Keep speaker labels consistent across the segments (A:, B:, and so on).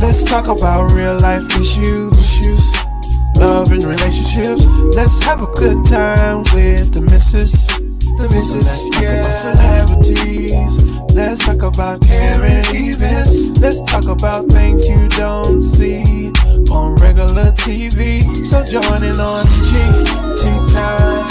A: Let's talk about real life issues, love and relationships. Let's have a good time with the missus. Let's talk about celebrities. Let's talk about caring events. Let's talk about things you don't see on regular TV. So join in on PGT Time.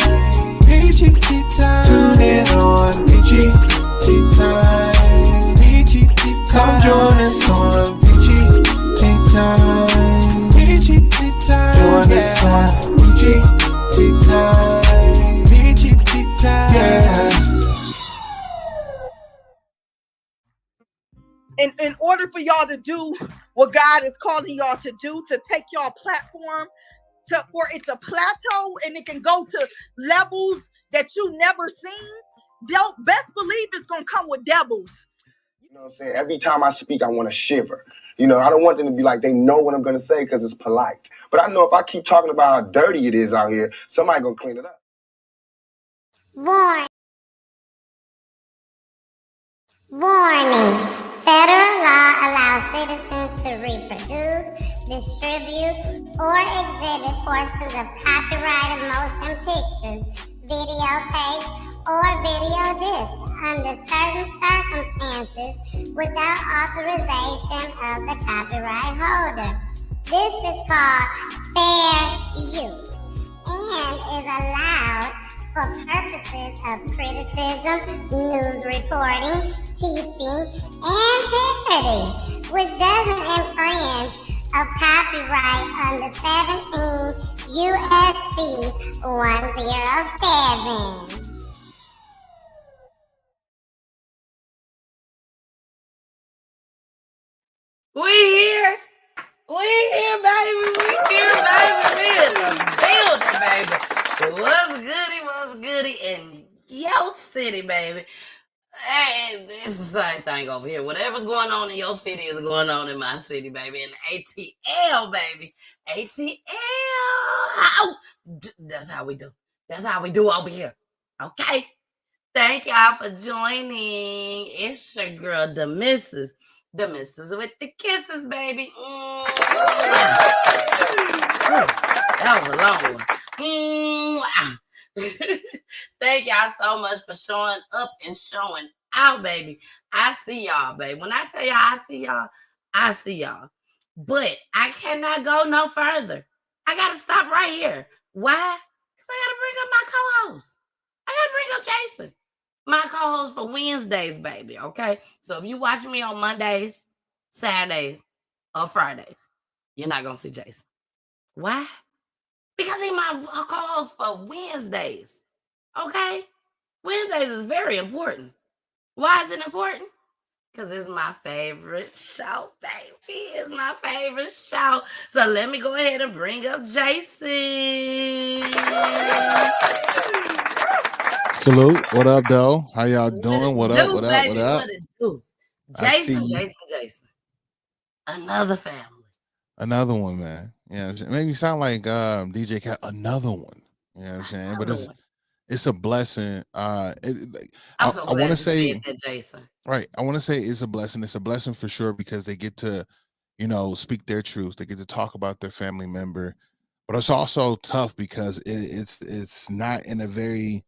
A: PGT Time. Tune in on PGT Time. PGT Time. Come join us on PGT Time. PGT Time. Join us on PGT Time. PGT Time. Yeah.
B: In order for y'all to do what God is calling y'all to do, to take y'all platform where it's a plateau and it can go to levels that you never seen, they'll best believe it's gonna come with devils.
C: You know what I'm saying? Every time I speak, I want to shiver. You know, I don't want them to be like they know what I'm gonna say because it's polite. But I know if I keep talking about how dirty it is out here, somebody gonna clean it up.
D: Warning. Federal law allows citizens to reproduce, distribute, or exhibit portions of copyrighted motion pictures, videotapes, or video discs under certain circumstances without authorization of the copyright holder. This is called fair use and is allowed for purposes of criticism, news reporting, teaching, and parody, which doesn't infringe of copyright under 17 U.S.C. 107.
E: We here, baby. We in the building, baby. What's goody, in your city, baby. Hey, it's the same thing over here. Whatever's going on in your city is going on in my city, baby. And ATL, baby. ATL. That's how we do. That's how we do over here. Okay? Thank y'all for joining. It's your girl, the missus. The missus with the kisses, baby. That was a long one. Thank y'all so much for showing up and showing out, baby. I see y'all, baby. When I tell y'all I see y'all, I see y'all. But I cannot go no further. I got to stop right here. Why? Because I got to bring up my co-host. I got to bring up Jason, my co-host for Wednesdays, baby, okay? So if you watch me on Mondays, Saturdays, or Fridays, you're not going to see Jason. Why? Because he's my co-host for Wednesdays, okay? Wednesdays is very important. Why is it important? Because it's my favorite show, baby. It's my favorite show. So let me go ahead and bring up Jason.
F: Salute. What up, though? How y'all doing? What up?
E: What it do? Jason. Another family.
F: Another one, man. Yeah, it made me sound like DJ Cat. Another one. You know what I'm saying? But it's a blessing. I want to say
E: that, Jason.
F: Right. I want to say it's a blessing. It's a blessing for sure because they get to, speak their truths. They get to talk about their family member. But it's also tough because it's not in a very,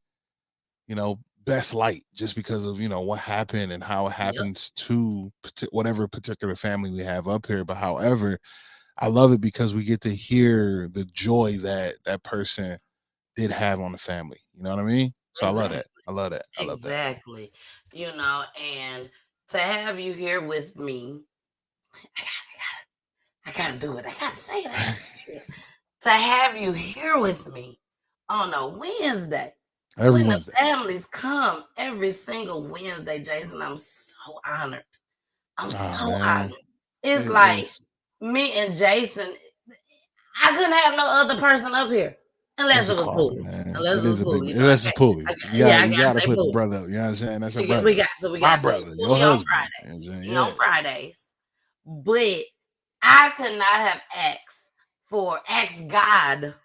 F: best light just because of, what happened and how it happens to whatever particular family we have up here. But however, I love it because we get to hear the joy that that person did have on the family. You know what I mean? So I love that. I love that.
E: Exactly. And to have you here with me, I gotta do it. I gotta say it. To have you here with me on a Wednesday.
F: Every
E: when
F: Wednesday.
E: The families come every single Wednesday, Jason, I'm so honored. Honored. It's like me and Jason. I couldn't have no other person up here unless it was Poolie.
F: Unless it's Poolie. You gotta put the brother up. You know what I'm saying? That's your brother.
E: We got
F: my brother, your husband.
E: On Fridays. But I could not have asked God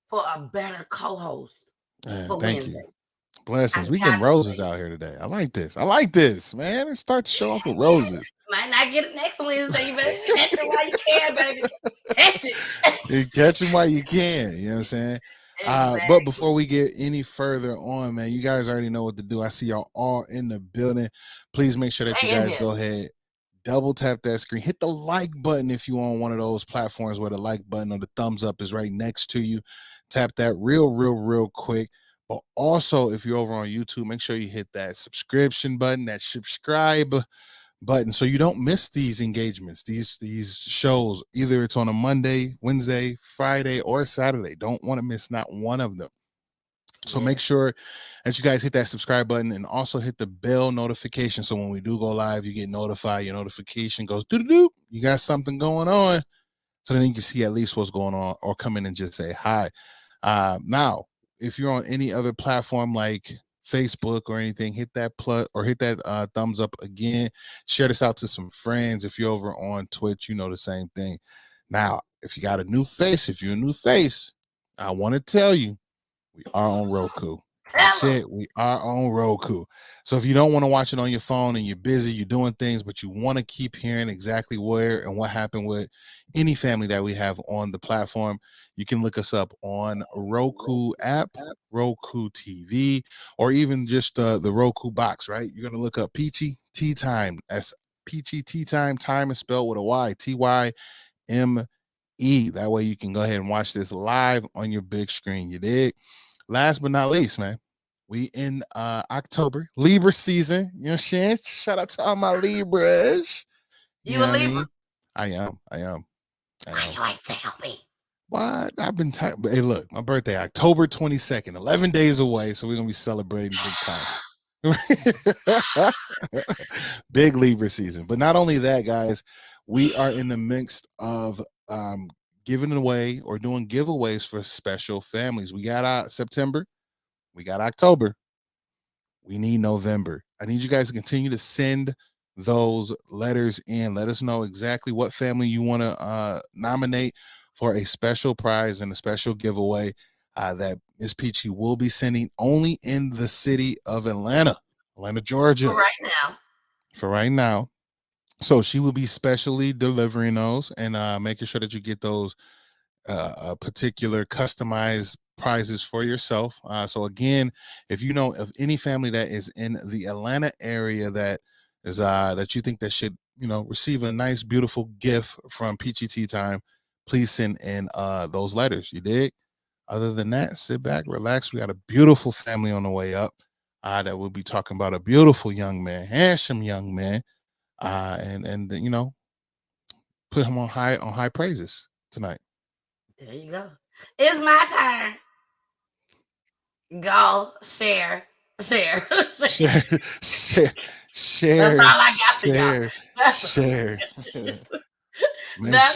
E: for a better co-host.
F: Thank you. Blessings.
E: I
F: We getting
E: got to
F: roses
E: say,
F: out here today. I like this. I like this, man. Let's start the show off with roses.
E: might not get it next Wednesday. You better catch it while you can, baby. Catch it.
F: You catch them while you can. You know what I'm saying? But
E: Exactly.
F: before we get any further on, man, you guys already know what to do. I see y'all all in the building. Please make sure that you
E: Hang in
F: guys
E: here.
F: go ahead, double tap that screen, hit the like button if you on one of those platforms where the like button or the thumbs up is right next to you. Tap that real quick. But also, if you're over on YouTube, make sure you hit that subscription button, that subscribe button, so you don't miss these engagements, these shows. Either it's on a Monday, Wednesday, Friday, or Saturday. Don't want to miss not one of them. So make sure that you guys hit that subscribe button and also hit the bell notification. So when we do go live, you get notified. Your notification goes doo-doo-doo. You got something going on. So then you can see at least what's going on or come in and just say hi. Now, if you're on any other platform like Facebook or anything, hit that plus or hit that thumbs up again. Share this out to some friends. If you're over on Twitch, you know the same thing. Now, if you got a new face, if you're a new face, I want to tell you, we are on Roku. That's it. We are on Roku. So if you don't want to watch it on your phone and you're busy, you're doing things, but you want to keep hearing exactly where and what happened with any family that we have on the platform, you can look us up on Roku app, Roku TV, or even just the Roku box, right? You're going to look up Peachy Tea Time. That's Peachy Tea Time. Time is spelled with a Y, TYME. That way you can go ahead and watch this live on your big screen. You dig? Last but not least, man, we in October, Libra season. You know what I'm saying? Shout out to all my Libras.
E: You a Libra?
F: I am.
E: Why you like tell me?
F: What? I've been tired. Hey, look, my birthday, October 22nd, 11 days away. So we're going to be celebrating big time. Big Libra season. But not only that, guys, we are in the midst of giving away or doing giveaways for special families. We got September, we got October, we need November. I need you guys to continue to send those letters in. Let us know exactly what family you want to nominate for a special prize and a special giveaway that Miss Peachy will be sending only in the city of Atlanta, Georgia. For right now. So she will be specially delivering those and making sure that you get those particular customized prizes for yourself. So again, if you know of any family that is in the Atlanta area that is that you think that should, receive a nice, beautiful gift from Peachy Tea Time, please send in those letters. You dig? Other than that, sit back, relax. We got a beautiful family on the way up that we'll be talking about. A beautiful young man, handsome young man. And put him on high praises tonight.
E: There you go. It's my turn. Go share.
F: Share.
E: That's all I got for y'all. That's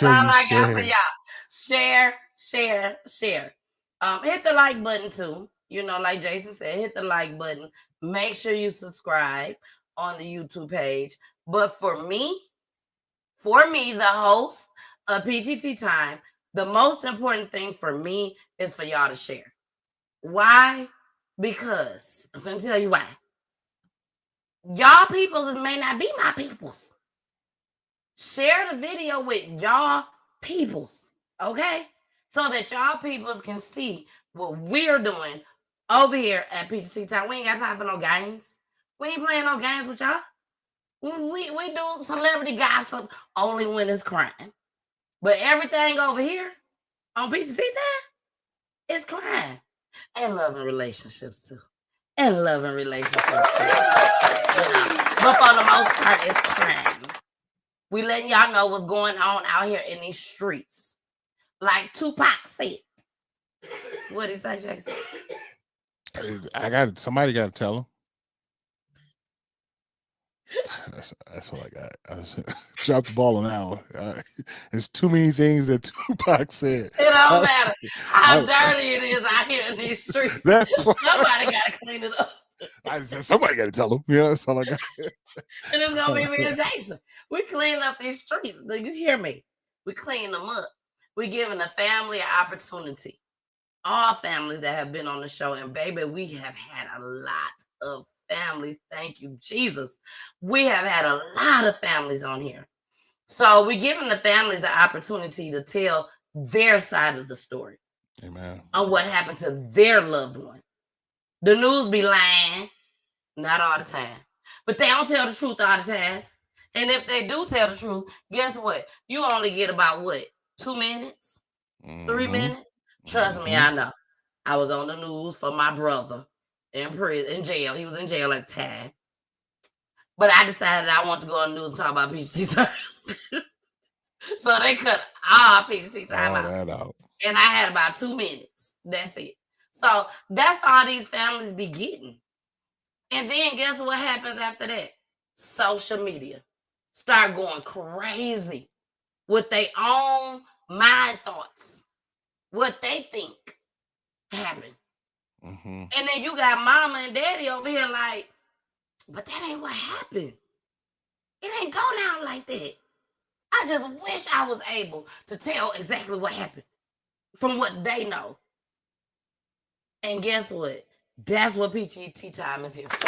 E: all I got for y'all. Share. Hit the like button too. Like Jason said, hit the like button. Make sure you subscribe on the YouTube page. But for me, the host of PGT Time, the most important thing for me is for y'all to share. Why? Because I'm going to tell you why. Y'all peoples may not be my peoples. Share the video with y'all peoples, okay? So that y'all peoples can see what we're doing over here at PGT Time. We ain't got time for no games. We ain't playing no games with y'all. We do celebrity gossip only when it's crime. But everything over here on PGT Time is crime. And love and relationships too. But for the most part, it's crime. We letting y'all know what's going on out here in these streets. Like Tupac said. What did he say, Jason?
F: Somebody got to tell him. That's what I got. Drop the ball on that one. There's too many things that Tupac said.
E: It don't matter how dirty it is out here in these streets. Somebody got to clean it up.
F: Somebody got to tell him. Yeah, that's all I got.
E: And it's going to be me and Jason. We cleaning up these streets. Do you hear me? We cleaning them up. We giving the family an opportunity all families that have been on the show. And baby, we have had a lot of families. Thank you, Jesus. We have had a lot of families on here. So we're giving the families the opportunity to tell their side of the story.
F: Amen.
E: On what happened to their loved one. The news be lying, not all the time. But they don't tell the truth all the time. And if they do tell the truth, guess what? You only get about what? 2 minutes? 3 minutes? Trust me, I know. I was on the news for my brother in prison, in jail. He was in jail at the time. But I decided I want to go on the news and talk about PGT time. So they cut all PGT time out. And I had about 2 minutes. That's it. So that's all these families be getting. And then guess what happens after that? Social media start going crazy with their own mind thoughts, what they think happened. And then you got mama and daddy over here like, but that ain't what happened. It ain't go down like that. I just wish I was able to tell exactly what happened from what they know. And guess what? That's what PGT time is here for.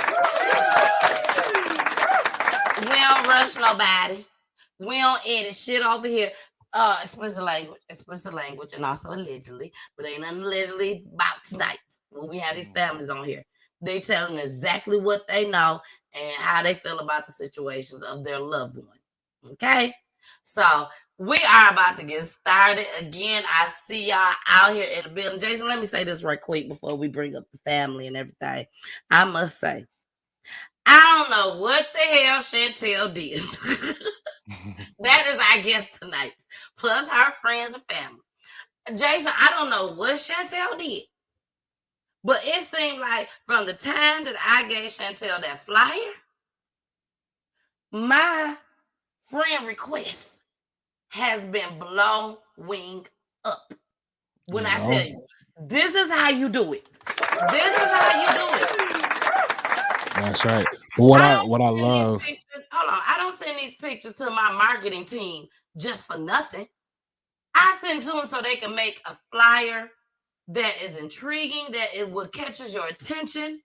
E: We don't rush nobody. We don't edit shit over here. Explicit language, and also allegedly, but ain't nothing allegedly about tonight when we have these families on here. They telling exactly what they know and how they feel about the situations of their loved one. Okay? So we are about to get started. Again, I see y'all out here in the building. Jason, let me say this right quick before we bring up the family and everything. I must say, I don't know what the hell Chantel did. That is our guest tonight, plus her friends and family. Jason, I don't know what Chantel did, but it seemed like from the time that I gave Chantel that flyer, my friend request has been blowing up. When I tell you, this is how you do it. This is how you do it.
F: That's right. But what I love.
E: Hold on. I don't send these pictures to my marketing team just for nothing. I send to them so they can make a flyer that is intriguing, that it will catches your attention.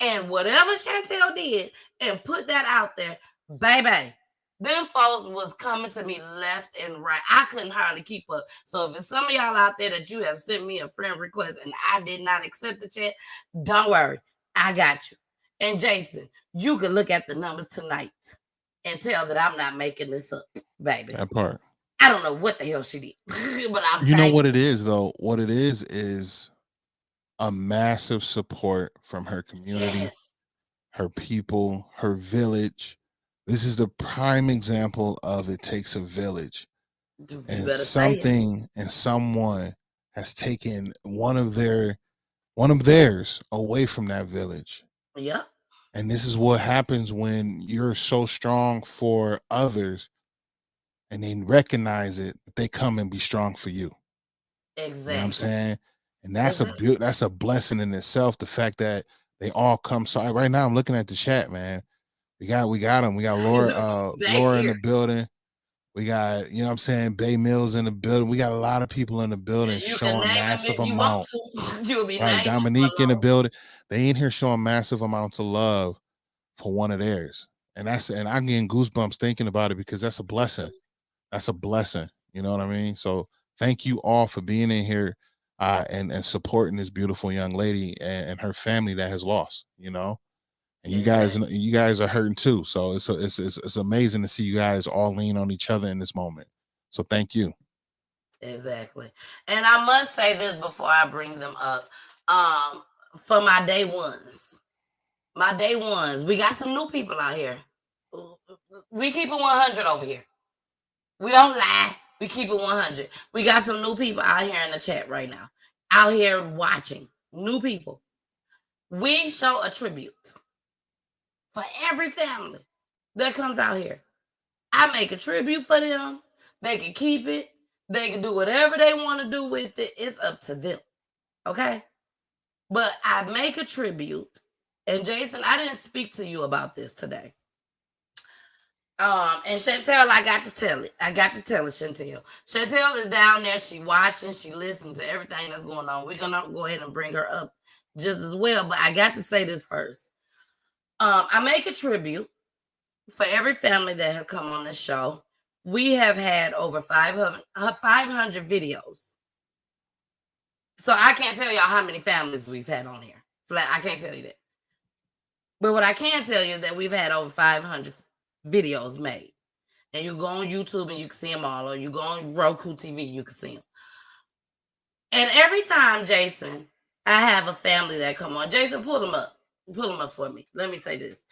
E: And whatever Chantel did and put that out there, baby, them folks was coming to me left and right. I couldn't hardly keep up. So if it's some of y'all out there that you have sent me a friend request and I did not accept the chat, don't worry. I got you. And Jason, you can look at the numbers tonight and tell that I'm not making this up, baby.
F: That part.
E: I don't know what the hell she did. But
F: you know what it is, though? What it is a massive support from her community, her people, her village. This is the prime example of it takes a village. And something and someone has taken one of theirs away from that village.
E: Yep.
F: And this is what happens when you're so strong for others and they recognize it, they come and be strong for you.
E: Exactly.
F: You know what I'm saying? And that's a blessing in itself. The fact that they all come. So right now I'm looking at the chat, man. We got them. We got Laura, Laura in the building. We got, you know what I'm saying, Bay Mills in the building. We got a lot of people in the building showing massive amounts. Right, Dominique in the building. They in here showing massive amounts of love for one of theirs. And I'm getting goosebumps thinking about it because that's a blessing. That's a blessing. You know what I mean? So thank you all for being in here and supporting this beautiful young lady and her family that has lost, you know. And you guys are hurting too. So it's amazing to see you guys all lean on each other in this moment. So thank you.
E: Exactly. And I must say this before I bring them up. For my day ones, we got some new people out here. We keep it 100 over here. We don't lie. We keep it 100. We got some new people out here in the chat right now, out here watching. New people. We show a tribute for every family that comes out here. I make a tribute for them. They can keep it. They can do whatever they want to do with it. It's up to them. Okay? But I make a tribute. And Jason, I didn't speak to you about this today. And Chantel, I got to tell it. Chantel. Chantel is down there. She watching. She listening to everything that's going on. We're gonna go ahead and bring her up just as well. But I got to say this first. I make a tribute for every family that has come on the show. We have had over 500 videos. So I can't tell y'all how many families we've had on here. Flat, I can't tell you that. But what I can tell you is that we've had over 500 videos made. And you go on YouTube and you can see them all. Or you go on Roku TV, you can see them. And every time, Jason, I have a family that come on. Jason, pull them up. Pull them up for me. Let me say this.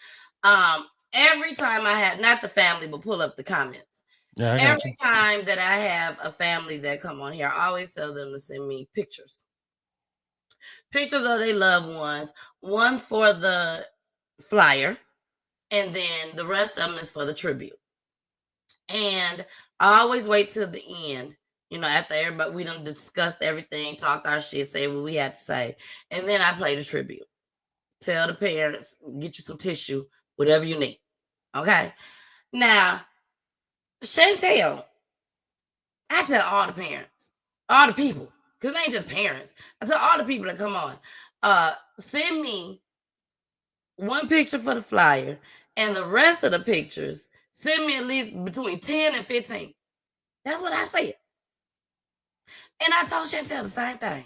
E: Every time I have, not the family, but pull up the comments.
F: Yeah,
E: every time that I have a family that come on here, I always tell them to send me pictures. Pictures of their loved ones. One for the flyer, and then the rest of them is for the tribute. And I always wait till the end, after everybody, we done discussed everything, talked our shit, say what we had to say, and then I play the tribute. Tell the parents, get you some tissue, whatever you need. Okay? Now, Chantel, I tell all the parents, all the people, because it ain't just parents. I tell all the people that come on, send me one picture for the flyer, and the rest of the pictures, send me at least between 10 and 15. That's what I said. And I told Chantel the same thing.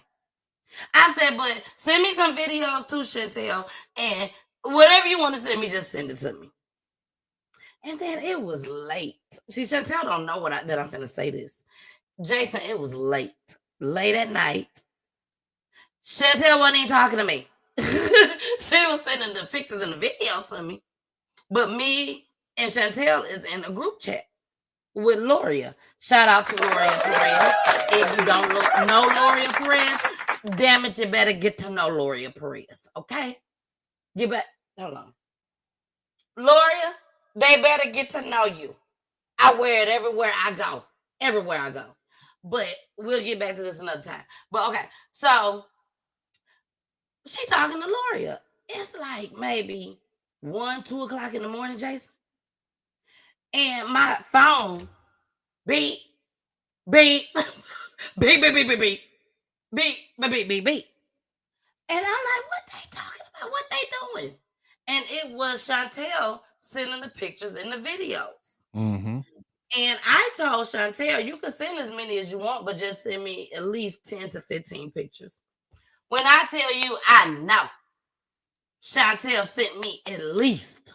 E: I said, but send me some videos too, Chantel, and whatever you want to send me, just send it to me. And then it was late. See, Chantel don't know that I'm finna say this. Jason, it was late. Late at night. Chantel wasn't even talking to me. She was sending the pictures and the videos to me. But me and Chantel is in a group chat with Loria. Shout out to Loria Perez. If you don't know Loria Perez, damn it, you better get to know Loria Perez, okay? Hold on. Loria, they better get to know you. I wear it everywhere I go. Everywhere I go. But we'll get back to this another time. But okay, so she talking to Loria. It's like maybe 1, 2 o'clock in the morning, Jason. And my phone beep, beep, beep, beep, beep, beep, beep, beep, beep, beep, beep. And I'm like, what they talking about? What they doing? And it was Chantel sending the pictures and the videos.
F: Mm-hmm.
E: And I told Chantel, you can send as many as you want, but just send me at least 10 to 15 pictures. When I tell you, I know Chantel sent me at the least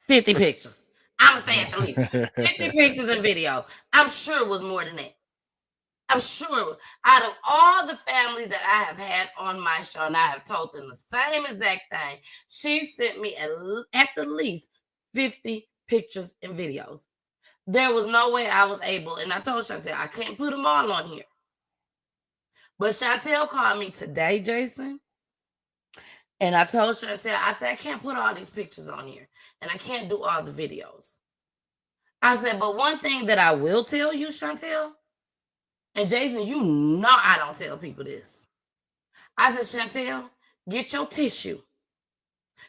E: 50 pictures. I'm going to say at the least 50 pictures and video. I'm sure it was more than that. I'm sure out of all the families that I have had on my show, and I have told them the same exact thing, she sent me at the least 50 pictures and videos. There was no way I was able, and I told Chantel, I can't put them all on here. But Chantel called me today, Jason, and I told Chantel, I said, I can't put all these pictures on here, and I can't do all the videos. I said, but one thing that I will tell you, Chantel, and Jason, you know I don't tell people this. I said, Chantel, get your tissue,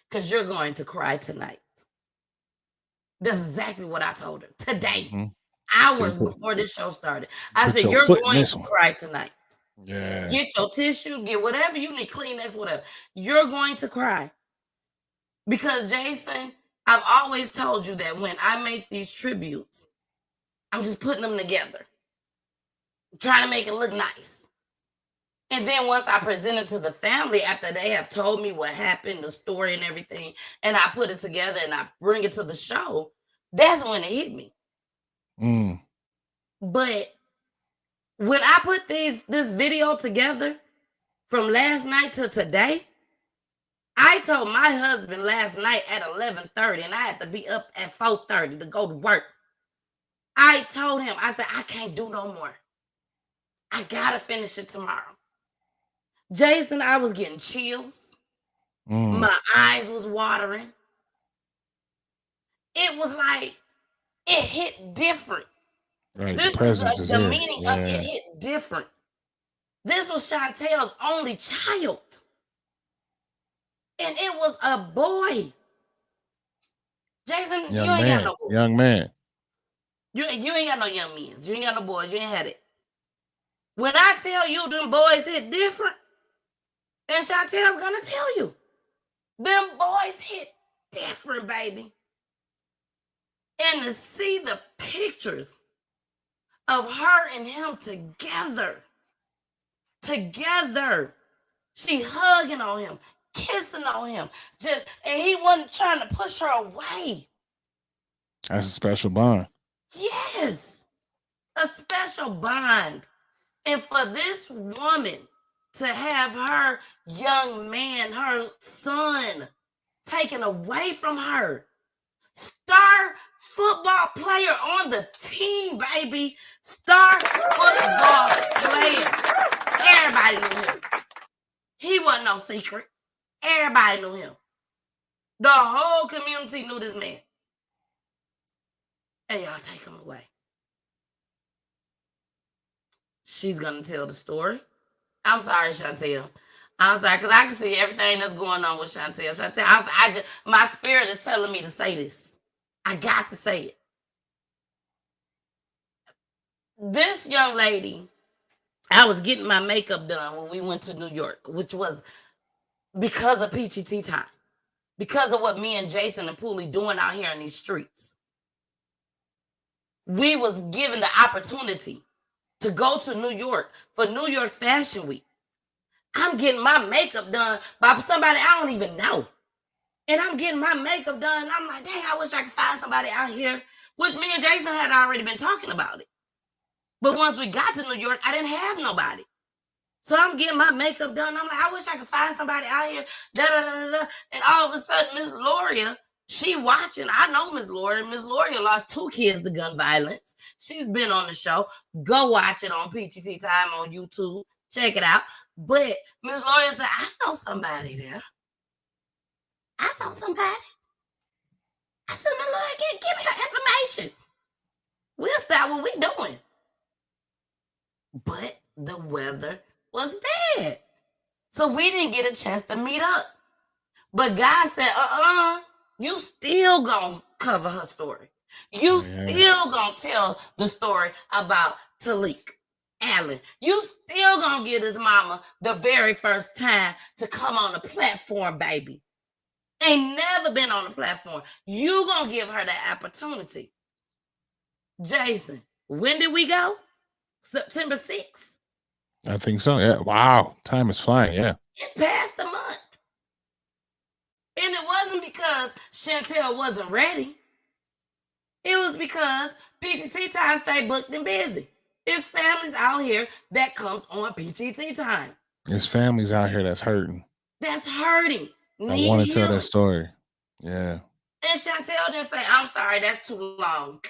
E: because you're going to cry tonight. That's exactly what I told her today, hours before this show started. I said, you're going to cry tonight.
F: Yeah.
E: Get your tissues, get whatever you need, Kleenex, whatever. You're going to cry. Because, Jason, I've always told you that when I make these tributes, I'm just putting them together, trying to make it look nice. And then once I present it to the family, after they have told me what happened, the story and everything, and I put it together and I bring it to the show, that's when it hit me. But when I put this video together from last night to today, I told my husband last night at 11:30, and I had to be up at 4:30 to go to work. I told him, I said, I can't do no more. I gotta finish it tomorrow. Jason, I was getting chills. My eyes was watering. It was like, it hit different.
F: Right,
E: This
F: the presence is
E: the
F: here.
E: meaning of it hit different. This was Chantel's only child. And it was a boy. Jason, you
F: Young
E: ain't got
F: man.
E: no boys.
F: Young man.
E: You ain't got no young men. You ain't got no boys. You ain't had it. When I tell you them boys hit different, and Chantel's gonna tell you, them boys hit different, baby. And to see the pictures of her and him together, she hugging on him, kissing on him, and he wasn't trying to push her away.
F: That's a special bond.
E: Yes, a special bond. And for this woman to have her young man, her son, taken away from her, star football player on the team, baby, star football player. Everybody knew him. He wasn't no secret. Everybody knew him. The whole community knew this man. And y'all take him away. She's going to tell the story. I'm sorry, Chantel. I'm sorry, because I can see everything that's going on with Chantel. Chantel, my spirit is telling me to say this. I got to say it. This young lady, I was getting my makeup done when we went to New York, which was because of PGT time. Because of what me and Jason and Pooley doing out here in these streets. We was given the opportunity to go to New York for New York Fashion Week. I'm getting my makeup done by somebody I don't even know. And I'm getting my makeup done. And I'm like, dang, I wish I could find somebody out here, which me and Jason had already been talking about it. But once we got to New York, I didn't have nobody. So I'm getting my makeup done. I'm like, I wish I could find somebody out here. And all of a sudden, Miss Loria, she watching. I know Miss Loria. Miss Loria lost 2 kids to gun violence. She's been on the show. Go watch it on PGT Time on YouTube. Check it out. But Miss Loria said, I know somebody there. I know somebody. I said, Miss Loria, give me her information. We'll start what we doing. But the weather was bad. So we didn't get a chance to meet up. But God said, you still gonna cover her story. You still gonna tell the story about Tylik Allen. You still gonna give his mama the very first time to come on the platform, baby. Ain't never been on the platform. You gonna give her that opportunity. Jason, when did we go? September 6th.
F: I think so. Yeah. Wow. Time is flying. Yeah.
E: It's past a month. And it wasn't because Chantel wasn't ready. It was because PGT Time stay booked and busy. It's families out here that comes on PGT Time.
F: There's families out here that's hurting.
E: That's hurting.
F: I want to tell that story. Yeah.
E: And Chantel didn't say, I'm sorry, that's too long.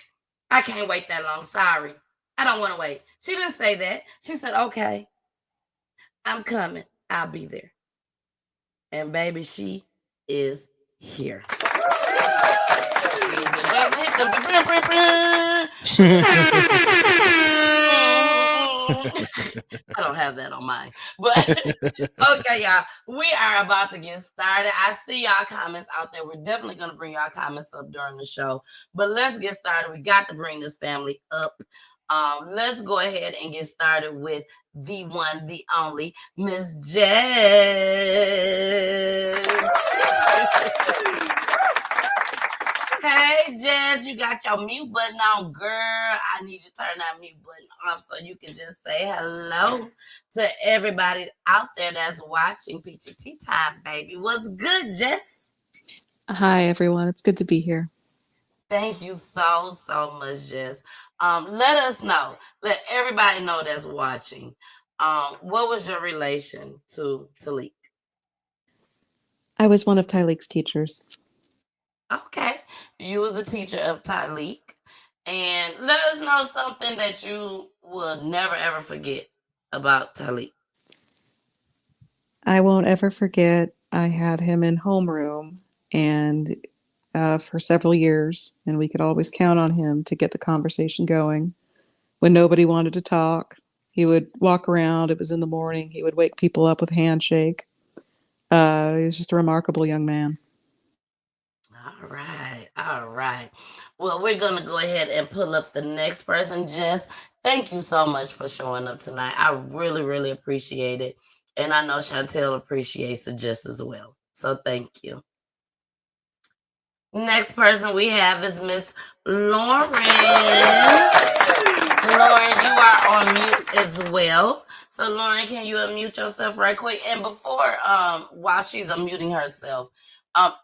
E: I can't wait that long. Sorry. I don't want to wait. She didn't say that. She said, okay, I'm coming. I'll be there. And baby, she is here. She is here. Just hit them. I don't have that on mine. But okay, y'all. We are about to get started. I see y'all comments out there. We're definitely going to bring y'all comments up during the show. But let's get started. We got to bring this family up. Let's go ahead and get started with the one, the only, Miss Jess. Hey, Jess, you got your mute button on, girl. I need you to turn that mute button off so you can just say hello to everybody out there that's watching PGT Time, baby. What's good, Jess?
G: Hi, everyone. It's good to be here.
E: Thank you so much, Jess. Let us know. Let everybody know that's watching. What was your relation to Tylik?
G: I was one of Tylik's teachers.
E: Okay. You was the teacher of Tylik. And let us know something that you will never, ever forget about Tylik.
G: I won't ever forget, I had him in homeroom and for several years, and we could always count on him to get the conversation going. When nobody wanted to talk, he would walk around. It was in the morning. He would wake people up with a handshake. He was just a remarkable young man.
E: All right. All right. Well, we're going to go ahead and pull up the next person. Jess, thank you so much for showing up tonight. I really, really appreciate it. And I know Chantel appreciates it just as well. So thank you. Next person we have is Miss Lauren. Lauren, you are on mute as well. So Lauren, can you unmute yourself right quick? And before while she's unmuting herself,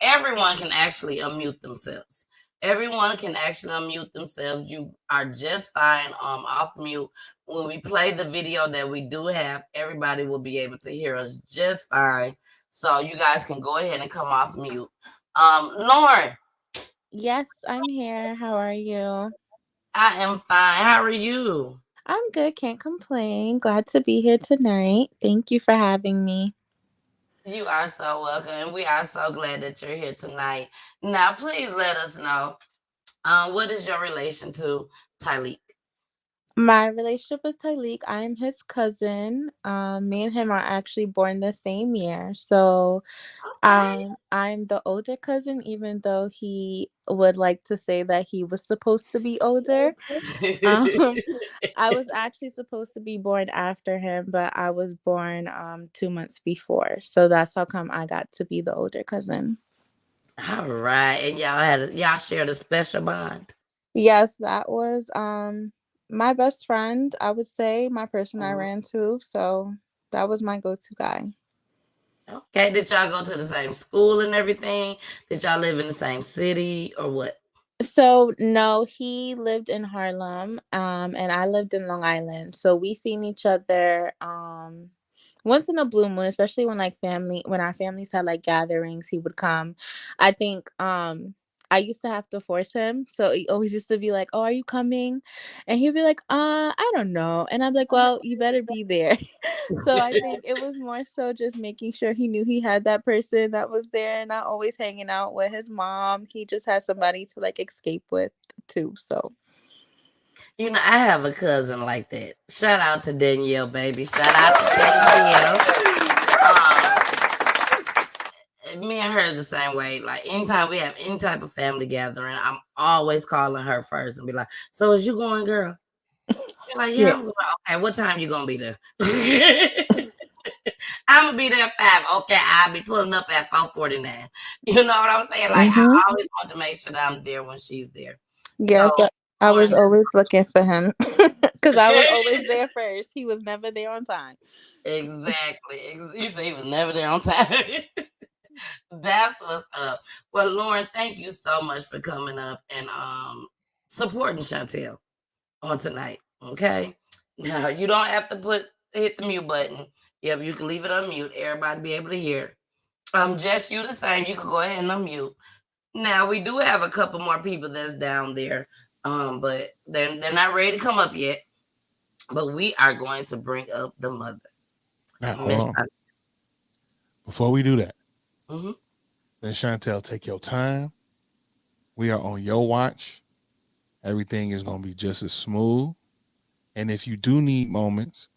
E: everyone can actually unmute themselves. Everyone can actually unmute themselves. You are just fine off mute. When we play the video that we do have, everybody will be able to hear us just fine. So you guys can go ahead and come off mute. Lauren.
H: Yes, I'm here. How are you?
E: I am fine. How are you?
H: I'm good. Can't complain. Glad to be here tonight. Thank you for having me.
E: You are so welcome. And we are so glad that you're here tonight. Now, please let us know what is your relation to Tylik?
H: My relationship with Tylik, I am his cousin. Me and him are actually born the same year. So
E: Okay.
H: I'm the older cousin, even though he would like to say that he was supposed to be older. Um, I was actually supposed to be born after him, but I was born 2 months before. So that's how come I got to be the older cousin.
E: All right. And y'all shared a special bond.
H: Yes, that was my best friend, I would say, my person I
E: Mhm.
H: ran to. So that was my go-to guy.
E: Okay. Did y'all go to the same school and everything? Did y'all live in the same city or what?
H: So no, he lived in Harlem, and I lived in Long Island. So we seen each other once in a blue moon, especially when our families had like gatherings, he would come. I think I used to have to force him. So he always used to be like, "Oh, are you coming?" And he'd be like, I don't know." And I'm like, "Well, you better be there." So I think it was more so just making sure he knew he had that person that was there, not always hanging out with his mom. He just had somebody to like escape with too. So
E: You know, I have a cousin like that. Shout out to Danielle, baby. Shout out to Danielle. Me and her is the same way. Like anytime we have any type of family gathering, I'm always calling her first and be like, "So is you going, girl?" She's like, "Yeah,
H: yeah.
E: I'm going." Okay, what time you gonna be there? I'm gonna be there at 5. Okay, I'll be pulling up at 4:49. You know what I'm saying? Like I
H: Mm-hmm.
E: always want to make sure that I'm there when she's there. So
H: Yes, I was
E: Lauren,
H: always looking for him because I was always there first. He was never there on time.
E: exactly. You say he was never there on time. That's what's up. Well, Lauren, thank you so much for coming up and supporting Chantel on tonight. Okay. Now you don't have to hit the mute button. Yep, you can leave it on mute. Everybody be able to hear. Just you the same. You can go ahead and unmute. Now we do have a couple more people that's down there. But they're not ready to come up yet. But we are going to bring up the mother.
F: Now, hold
E: Miss
F: on. Before we do that,
E: mm-hmm.
F: then Chantel, take your time. We are on your watch. Everything is going to be just as smooth. And if you do need moments,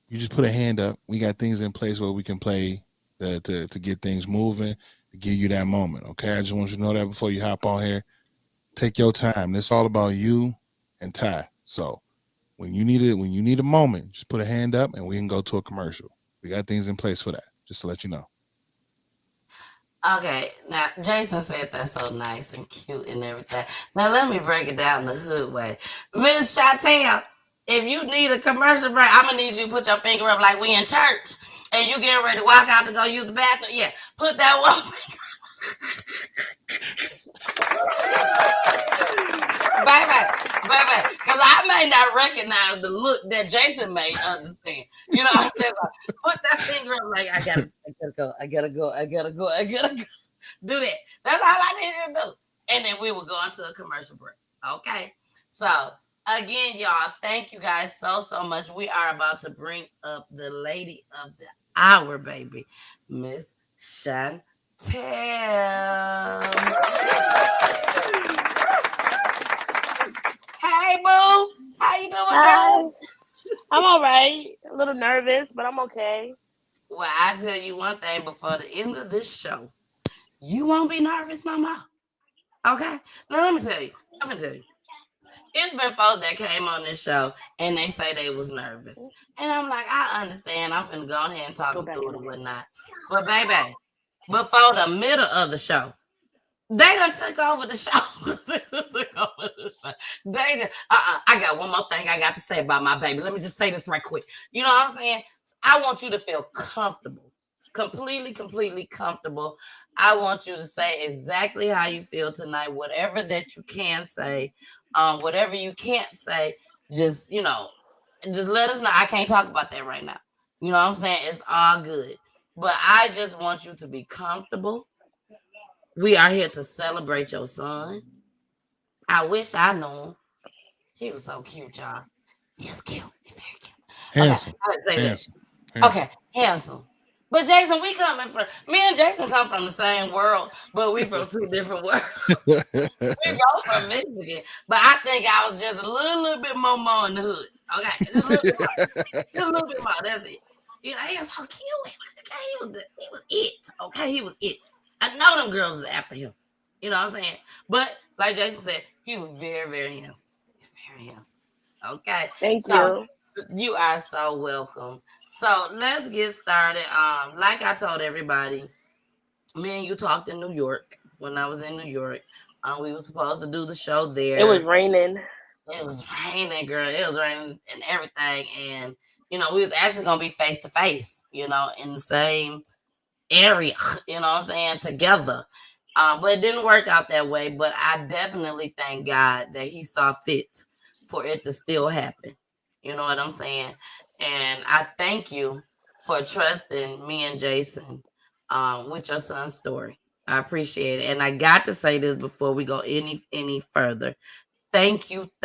F: you just put a hand up. We got things in place where we can play to get things moving, to give you that moment. Okay, I just want you to know that before you hop on here. Take your time. This is all about you and Ty. So when you need a moment, just put a hand up and we can go to a commercial. We got things in place for that. Just to let you know.
E: Okay, now Jason said that's so nice and cute and everything. Now let me break it down the hood way. Miss Chantel, if you need a commercial break, I'm gonna need you to put your finger up like we in church and you getting ready to walk out to go use the bathroom. Yeah, put that one finger. Baby, because I may not recognize the look that Jason may understand. You know what I'm saying? Like, put that finger up like I gotta go, I gotta go, I gotta go, I gotta go. Do that. That's all I need you to do. And then we will go into a commercial break. Okay. So again, y'all, thank you guys so much. We are about to bring up the lady of the hour, baby, Miss Chantel. Hey, boo. How you doing,
I: Hi.
E: girl?
I: I'm all right. A little nervous, but I'm okay.
E: Well, I tell you one thing before the end of this show, you won't be nervous no more. Okay. Now let me tell you. I'm gonna tell you. It's been folks that came on this show and they say they was nervous. And I'm like, I understand. I'm finna go ahead and talk
I: Go
E: them
I: back
E: through
I: in
E: it and
I: there.
E: whatnot. But baby, before the middle of the show, they done took over the show. They done took over the show. They just, I got one more thing I got to say about my baby. Let me just say this right quick. You know what I'm saying? I want you to feel comfortable. Completely comfortable. I want you to say exactly how you feel tonight, whatever that you can say, whatever you can't say, just just let us know. I can't talk about that right now. You know what I'm saying? It's all good. But I just want you to be comfortable. We are here to celebrate your son. I wish I knew him. He was so cute, y'all. He's cute. He's very cute. Okay,
F: Handsome,
E: I would say that.
F: handsome, handsome.
E: Okay, handsome. But Jason, we coming from me and Jason come from the same world, but we from two different worlds. We both from Michigan, but I think I was just a little bit more in the hood. Okay, just a little bit more. Just a little bit more. That's it. You know, he was so cute. Okay, he was it. Okay, he was it. I know them girls is after him. You know what I'm saying? But like Jason said, he was very handsome. Very handsome. Okay,
I: Thank
E: so
I: you.
E: you are so welcome. So let's get started. Like I told everybody, me and you talked in New York when I was in New York. We were supposed to do the show
I: It was
E: there.
I: raining.
E: It was raining, girl. It was raining and everything. And, we was actually going to be face to face, in the same area, you know what I'm saying, together. But it didn't work out that way. But I definitely thank God that He saw fit for it to still happen. You know what I'm saying? And I thank you for trusting me and Jason with your son's story. I appreciate it. And I got to say this before we go any further. Thank you to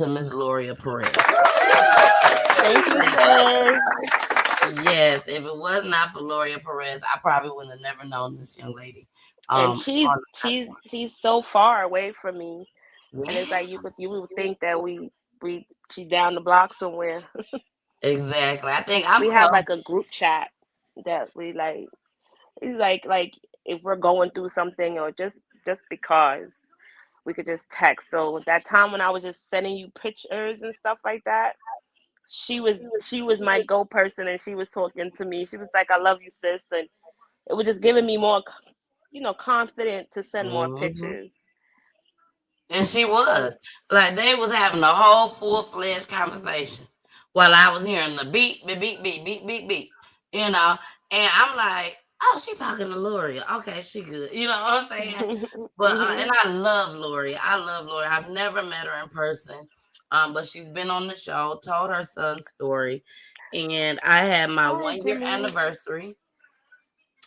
E: Miss Gloria Perez.
I: Thank you, sis.
E: Yes, if it was not for Gloria Perez, I probably would have never known this young lady.
I: And
E: On the platform.
I: she's so far away from me, and it's
E: Yeah,
I: like you would think that we she's down the block somewhere.
E: exactly. I think I'm
I: We have
E: close.
I: like a group chat that we like. It's like if we're going through something or just because we could just text. So that time when I was just sending you pictures and stuff like that, she was my go person, and she was talking to me. She was like, "I love you, sis," and it was just giving me more, confident to send more
E: Mhm.
I: pictures.
E: And she
I: And
E: was. Like they was having a whole full-fledged conversation while I was hearing the beep, beep, beep, beep, beep, beep, beep. You know, and I'm like, oh, she talking to Lori. Okay, she good. You know what I'm saying? But and
I: hmm
E: I love Lori. I love Lori. I've never met her in person. But she's been on the show, told her son's story. And I had my
I: Hi,
E: 1 year
I: Jimmy.
E: anniversary.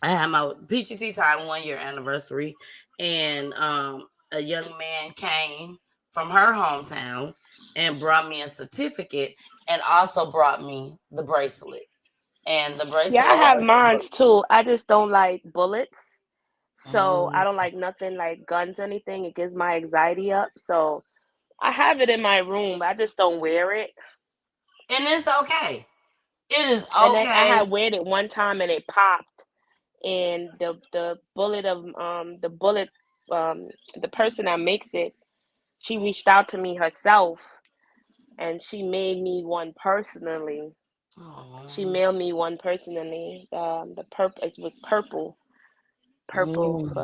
E: I had my PGT time 1 year anniversary, and a young man came from her hometown and brought me a certificate, and also brought me the bracelet. And the
I: Yeah, I
E: bracelet
I: have
E: has the
I: mines too. I just don't like bullets. So I
E: Mm.
I: don't like nothing like guns or anything. It gives my anxiety up. So I have it in my room. I just don't wear it.
E: And it's okay. It is
I: And I
E: okay.
I: had wear it one time and it popped. And um the person that makes it, she reached out to me herself, and she made me one personally. She
E: Oh.
I: mailed me one personally. The purpose was purple
E: Mm.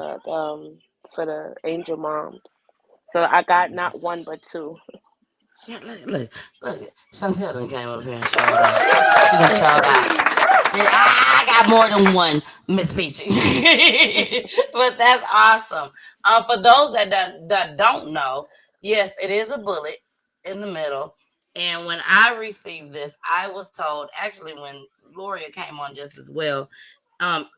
I: for the angel moms. So I got not one but two.
E: Yeah, look. Chantel done came up here and showed out. She done showed out. Yeah, I got more than one, Miss Peachy. But that's awesome. For those that don't know, yes, it is a bullet in the middle. And when I received this, I was told, actually when Gloria came on just as well,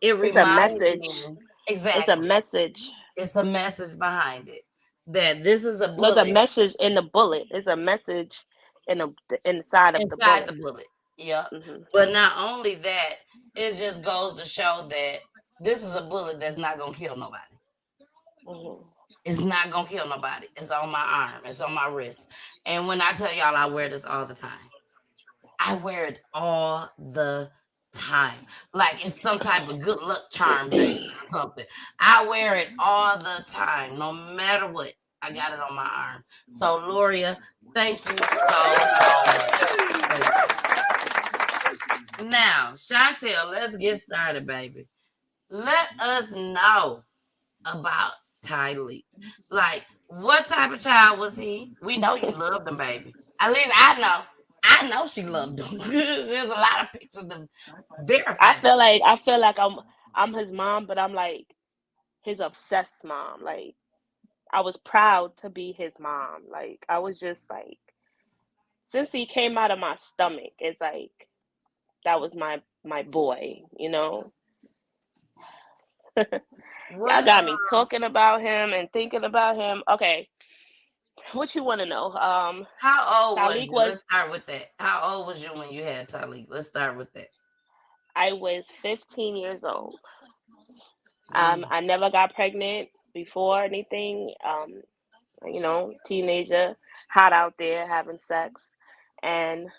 E: it
I: It's a
E: reminded
I: message.
E: me
I: It's a
E: exactly.
I: message.
E: It's a message behind it that this is a
I: No, the
E: bullet
I: message in the bullet. It's a message in the inside of the
E: inside the
I: bullet.
E: bullet. Yep.
I: hmm
E: But not only that, it just goes to show that this is a bullet that's not gonna kill nobody.
I: hmm
E: It's not gonna kill nobody. It's on my arm. It's on my wrist. And when I tell y'all, I wear this all the time. I wear it all the time. Like it's some type of good luck charm, Jason, or something. I wear it all the time, no matter what. I got it on my arm. So, Loria, thank you so much. Thank you. Now, Chantel, let's get started, baby. Let us know about Tylik. Like, what type of child was he? We know you loved him, baby. At least I know. I know she loved him. There's a lot of pictures to verify that.
I: I feel like I'm his mom, but I'm like his obsessed mom. Like I was proud to be his mom. Like I was just like since he came out of my stomach, it's like that was my boy, you know. Y'all
E: What
I: got me talking about him and thinking about him. Okay, what you want to know?
E: how old was
I: Tylik
E: you? Let's
I: was
E: start with that. How old was you when you had Tylik? Let's start with that.
I: I was 15 years old.
E: Mm.
I: I never got pregnant before anything. You know, teenager, hot out there having sex, and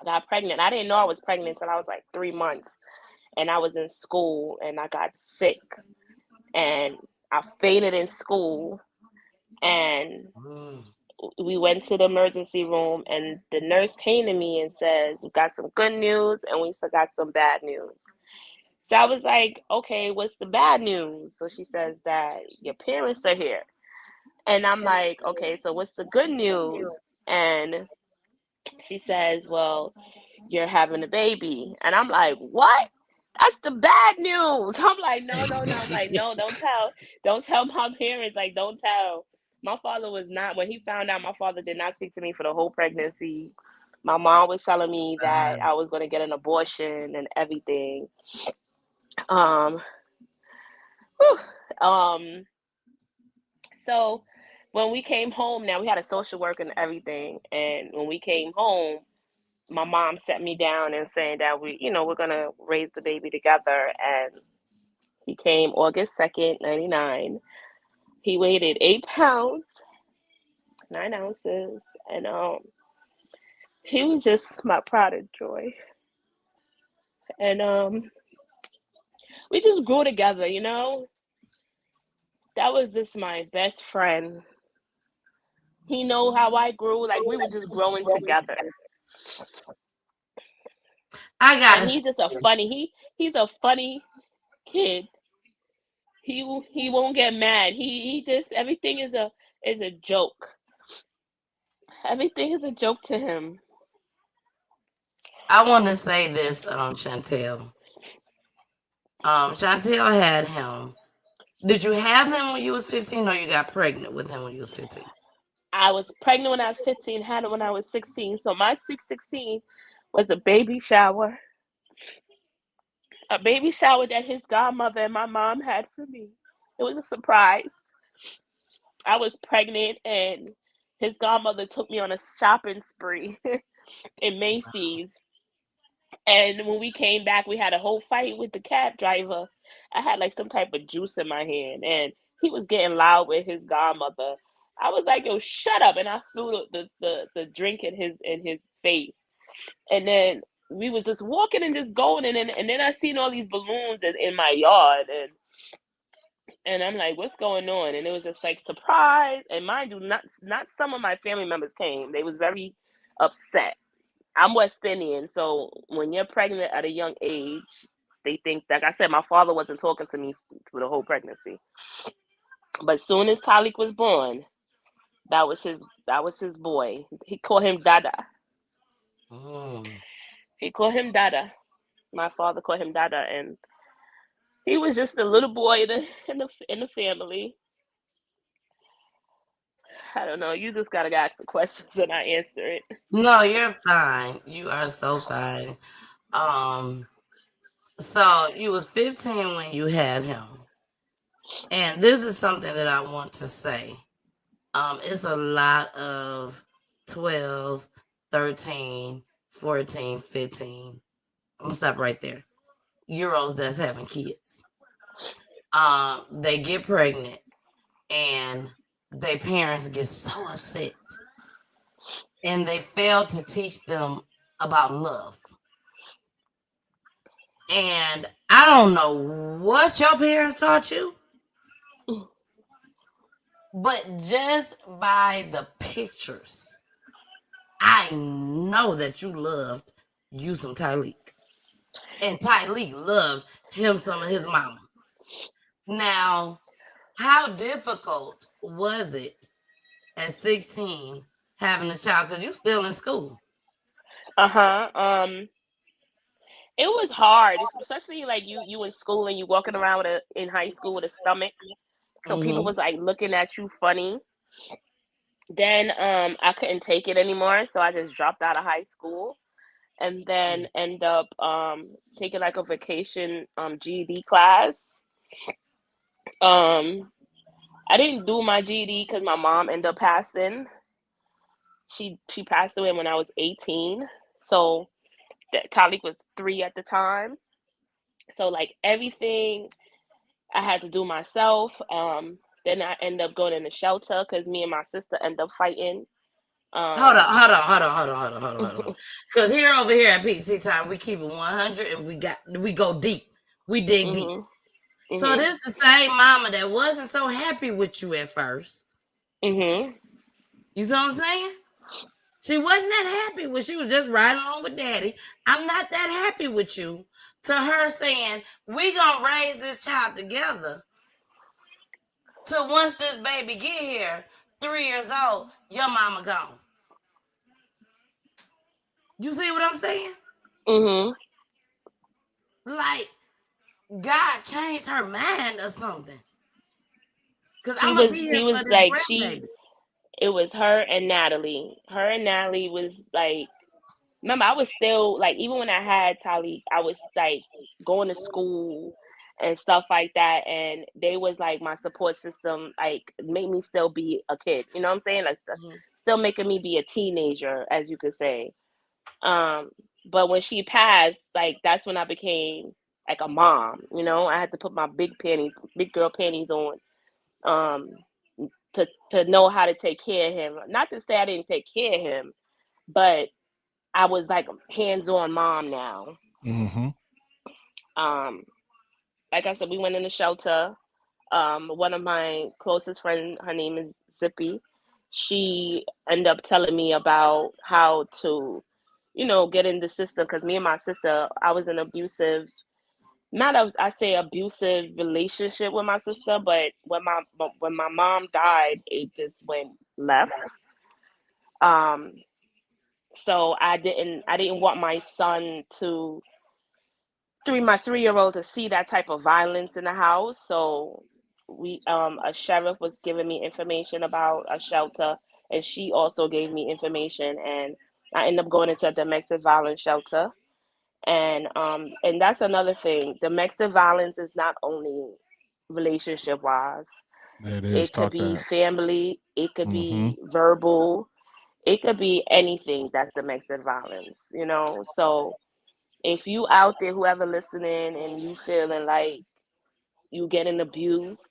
I: I got pregnant. I didn't know I was pregnant until I was like 3 months, and I was in school and I got sick and I fainted in school and
E: Mm.
I: we went to the emergency room and the nurse came to me and says, "We got some good news and we still got some bad news." So I was like, "Okay, what's the bad news?" So she says that your parents are here. And I'm like, "Okay, so what's the good news?" And she says, "Well, you're having a baby." And I'm like, "What? That's the bad news." I'm like, "No, no, no." I'm like, "No, don't tell my parents. Like, don't tell." My father was not, when he found out, my father did not speak to me for the whole pregnancy. My mom was telling me that I was going to get an abortion and everything. Um, whew, um, so when we came home, now we had a social worker and everything. And when we came home, my mom sat me down and saying that we're gonna raise the baby together. And he came August 2nd, 99. He weighed 8 pounds, 9 ounces, and he was just my pride and joy. And we just grew together, you know. That was just my best friend. He know how I grew, like we were just growing together.
E: I
I: And
E: gotta say
I: he's just a
E: this.
I: funny he's a funny kid. He won't get mad. He just everything is a joke. Everything is a joke to him.
E: I want to say this, Chantel. Chantel had him. Did you have him when you was 15, or you got pregnant with him when you was 15?
I: I was pregnant when I was 15, had it when I was 16. So my sweet 16 was a baby shower. A baby shower that his godmother and my mom had for me. It was a surprise. I was pregnant and his godmother took me on a shopping spree in Macy's. And when we came back, we had a whole fight with the cab driver. I had like some type of juice in my hand, and he was getting loud with his godmother. I was like, "Yo, shut up!" And I threw the drink in his face. And then we was just walking and just going, and then I seen all these balloons in my yard, and I'm like, "What's going on?" And it was just like surprise. And mind you, not some of my family members came. They was very upset. I'm West Indian, so when you're pregnant at a young age, they think, like I said, my father wasn't talking to me through the whole pregnancy. But as soon as Tylik was born, that was his boy. He called him Dada.
E: Mm.
I: He called him Dada. My father called him Dada, and he was just a little boy in the family. I don't know. You just gotta ask the questions and I answer it.
E: No, you're fine. You are so fine. Um, so you was 15 when you had him. And this is something that I want to say. It's a lot of 12, 13, 14, 15. I'm gonna stop right there. Euros that's having kids. They get pregnant and their parents get so upset and they fail to teach them about love. And I don't know what your parents taught you, but just by the pictures, I know that you loved you some Tylik. And Tylik loved him some of his mama. Now, how difficult was it at 16 having a child? Because you still in school.
I: Uh-huh. It was hard, especially like you in school and you walking around with in high school with a stomach. So people
E: Mm-hmm.
I: was like looking at you funny. Then I couldn't take it anymore, so I just dropped out of high school and then end up taking like a vacation GED class. Um I didn't do my GED because my mom ended up passing. She passed away when I was 18. So Talik was 3 at the time. So like everything I had to do myself. Then I ended up going in the shelter because me and my sister ended up fighting.
E: Hold on,
I: Um,
E: hold on, hold on, hold on, hold on, hold on, hold on. Because here over here at PCC Time, we keep it 100 and we go deep. We dig deep.
I: mhm,
E: So
I: mhm,
E: this the same mama that wasn't so happy with you at first.
I: mhm,
E: You see what I'm saying? She wasn't that happy when she was just riding along with daddy. I'm not that happy with you. To her saying, we gonna raise this child together. Till once this baby get here, 3 years old, your mama gone. You see what I'm saying?
I: mhm.
E: Like God changed her mind or something. Cause
I: She
E: I'm gonna
I: was
E: be here
I: she
E: for
I: was
E: this
I: like she
E: grandbaby.
I: it was her and Natalie. Her and Natalie was like, remember I was still like, even when I had Talik, I was like going to school and stuff like that, and they was like my support system, like made me still be a kid. You know what I'm saying? Like
E: Mhm.
I: still making me be a teenager, as you could say. Um, but when she passed, like that's when I became like a mom. You know, I had to put my big girl panties on, um, to know how to take care of him. Not to say I didn't take care of him, but I was like hands on mom now.
F: Mm-hmm.
I: Um, like I said, we went in the shelter. One of my closest friends, her name is Zippy. She ended up telling me about how to, get in the system because me and my sister, I was in abusive, not I say abusive relationship with my sister, but when my mom died, it just went left. Um, so I didn't want my son to my 3-year old to see that type of violence in the house. So we a sheriff was giving me information about a shelter, and she also gave me information, and I ended up going into a domestic violence shelter. And that's another thing. Domestic violence is not only relationship wise.
F: It is.
I: It could
F: Talk
I: be
F: that.
I: family, it could
F: Mm-hmm.
I: be verbal, it could be anything that's domestic violence. So if you out there, whoever listening, and you feeling like you getting abused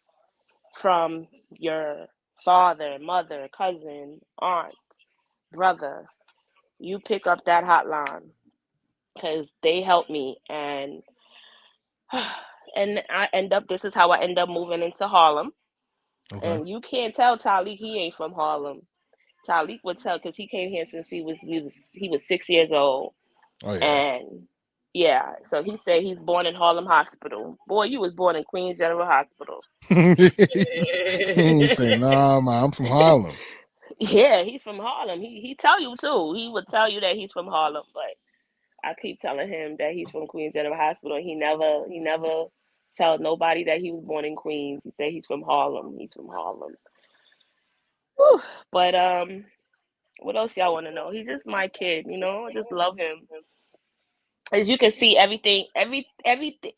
I: from your father, mother, cousin, aunt, brother, you pick up that hotline because they helped me, and I end up. This is how I end up moving into Harlem.
F: Okay.
I: And you can't tell Talik he ain't from Harlem. Talik would tell because he came here since he was 6 years old.
F: Oh yeah.
I: And yeah, so he said he's born in Harlem Hospital. Boy, you was born in Queens General Hospital.
F: He said, "Nah, man, I'm from Harlem."
I: Yeah, he's from Harlem. He tell you too. He would tell you that he's from Harlem, but I keep telling him that he's from Queens General Hospital. He never tell nobody that he was born in Queens. He said he's from Harlem. He's from Harlem. Whew. But what else y'all want to know? He's just my kid. I just love him. As you can see,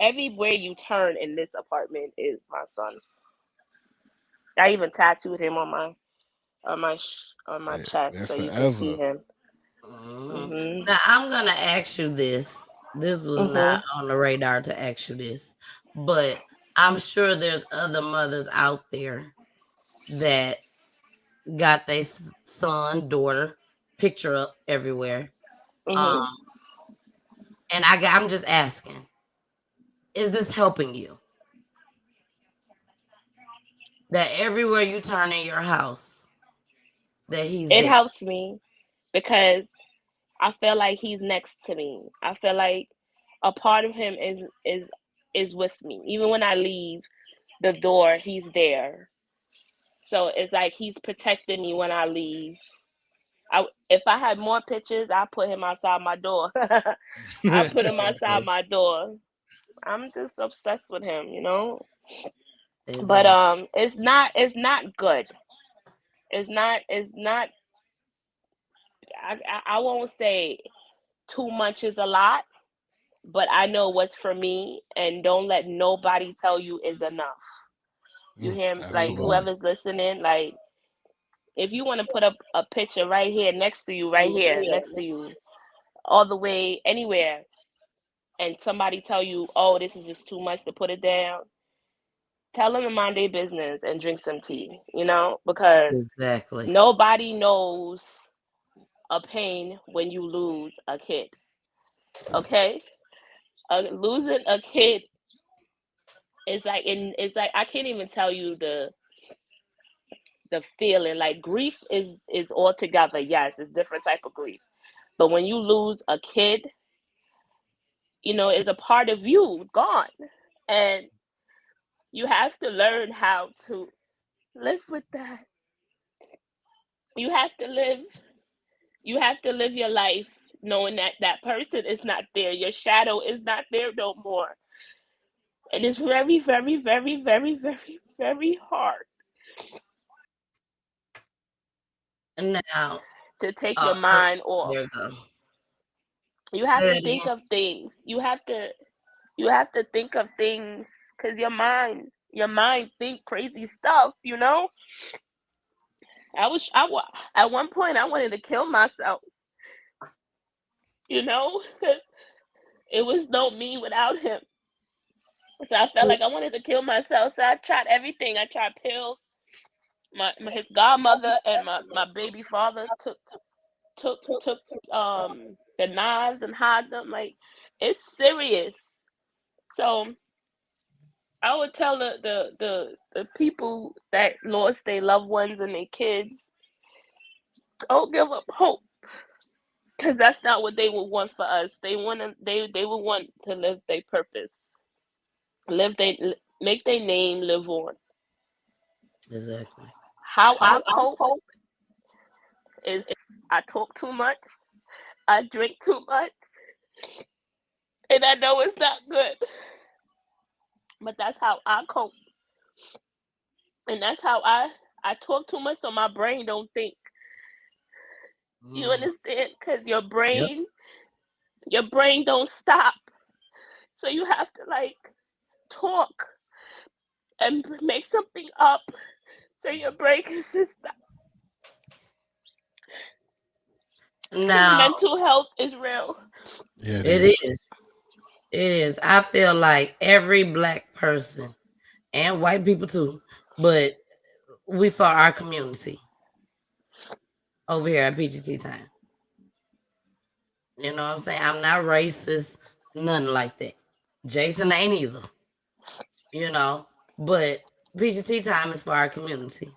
I: everywhere you turn in this apartment is my son. I even tattooed him on my chest
F: They're
I: so you can see
F: forever.
I: him.
E: Mhm.
I: Mhm.
E: Now I'm gonna ask you this. This was not
I: Mhm.
E: on the radar to ask you this, but I'm sure there's other mothers out there that got their son, daughter picture up everywhere. Um,
I: Mhm.
E: and I'm just asking. Is this helping you? That everywhere you turn in your house, that he's
I: It
E: there.
I: helps me because I feel like he's next to me. I feel like a part of him is with me. Even when I leave the door, he's there. So it's like he's protecting me when I leave. If I had more pictures, I put him outside my door. I put him outside my door. I'm just obsessed with him, you know. But
E: Exactly.
I: it's not good. It's not. I won't say too much is a lot, but I know what's for me, and don't let nobody tell you is enough. You hear like
F: Absolutely.
I: whoever's listening, like if you want to put up a picture right here next to you, right here next to you, all the way anywhere, and somebody tell you, oh, this is just too much to put it down, tell them to mind their business and drink some tea, you know, because
E: Exactly.
I: nobody knows a pain when you lose a kid. Okay, losing a kid is like it's like I can't even tell you the feeling. Like grief is altogether, yes, it's different type of grief, but when you lose a kid, you know, is a part of you gone, and you have to learn how to live with that. You have to live. You have to live your life knowing that that person is not there. Your shadow is not there no more. And it's very, very, very, very, very, very hard
E: And now,
I: to take your
E: oh,
I: mind
E: there
I: off.
E: you go.
I: You have
E: Say
I: to
E: it
I: think
E: again.
I: of things. You have to think of things because your mind think crazy stuff, you know? At one point I wanted to kill myself, you know? 'Cause it was no me without him. So I felt like I wanted to kill myself. So I tried everything. I tried pills. His godmother and my baby father took the knives and hide them. Like it's serious. So I would tell the people that lost their loved ones and their kids, don't give up hope, because that's not what they would want for us. They would want to live their purpose, live they make their name live on.
E: Exactly.
I: How I cope is I talk too much, I drink too much, and I know it's not good, but that's how I cope, and that's how I talk too much so my brain don't think. You
E: Mm.
I: understand? Because your
E: Yep.
I: brain your brain don't stop. So you have to like talk and make something up so your brain can just stop. Because
E: Now,
I: mental health is real.
F: Yeah, it
E: it
F: is.
E: is. It is. I feel like every black person and white people too, but we for our community over here at PGT time. You know what I'm saying? I'm not racist, nothing like that. Jason ain't either, you know. But PGT time is for our community.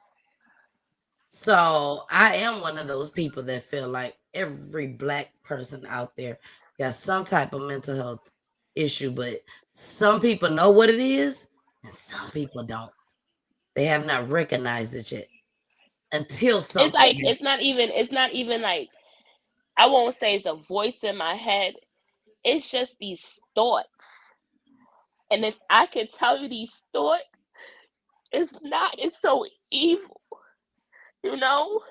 E: So I am one of those people that feel like every black person out there got some type of mental health issue, but some people know what it is and some people don't. They have not recognized it yet until
I: It's
E: something
I: like
E: happens.
I: it's not even like, I won't say it's a voice in my head. It's just these thoughts. And if I could tell you these thoughts, it's so evil, you know?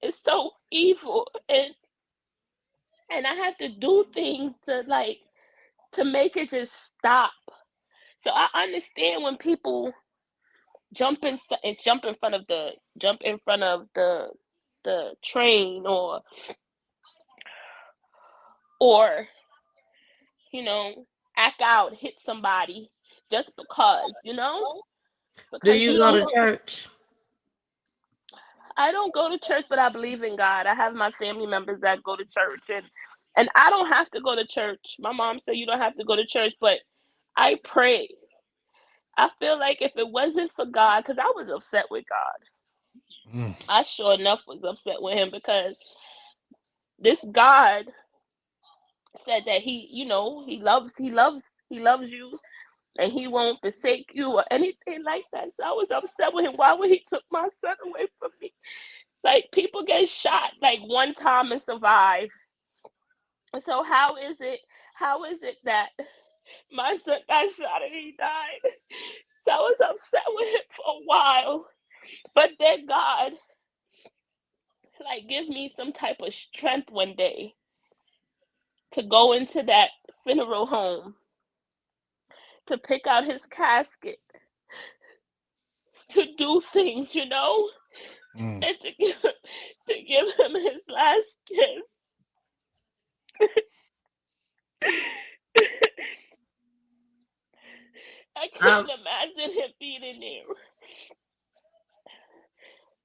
I: It's so evil. And I have to do things to make it just stop. So I understand when people jump in front of the train, or you know, act out, hit somebody just because,
E: Do
I: because
E: you
I: you
E: go to
I: don't.
E: church?
I: I don't go to church, but I believe in God. I have my family members that go to church, and I don't have to go to church. My mom said you don't have to go to church, but I pray. I feel like if it wasn't for God, because I was upset with God.
F: Mm.
I: I sure enough was upset with him because this God said that he loves you and he won't forsake you or anything like that. So I was upset with him. Why would he took my son away from me? Like people get shot like one time and survive. So how is it that my son got shot and he died? So I was upset with him for a while. But then God like give me some type of strength one day to go into that funeral home, to pick out his casket, to do things,
F: Mm.
I: and to give him his last kiss. I
E: I'm
I: couldn't imagine him being in there.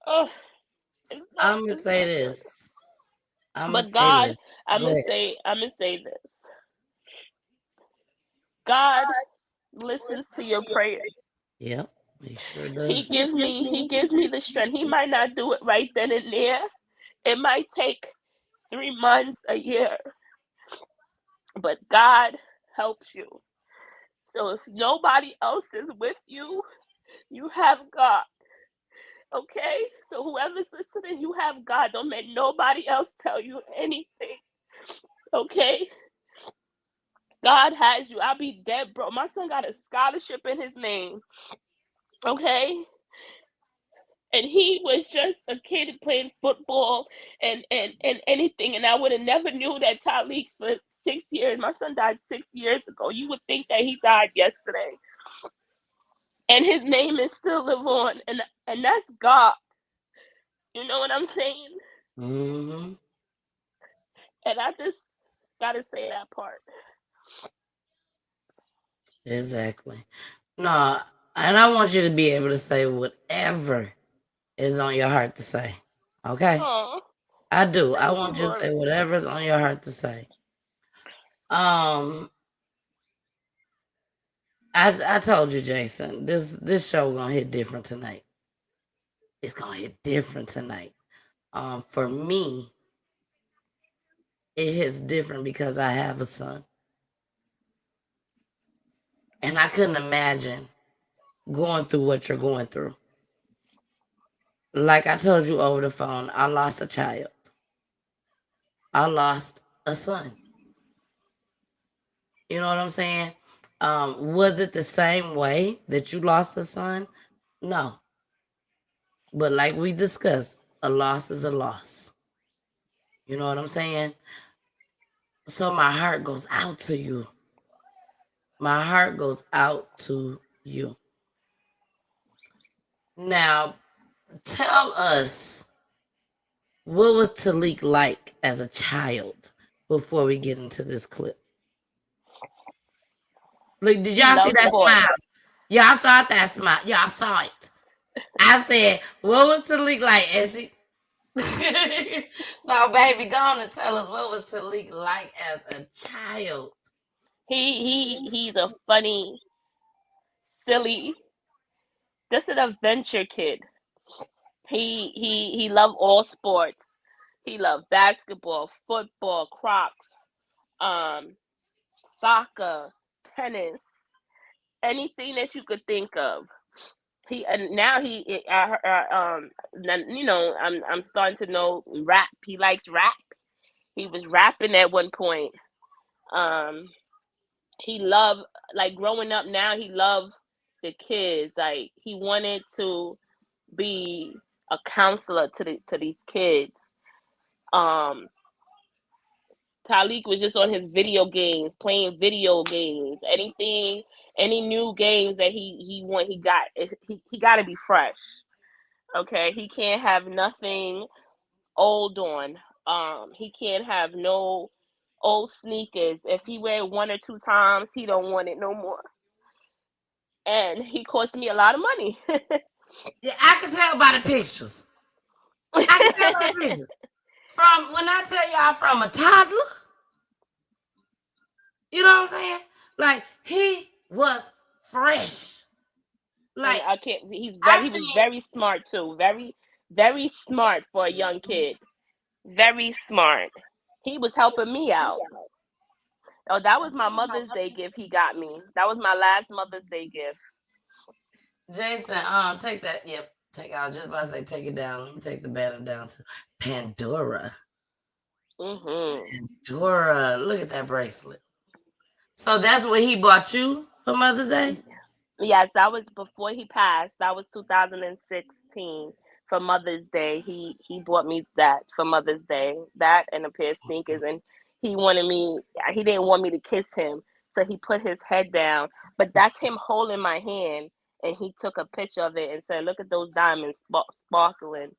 I: Oh,
E: I'm gonna
I: it's
E: say
I: not good.
E: this. I'm gonna
I: But
E: say
I: God,
E: this. Go ahead.
I: I'm gonna say this. God listens to your prayers.
E: Yep, he sure
I: He
E: does.
I: gives me he gives me the strength. He might not do it right then and there. It might take 3 months, a year, but God helps you. So if nobody else is with you, you have God. Okay? So whoever's listening, you have God. Don't let nobody else tell you anything. Okay? God has you. I'll be dead, bro. My son got a scholarship in his name. Okay? And he was just a kid playing football and anything. And I would have never knew that Tylik for 6 years. My son died 6 years ago. You would think that he died yesterday. And his name is still live on. And that's God. You know what I'm saying?
E: Mm-hmm.
I: And I just gotta say that part.
E: Exactly. No, and I want you to be able to say whatever is on your heart to say. Okay?
I: Oh,
E: I do. I
I: thank you,
E: want you to say
I: Lori.
E: whatever's on your heart to say. Um, I told you, Jason, this show gonna hit different tonight. It's gonna hit different tonight. For me, it hits different because I have a son. And I couldn't imagine going through what you're going through. Like I told you over the phone, I lost a child. I lost a son. You know what I'm saying? Was it the same way that you lost a son? No. But like we discussed, a loss is a loss. You know what I'm saying? So my heart goes out to you. My heart goes out to you. Now, tell us, what was Tylik like as a child before we get into this clip? Look, did
I: He
E: y'all see
I: loves
E: that
I: sports.
E: smile? Y'all saw that smile. Y'all saw it. I said, what was Tylik like as she... So, baby, go on and tell us, what was Tylik like as a child?
I: He's a funny, silly, just an adventure kid. He loved all sports. He loved basketball, football, crocs, um, soccer, tennis, anything that you could think of. And now I'm starting to know rap. He likes rap. He was rapping at one point. Um, he loved, like, growing up. Now he loved the kids. Like, he wanted to be a counselor to these kids. Um, Tylik was just on his video games, playing video games. Any new games that he want, he got to be fresh. Okay, he can't have nothing old on. He can't have no old sneakers. If he wear it 1 or 2 times, he don't want it no more. And he cost me a lot of money.
E: Yeah, I can tell by the pictures. I can tell by the pictures. From when I tell y'all, from a toddler, you know what I'm saying? Like, he was fresh.
I: And
E: Like
I: I can't. He
E: I
I: was
E: think
I: very smart too. Very smart for a young kid. Very smart. He was helping me out. Oh, that was my Mother's Day gift he got me. That was my last Mother's Day gift.
E: Jason, take that. Yep, take. I was just about to say take it down. Let me take the banner down to Pandora. Pandora, look at that bracelet. So that's what he bought you for Mother's Day.
I: Yes, that was before he passed. That was 2016 for Mother's Day. He bought me that for Mother's Day. That and a pair of sneakers. And he wanted me. He didn't want me to kiss him, so he put his head down. But that's him holding my hand, and he took a picture of it and said, "Look at those diamonds sparkling."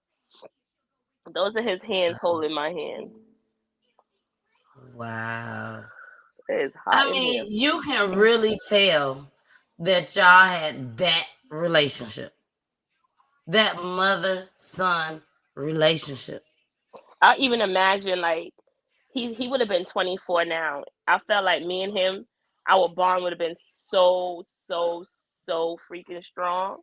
I: Those are his hands holding my hand.
E: Wow.
I: It is hot
E: I
I: in here.
E: mean, you can really tell that y'all had that relationship, that mother-son relationship.
I: I even imagine like he would have been 24 now. I felt like me and him, our bond would have been so freaking strong.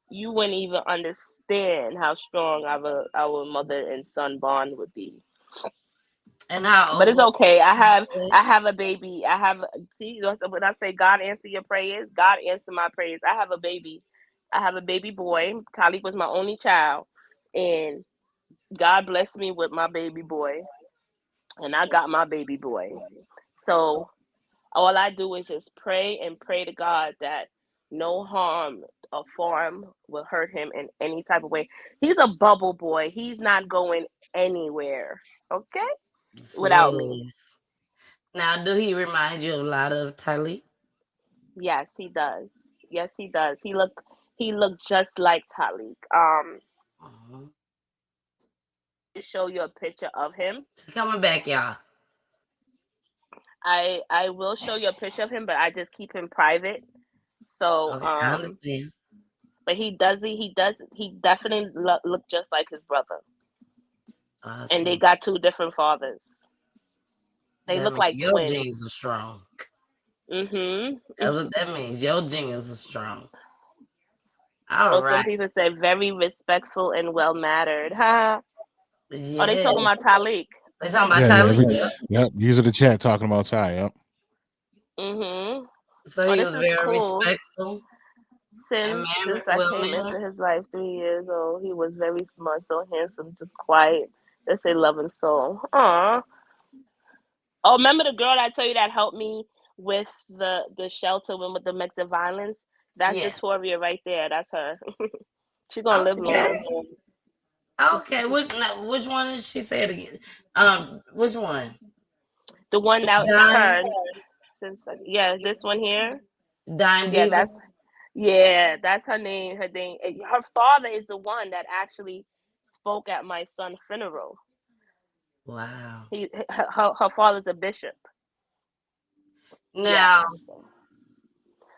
I: You wouldn't even understand how strong our mother and son bond would be.
E: And how
I: But
E: old
I: it's
E: was
I: okay. I
E: he?
I: have a baby. See when I say God answer your prayers, God answer my prayers. I have a baby. I have a baby boy. Tylik was my only child, and God blessed me with my baby boy, and I got my baby boy. So all I do is just pray and pray to God that no harm or harm will hurt him in any type of way. He's a bubble boy. He's not going anywhere. Okay? Without me.
E: Yes. Now, do he remind you a lot of Tylik?
I: Yes, he does. Yes, he does. He looked just like Tylik.
E: Mhm.
I: To show you a picture of him.
E: She coming back, y'all.
I: I will show you a picture of him, but I just keep him private. So
E: Okay, I understand.
I: but he definitely look just like his brother. And they
E: Awesome.
I: got two different fathers. They
E: That
I: look
E: means
I: like
E: your
I: twins.
E: genes are strong.
I: Mm-hmm.
E: That's what that means. Your genes are strong. All
I: Or some
E: right.
I: people say very respectful and well mannered. Ha. Oh, they
E: Yeah.
I: talking about Tylik.
E: They talking about
F: Yeah, yeah.
E: Tylik? Yep.
F: Yep. These are the chat talking about Ty. Yep.
I: Mm-hmm.
E: So
I: Oh,
E: he
I: this
E: was
I: is
E: very
I: cool.
E: respectful and
I: Since I
E: well
I: came
E: mannered.
I: into his life 3 years old, he was very smart, so handsome, just quiet. They say loving soul. Aw. Oh, remember the girl I tell you that helped me with the shelter with the domestic violence? That's
E: Yes.
I: Victoria right there. That's her. She's gonna live
E: Okay.
I: long.
E: Okay. Which one did she say it again? Which one?
I: The one that
E: Dime.
I: her since yeah, this one here.
E: Dime
I: Yeah,
E: Diva.
I: that's her name. Her name. Her father is the one that actually spoke at my son's funeral.
E: Wow.
I: Her father's a bishop. Yeah.
E: Now,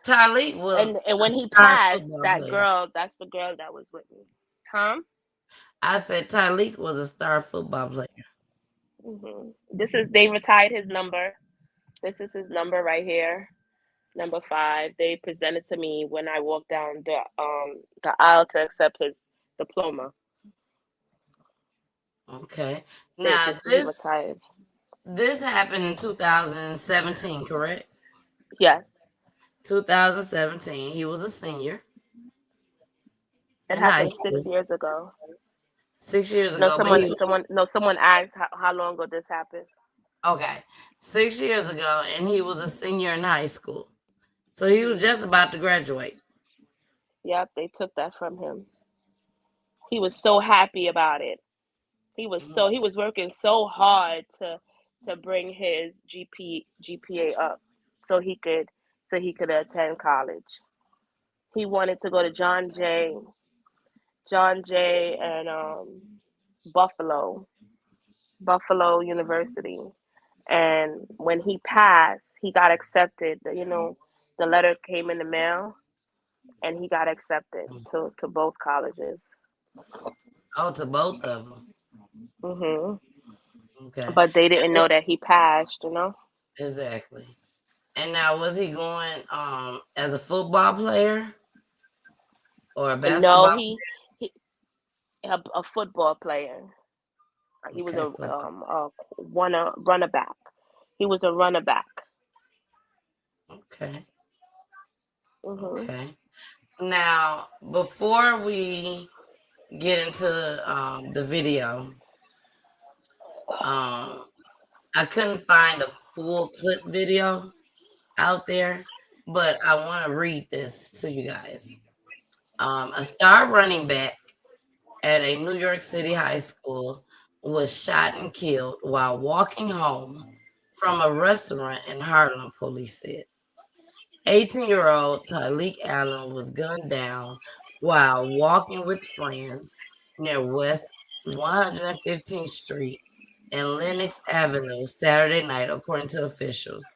E: Tylik was
I: And
E: a
I: when he
E: star
I: passed,
E: football
I: that
E: player.
I: girl, that's the girl that was with me. Huh?
E: I said Tylik was a star football player.
I: This is they retired his number. This is his number right here, number 5. They presented to me when I walked down the aisle to accept his diploma.
E: Okay.
I: They,
E: Now
I: he retired.
E: this happened in 2017, correct?
I: Yes,
E: 2017. He was a senior
I: it
E: in high
I: happened 6
E: school.
I: years ago.
E: 6 years
I: No,
E: ago, but he
I: someone asked how long ago this happened.
E: okay. 6 years ago, and he was a senior in high school. So he was just about to graduate.
I: Yep, they took that from him. He was so happy about it. He was working so hard to bring his GPA up so he could attend college. He wanted to go to John Jay and Buffalo University. And when he passed, he got accepted. The letter came in the mail, and he got accepted to both colleges.
E: Oh, to both of them.
I: Hmm
E: Okay.
I: But they
E: And
I: didn't know
E: what
I: that he passed.
E: exactly? And now, was he going as a football player or a
I: No,
E: basketball
I: he a football player.
E: player?
I: He was
E: Okay, football.
I: a runner back. He was a runner back.
E: Okay,
I: Mhm.
E: okay. Now, before we get into the video, um, I couldn't find a full clip video out there, but I want to read this to you guys. A star running back at a New York City high school was shot and killed while walking home from a restaurant in Harlem, police said. 18-year-old Tylik Allen was gunned down while walking with friends near West 115th Street and Lenox Avenue Saturday night, according to officials.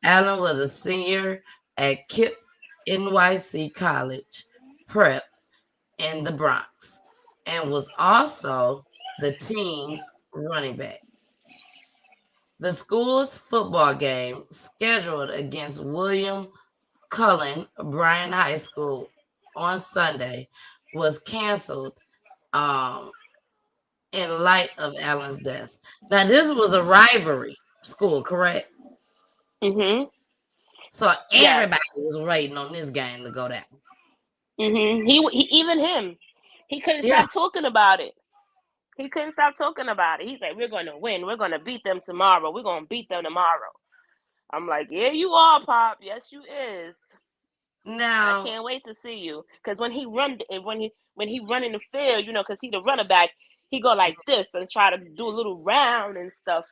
E: Allen was a senior at KIPP NYC College Prep in the Bronx and was also the team's running back. The school's football game, scheduled against William Cullen Bryan High School on Sunday, was canceled um, in light of Allen's death. Now, this was a rivalry school, correct?
I: Mhm.
E: So
I: Yes.
E: everybody was waiting on this game to go down.
I: He even him. He couldn't
E: Yeah.
I: stop talking about it. He couldn't stop talking about it. He's like, "We're gonna win. We're gonna beat them tomorrow. We're gonna beat them tomorrow." I'm like, "Yeah, you are, Pop. Yes, you is. I
E: Now,
I: can't wait to see you." Cause when he run in the field, cause he the runner back, he go like this and try to do a little round and stuff.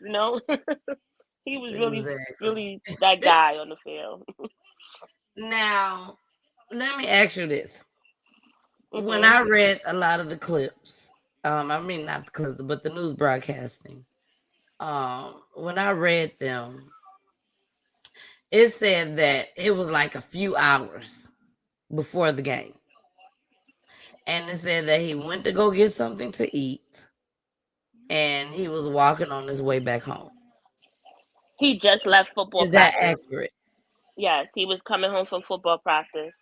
I: He was really
E: exactly.
I: really that guy on the field.
E: Now, let me ask you this. When
I: Mhm.
E: I read a lot of the clips, I mean not the clips, but the news broadcasting, when I read them, it said that it was like a few hours before the game. And it said that he went to go get something to eat and he was walking on his way back home.
I: He just left football
E: Is that
I: practice.
E: accurate?
I: Yes, he was coming home from football practice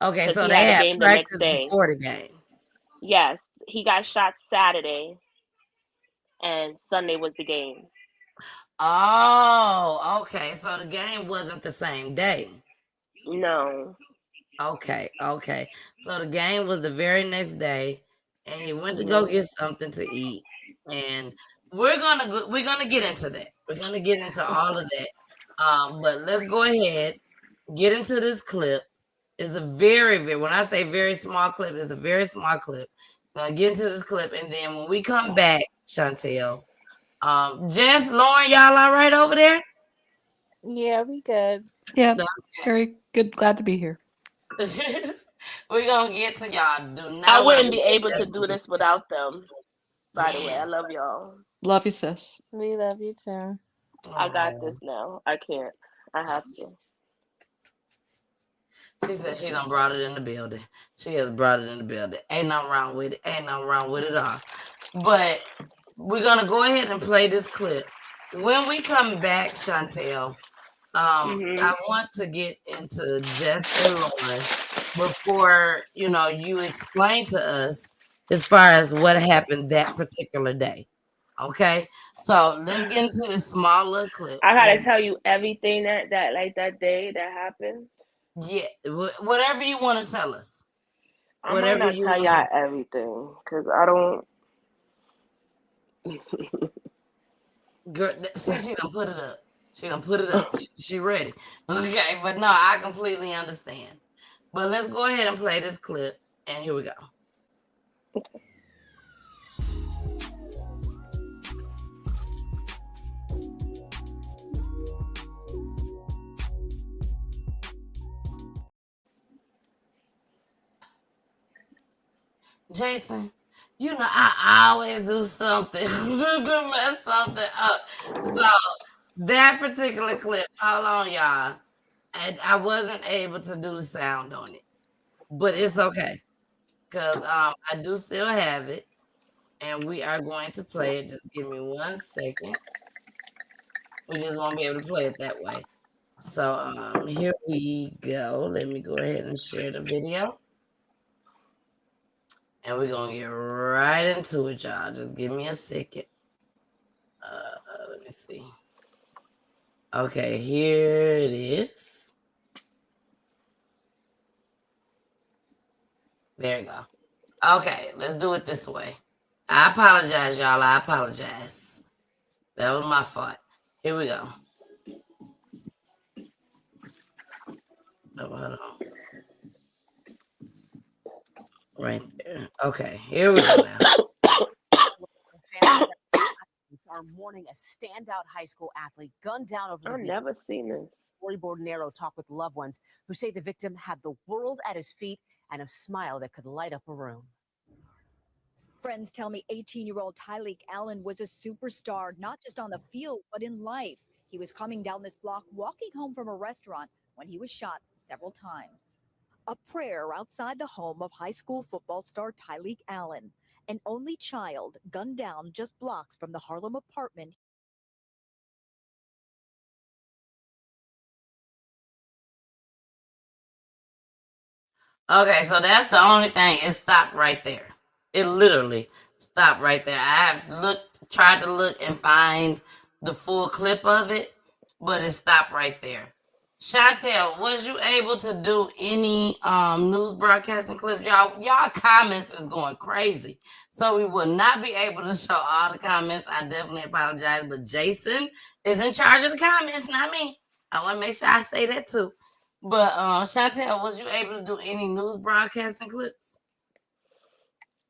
E: Okay,
I: because
E: so
I: he
E: they
I: had a
E: had
I: game the next
E: practice
I: day.
E: before the game.
I: Yes, he got shot Saturday, and Sunday was the game.
E: Oh, okay. So the game wasn't the same day.
I: No.
E: Okay, okay. So the game was the very next day, and he went to go
I: Mhm.
E: get something to eat. And we're gonna get into that. We're gonna get into all of that. But let's go ahead, get into this clip. It's a very when I say very small clip, it's a very small clip. Gonna get into this clip, and then when we come back, Chantel, Jess, Lauren, y'all all right over there?
H: Yeah, we good.
G: Yeah, very good. Glad to be here.
E: We're gonna get to y'all. Do
I: I
E: not
I: wouldn't
E: worry.
I: be able to do this without them. By the way, I
E: Yes.
I: love y'all.
G: Love you, sis.
H: We love you too.
I: I got
E: Oh.
I: this now. I can't. I have to.
E: She said she done brought it in the building. She has brought it in the building. Ain't nothing wrong with it. Ain't nothing wrong with it all. But we're gonna go ahead and play this clip. When we come back, Chantel,
I: Mhm.
E: I want to get into Jess and Lauren before you explain to us as far as what happened that particular day. Okay, so let's get into this small little clip.
I: I
E: And
I: gotta tell you everything that like that day that happened.
E: yeah, whatever you want to tell us,
I: I might
E: whatever
I: not
E: you
I: tell
E: want to.
I: y'all everything because I don't.
E: Girl, see, she done put it up. She done put it up. She ready. Okay, but no, I completely understand. But let's go ahead and play this clip, and here we go. Jason, I always do something to mess something up. So that particular clip, hold on, y'all. I wasn't able to do the sound on it, but it's okay because I do still have it, and we are going to play it. Just give me 1 second. We just won't be able to play it that way. So here we go. Let me go ahead and share the video. And we're gonna get right into it, y'all. Just give me a second. Let me see. Okay, here it is. There you go. Okay, let's do it this way. I apologize, y'all. I apologize. That was my fault. Here we go. Oh, hold on. Right there. Okay, here we go now.
J: Are mourning a standout high school athlete gunned down over the
I: I've never seen this.
J: storyboard narrow talk with loved ones who say the victim had the world at his feet and a smile that could light up a room.
K: Friends tell me 18-year-old Tylik Allen was a superstar, not just on the field, but in life. He was coming down this block, walking home from a restaurant when he was shot several times. A prayer outside the home of high school football star Tylik Allen, an only child gunned down just blocks from the Harlem apartment.
E: Okay, so that's the only thing. It stopped right there. It literally stopped right there. I have tried to look and find the full clip of it, but it stopped right there. Chantel, was you able to do any news broadcasting clips? Y'all comments is going crazy. So we will not be able to show all the comments. I definitely apologize, but Jason is in charge of the comments, not me. I want to make sure I say that too. But Chantel, was you able to do any news broadcasting clips?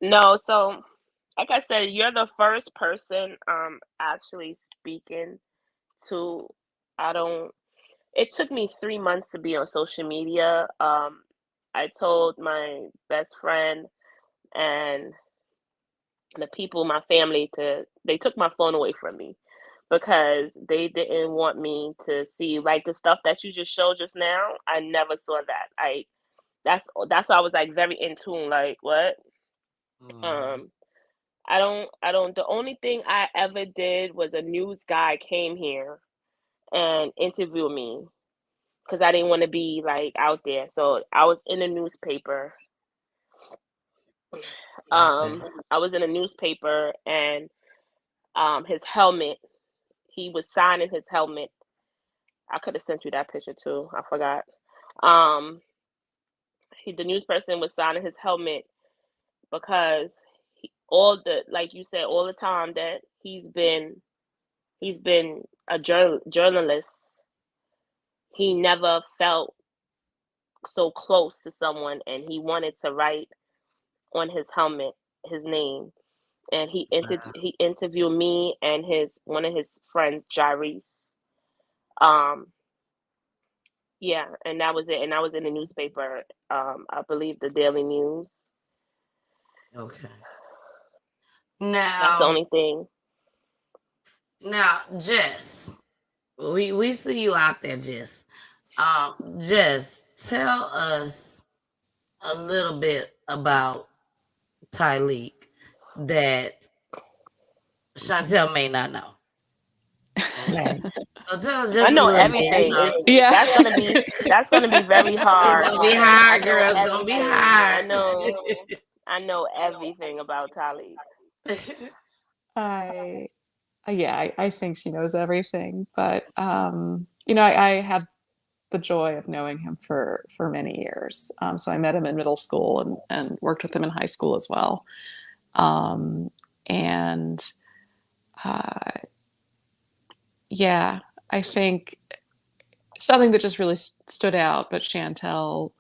I: No, so like I said, you're the first person actually speaking to. It took me 3 months to be on social media. I told my best friend and the people in my family they took my phone away from me because they didn't want me to see like the stuff that you just showed just now. I never saw that. That's why I was like very in tune, like what? Um I don't the only thing I ever did was a news guy came here and interviewed me because I didn't want to be like out there. So I was in a newspaper.
E: Okay.
I: I was in a newspaper and his helmet, he was signing his helmet. I could have sent you that picture too. I forgot. Um the news person was signing his helmet because like you said, all the time that he's been a journalist, he never felt so close to someone, and he wanted to write on his helmet his name. And he interviewed me and one of his friends, Jairus. Um, yeah, and that was it. And I was in the newspaper. I believe the Daily News.
E: Okay.
I: That's the only thing.
E: Now, Jess, we see you out there, Jess. Jess, tell us a little bit about Tylik that Chantel may not know. Okay. So tell us just
I: I know
E: a little
I: everything.
E: bit.
G: Yeah.
I: That's gonna be very hard.
E: It's gonna be hard, girl. It's gonna be hard.
I: I know everything about Tylik.
G: I think she knows everything, but I had the joy of knowing him for many years. So I met him in middle school and worked with him in high school as well. And I think something that just really stood out, but Chantel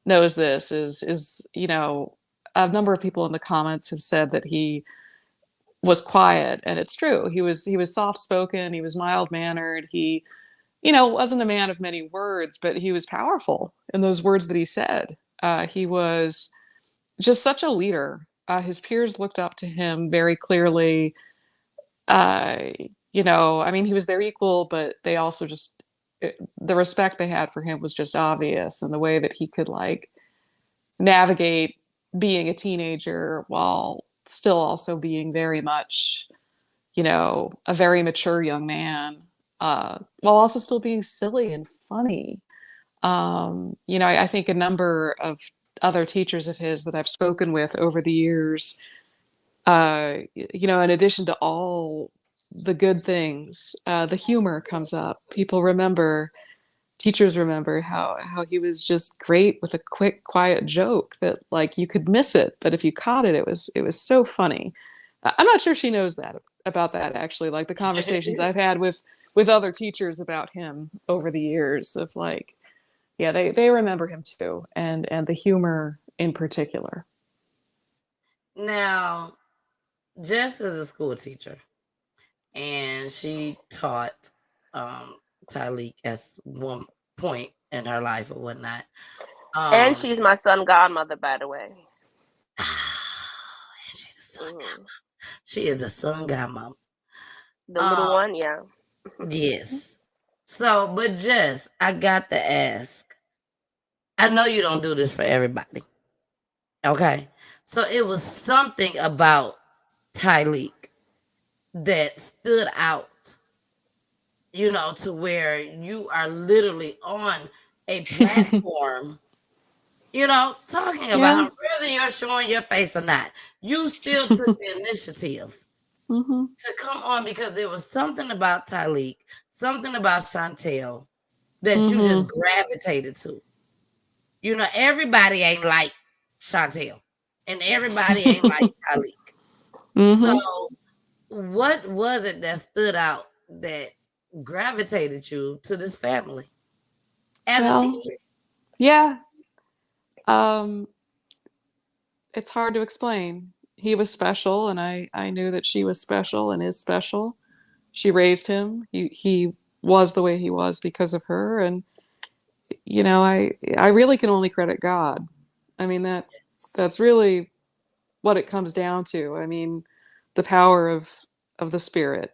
G: knows this, is a number of people in the comments have said that he was quiet, and it's true. He was soft spoken. He was mild mannered. He wasn't a man of many words, but he was powerful in those words that he said. He was just such a leader. His peers looked up to him very clearly. He was their equal, but they also the respect they had for him was just obvious, and the way that he could like navigate being a teenager while still also being very much, a very mature young man. while also still being silly and funny. I think a number of other teachers of his that I've spoken with over the years, in addition to all the good things, the humor comes up. Teachers remember how he was just great with a quick, quiet joke that like you could miss it, but if you caught it, it was so funny. I'm not sure she knows that about that actually. Like the conversations I've had with other teachers about him over the years of like, yeah, they remember him too, and the humor in particular.
E: Now, Jess is a school teacher, and she taught Tylik at one point in her life or whatnot.
I: And she's my son godmother, by the way.
E: And she's a son godmom. She is a son godmom.
I: The little one, yeah.
E: Yes. So, but Jess, I got to ask. I know you don't do this for everybody. Okay. So it was something about Tylik that stood out, to where you are literally on a platform, talking about him, whether you're showing your face or not. You still took the initiative to come on because there was something about Tylik, something about CHANTEL that you just gravitated to. Everybody ain't like CHANTEL, and everybody ain't like Tylik. So, what was it that stood out that gravitated you to this family as a teacher?
G: Yeah. It's hard to explain. He was special, and I knew that she was special and is special. She raised him. He was the way he was because of her, and I really can only credit God. I mean that's really what it comes down to. I mean, the power of the Spirit.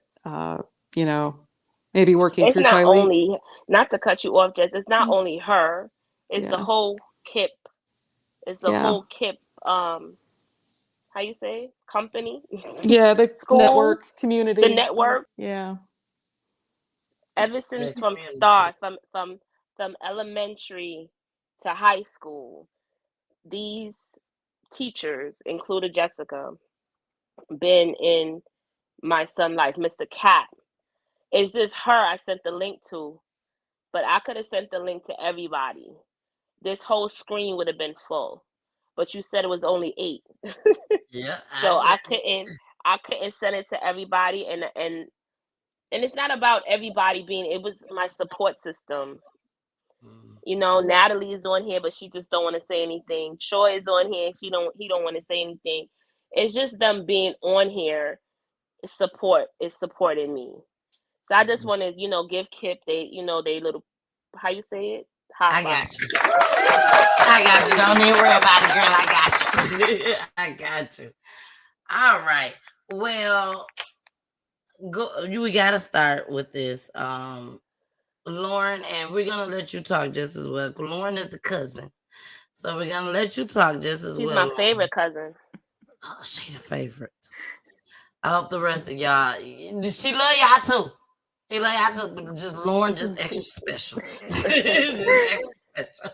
G: Maybe working
I: It's
G: through
I: not
G: Tylik.
I: only, not to cut you off, Jess, it's not only her, it's the whole KIP. It's the whole KIP, how you say, company?
G: Yeah, the
I: school,
G: network, community.
I: the network.
G: Yeah.
I: Ever since from start, from elementary to high school, these teachers, including Jessica, been in my son's life. Mr. Cat. It's just her I sent the link to, but I could have sent the link to everybody. This whole screen would have been full, but you said it was only 8.
E: Yeah.
I: So I couldn't send it to everybody, and it's not about everybody being. It was my support system. Natalie is on here, but she just don't want to say anything. Troy is on here, he don't want to say anything. It's just them being on here. Is supporting me. So I just want to, give Kip they little, how you say it?
E: I got you. I got you. Don't even worry about it, girl. I got you. I got you. All right. Well, we got to start with this. Lauren, and we're going to let you talk just as well. Lauren is the cousin. So we're going to let you talk just as well.
I: She's my favorite cousin.
E: Oh, she the favorite. I hope the rest of y'all, she love y'all too. She love y'all too, but just Lauren just extra special. Just extra special.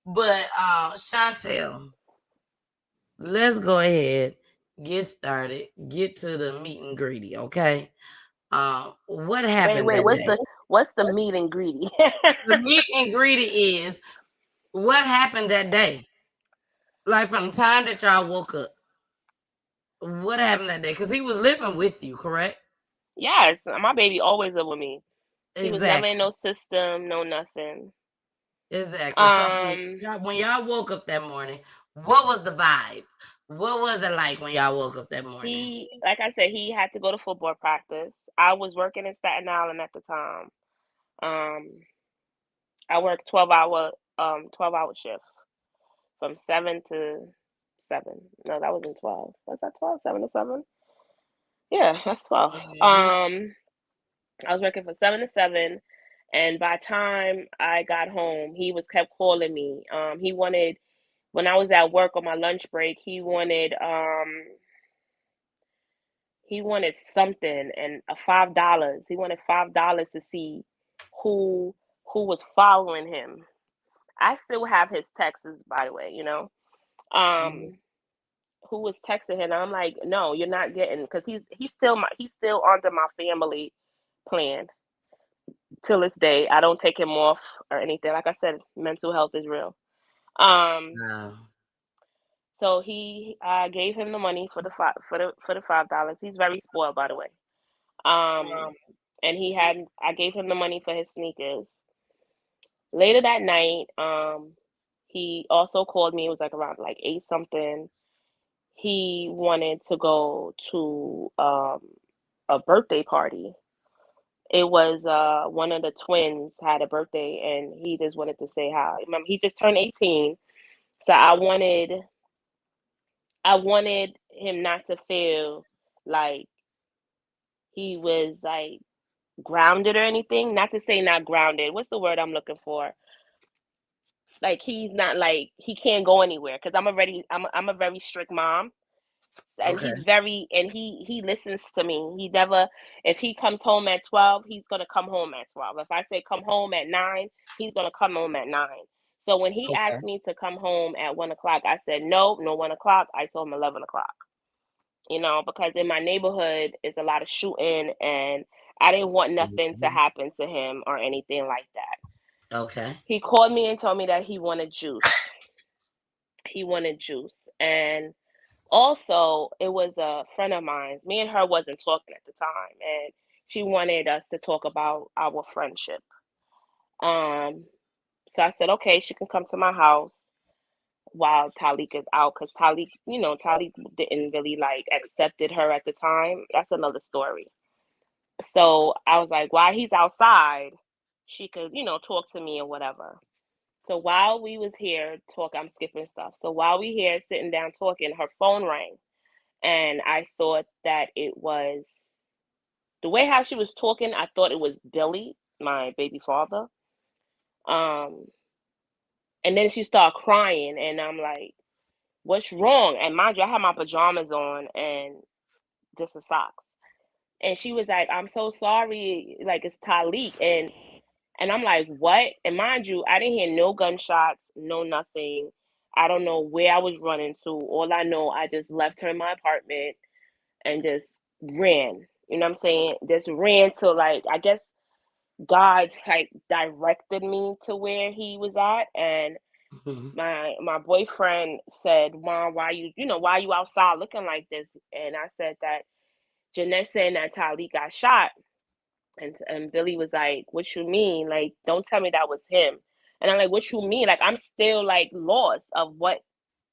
E: But CHANTEL, let's go ahead, get started, get to the meat and greedy, okay? What happened?
I: Wait, what's the meat and greedy?
E: The meat and greedy is what happened that day. Like from the time that y'all woke up. What happened that day? Because he was living with you, correct?
I: Yes, my baby always lived with me. He was never
E: Exactly.
I: in no system, no nothing.
E: Exactly. So when y'all woke up that morning, what was the vibe? What was it like when y'all woke up that morning?
I: Like I said, he had to go to football practice. I was working in Staten Island at the time. I worked 12-hour shift from 7 to 7. No, that wasn't 12. Was that 12? 7 to 7? Yeah, that's 12. I was working from 7 to 7, and by the time I got home, he kept calling me. He wanted, when I was at work on my lunch break, he wanted he wanted something and $5. He wanted $5 to see who was following him. I still have his texts, by the way, who was texting him. I'm like, no, you're not getting, because he's still under my family plan till this day. I don't take him off or anything. Like I said, mental health is real.
E: Wow.
I: So I gave him the money for the $5. He's very spoiled, by the way. And I gave him the money for his sneakers. Later that night, he also called me. It was like around like 8 something. He wanted to go to a birthday party. It was one of the twins had a birthday, and he just wanted to say hi. Remember, he just turned 18, so I wanted him not to feel like he was like grounded or anything. Not to say not grounded. What's the word I'm looking for? Like he's not like he can't go anywhere, because I'm a very strict mom. And
E: Okay.
I: he listens to me. He never, if he comes home at 12, he's gonna come home at 12. If I say come home at 9, he's gonna come home at 9. So when he
E: Okay.
I: asked me to come home at 1 o'clock, I said no 1 o'clock. I told him 11 o'clock. Because in my neighborhood is a lot of shooting, and I didn't want nothing to happen to him or anything like that.
E: Okay.
I: He called me and told me that he wanted juice. And also, it was a friend of mine. Me and her wasn't talking at the time, and she wanted us to talk about our friendship. Um, so I said, okay, she can come to my house while Tylik is out, because Tylik didn't really like accepted her at the time. That's another story. So I was like, while he's outside, she could, talk to me or whatever. So while we was here I'm skipping stuff. So while we here sitting down talking, her phone rang. And I thought that it was, the way how she was talking, I thought it was Billy, my baby father. Um, and then she started crying, and I'm like, what's wrong? And mind you, I had my pajamas on and just a socks. And she was like, I'm so sorry, like it's Tylik. And I'm like, what? And mind you, I didn't hear no gunshots, no nothing. I don't know where I was running to. All I know, I just left her in my apartment and just ran. You know what I'm saying? Just ran to, like, I guess God like directed me to where he was at. And my boyfriend said, Mom, why you outside looking like this? And I said that Jeanette said that Tylik got shot. And Billy was like, what you mean? Like, don't tell me that was him. And I'm like, what you mean? Like, I'm still like lost of what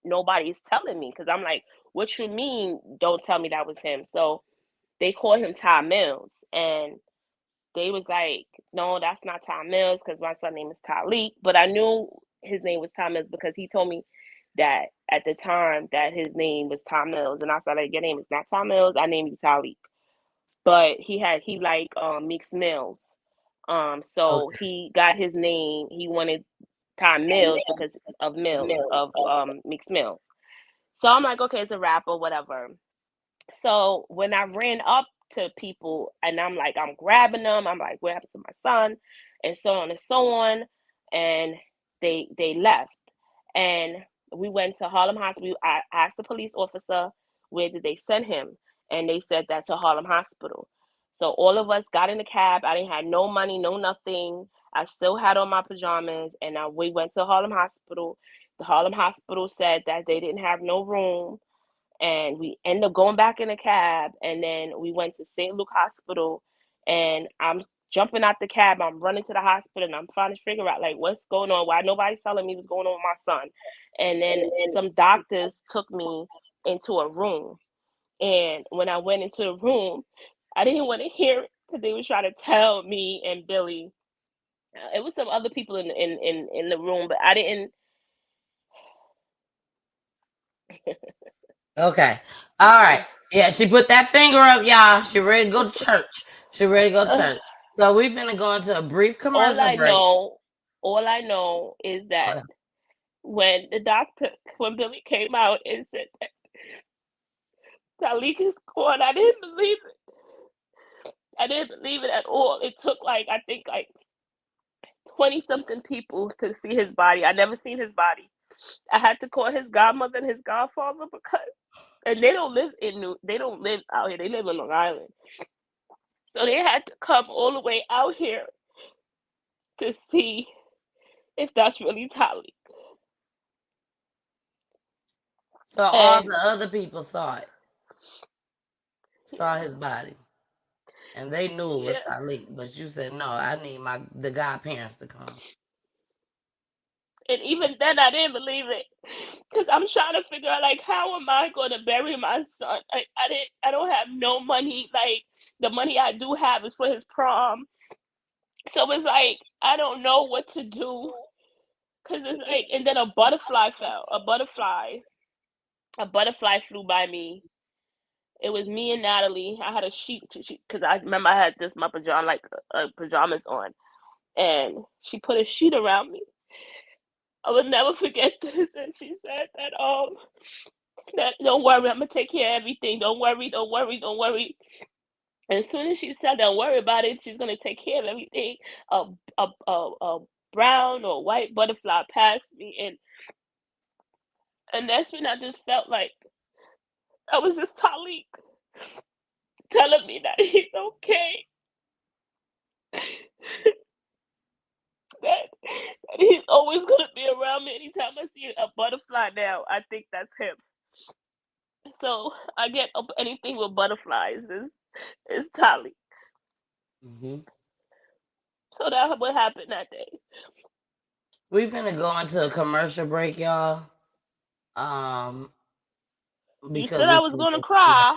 I: nobody's telling me, because I'm like, what you mean don't tell me that was him? So they called him Ty Mills, and they was like, no, that's not Ty Mills, because my son name is Tylik. But I knew his name was Ty Mills because he told me that at the time that his name was Ty Mills. And I said, like, your name is not Ty Mills, I named you Tylik. But he like Meeks Mills. So
E: Okay.
I: he got his name, he wanted Ty Mills because of Meeks Mills. So I'm like, okay, it's a rap or whatever. So when I ran up to people, and I'm like, I'm grabbing them, I'm like, what happened to my son? And so on and so on. And they left. And we went to Harlem Hospital. I asked the police officer, where did they send him? And they said that to Harlem Hospital. So all of us got in the cab. I didn't have no money, no nothing. I still had on my pajamas, and we went to Harlem Hospital. The Harlem Hospital said that they didn't have no room, and we ended up going back in the cab. And then we went to St. Luke Hospital, and I'm jumping out the cab. I'm running to the hospital, and I'm trying to figure out, like, what's going on, why nobody's telling me what's going on with my son. And then some doctors took me into a room, and when I went into the room, I didn't want to hear it, because they were trying to tell me and Billy. It was some other people in the room, but I didn't.
E: Okay. All right. Yeah, she put that finger up, y'all. She ready to go to church. She ready to go to church. So we finna go into a brief
I: all
E: commercial
I: I
E: break.
I: know, all I know is that
E: Okay.
I: when Billy came out and said that Tylik is gone. I didn't believe it. I didn't believe it at all. It took I think 20 something people to see his body. I never seen his body. I had to call his godmother and his godfather and they don't live out here. They live in Long Island. So they had to come all the way out here to see if that's really Tylik.
E: So all the other people saw his body, and they knew it was Tylik. But you said no. I need the godparents to come.
I: And even then, I didn't believe it, because I'm trying to figure out how am I going to bury my son? I don't have no money. The money I do have is for his prom. So it's I don't know what to do, because it's and then a butterfly fell. A butterfly flew by me. It was me and Natalie. I had a sheet because I remember I had my pajamas on, and she put a sheet around me. I will never forget this. And she said that don't worry, I'm gonna take care of everything. Don't worry. And as soon as she said don't worry about it, she's gonna take care of everything, a brown or white butterfly passed me, and that's when I just felt like I was just Tylik telling me that he's okay. that he's always gonna be around me. Anytime I see a butterfly now, I think that's him. So I get up anything with butterflies is Tylik. So that's what happened that day.
E: We finna go into a commercial break, y'all.
I: You said I was gonna cry.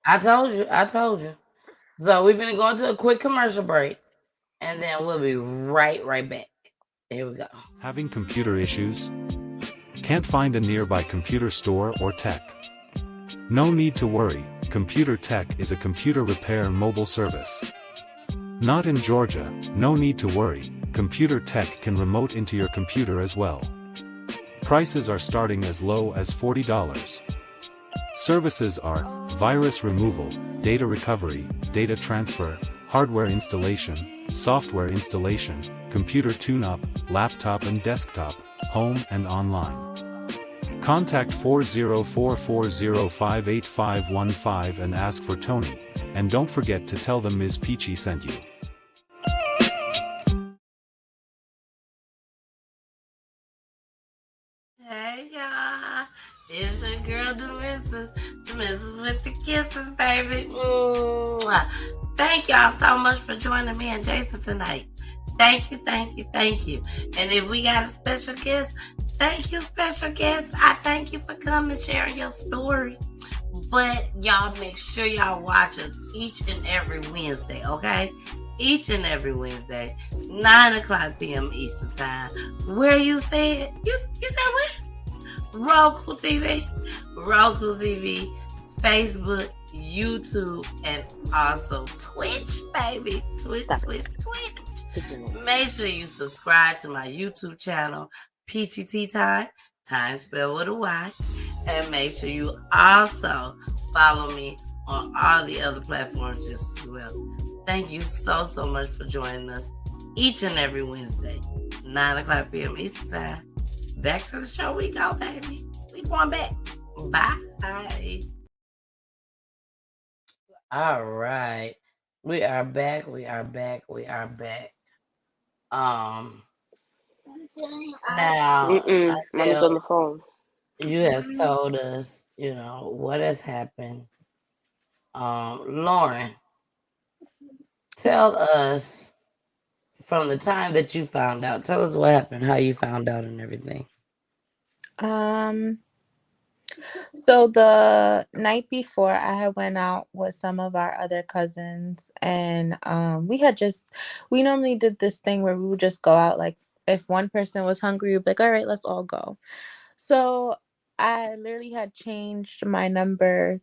E: I told you. So we finna go into a quick commercial break, and then we'll be right back. Here we go.
L: Having computer issues? Can't find a nearby computer store or tech? No need to worry, Computer Tech is a computer repair mobile service. Not in Georgia, no need to worry, Computer Tech can remote into your computer as well. Prices are starting as low as $40. Services are virus removal, data recovery, data transfer, hardware installation, software installation, computer tune-up, laptop and desktop, home and online. Contact 40440585515 and ask for Tony, and don't forget to tell them Ms. Peachy sent you.
E: Hey y'all, it's your girl, the missus with the kisses, baby. Mwah. Thank y'all so much for joining me and Jason tonight. Thank you. And if we got a special guest, thank you, special guest. I thank you for coming and sharing your story. But y'all make sure y'all watch us each and every Wednesday, okay? Each and every Wednesday, 9:00 p.m. Eastern Time. Where you said? You said where? Roku TV, Facebook, YouTube, and also Twitch, baby. Twitch. Make sure you subscribe to my YouTube channel, Peachy Tea Time spelled with a Y. And make sure you also follow me on all the other platforms just as well. Thank you so much for joining us each and every Wednesday, 9:00 p.m. Eastern Time. Back to the show we go, baby. We going back. Bye. All right. We are back. Now,
I: Mama's on the phone.
E: You has told us, what has happened. Lauren, tell us from the time that you found out. Tell us what happened, how you found out and everything.
H: So the night before, I had went out with some of our other cousins, and we normally did this thing where we would just go out. Like if one person was hungry, we'd be like, all right, let's all go. So I literally had changed my number,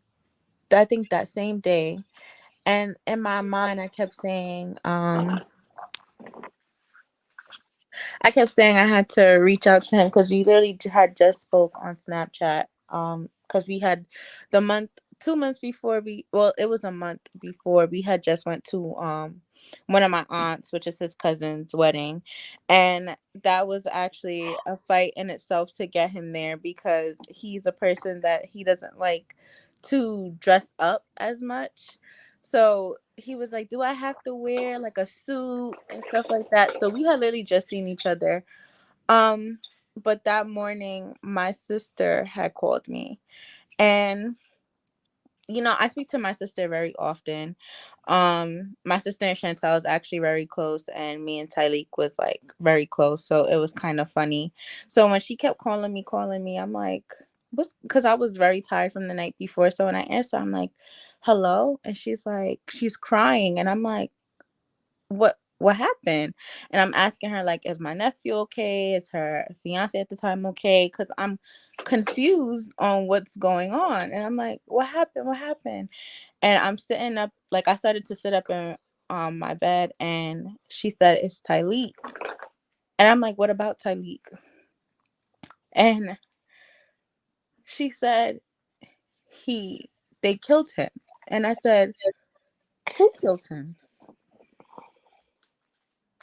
H: I think that same day. And in my mind, I kept saying I had to reach out to him because we literally had just spoke on Snapchat. Because we had the month 2 months before it was a month before, we had just went to one of my aunts, which is his cousin's wedding, and that was actually a fight in itself to get him there because he's a person that he doesn't like to dress up as much. So he was like, do I have to wear like a suit and stuff like that? So we had literally just seen each other. um but that morning my sister had called me, and I speak to my sister very often. My sister and Chantel is actually very close, and me and Tylik was like very close, so it was kind of funny. So when she kept calling me, I'm like, what's, because I was very tired from the night before. So when I answer, I'm like, hello, and she's like, she's crying, and I'm like, what happened? And I'm asking her like, is my nephew okay? Is her fiance at the time okay? Because I'm confused on what's going on. And I'm like, what happened? What happened? And I'm sitting up, like I started to sit up in my bed, and she said it's Tylik. And I'm like, what about Tylik? And she said he they killed him. And I said, who killed him?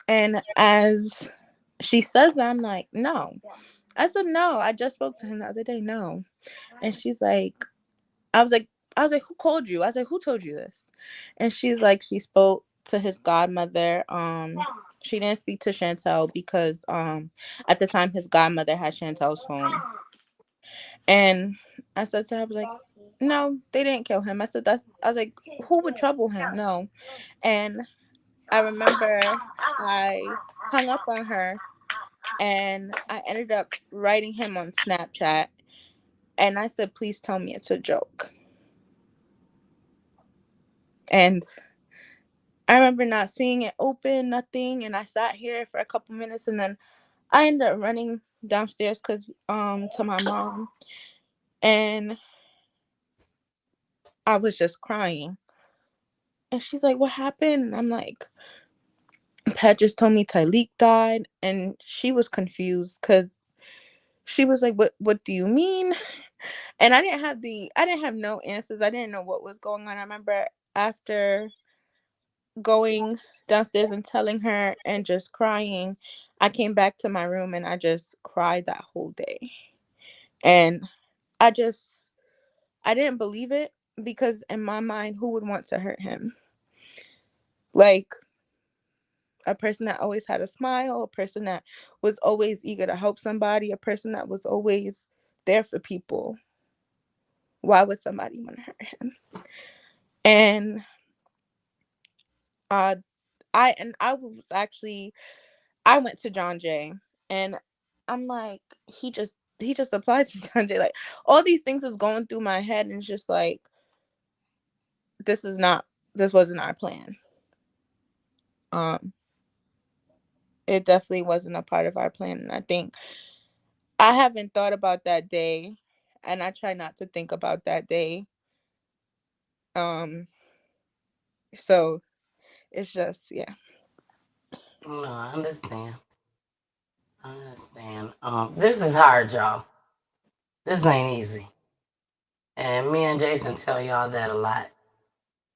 H: And as she says that, I'm like, no. I said, no, I just spoke to him the other day. No. And she's like, I was like, who called you? I was like, who told you this? And she's like, she spoke to his godmother. She didn't speak to Chantel because at the time his godmother had Chantel's phone. And I said to her, I was like, no, they didn't kill him. I was like, who would trouble him? No. And I remember I hung up on her, and I ended up writing him on Snapchat, and I said, please tell me it's a joke. And I remember not seeing it open, nothing, and I sat here for a couple minutes, and then I ended up running downstairs to my mom, and I was just crying. And she's like, what happened? And I'm like, Pat just told me Tylik died, and she was confused because she was like, what do you mean? And I didn't have no answers. I didn't know what was going on. I remember after going downstairs and telling her and just crying, I came back to my room and I just cried that whole day. And I didn't believe it, because in my mind, who would want to hurt him? Like, a person that always had a smile, a person that was always eager to help somebody, a person that was always there for people. Why would somebody want to hurt him? And uh I was actually, I went to John Jay, and I'm like, he just applies to John Jay. Like, all these things was going through my head, and it's just like, this wasn't our plan. Um, it definitely wasn't a part of our plan. And I think I haven't thought about that day, and I try not to think about that day. Um, so it's just, yeah.
E: No, I understand. I understand. This is hard, y'all. This ain't easy. And me and Jason tell y'all that a lot.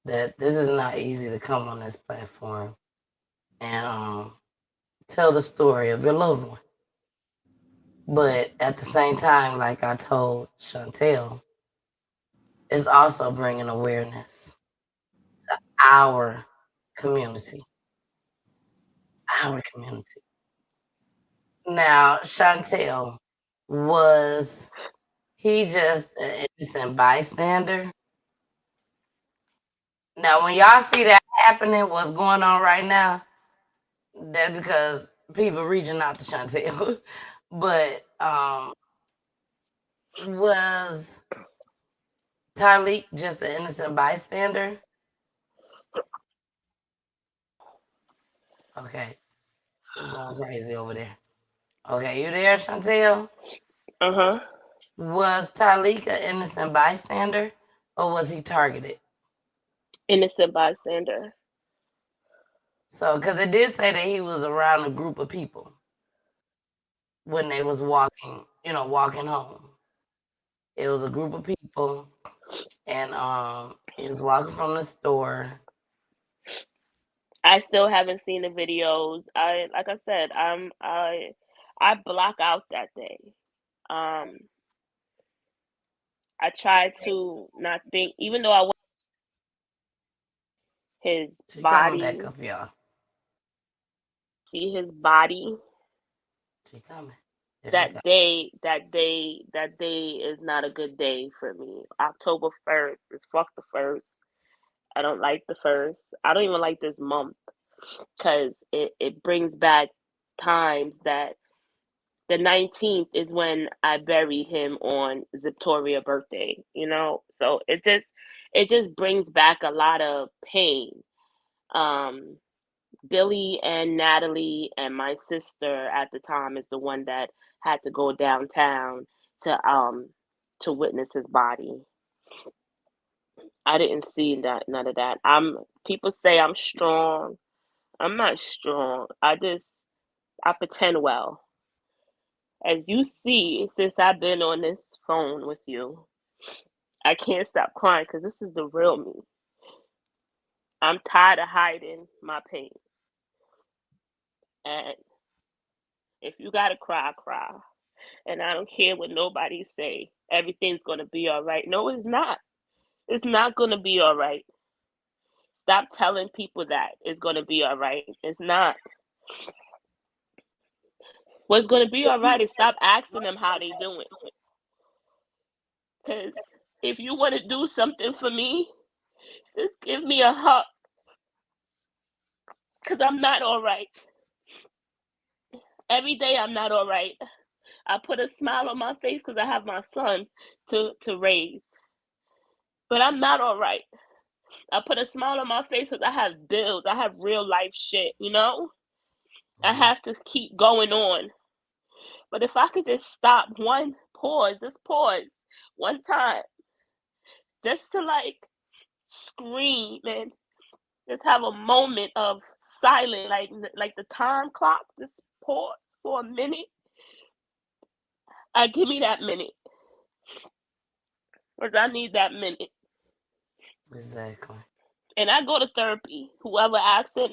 E: That this is not easy to come on this platform and tell the story of your loved one. But at the same time, like I told Chantel, it's also bringing awareness to our community. Our community. Now, Chantel, was he just an innocent bystander? Now, when y'all see that happening, what's going on right now, that's because people reaching out to Chantel. But was Tylik just an innocent bystander? Okay, we're going crazy over there. Okay, you there, Chantel?
I: Uh-huh.
E: Was Tylik an innocent bystander, or was he targeted?
I: Innocent bystander.
E: So, because it did say that he was around a group of people when they was walking home. It was a group of people, And he was walking from the store.
I: I still haven't seen the videos. Like I said, I block out that day. I try to not think, even though I want his
E: She coming
I: body,
E: back up, y'all.
I: see his body.
E: She coming.
I: That day is not a good day for me. October 1st is fuck the 1st. I don't like the 1st. I don't even like this month because it brings back times that the 19th is when I buried him on Victoria's birthday, you know? So it just brings back a lot of pain. Billy and Natalie and my sister at the time is the one that had to go downtown to witness his body. I didn't see none of that. People say I'm strong. I'm not strong. I pretend well. As you see, since I've been on this phone with you, I can't stop crying because this is the real me. I'm tired of hiding my pain. And if you gotta cry, cry. And I don't care what nobody say. Everything's gonna be all right. No, it's not. It's not gonna be all right. Stop telling people that it's gonna be all right. It's not. What's gonna be all right is stop asking them how they doing. Because if you want to do something for me, just give me a hug. Because I'm not all right. Every day I'm not all right. I put a smile on my face because I have my son to raise. But I'm not all right. I put a smile on my face because I have bills. I have real life shit, you know? I have to keep going on. But if I could just stop just pause one time, just to like scream and just have a moment of silence, like the time clock, just pause for a minute. Give me that minute. Because I need that minute.
E: Exactly.
I: And I go to therapy. Whoever asks it,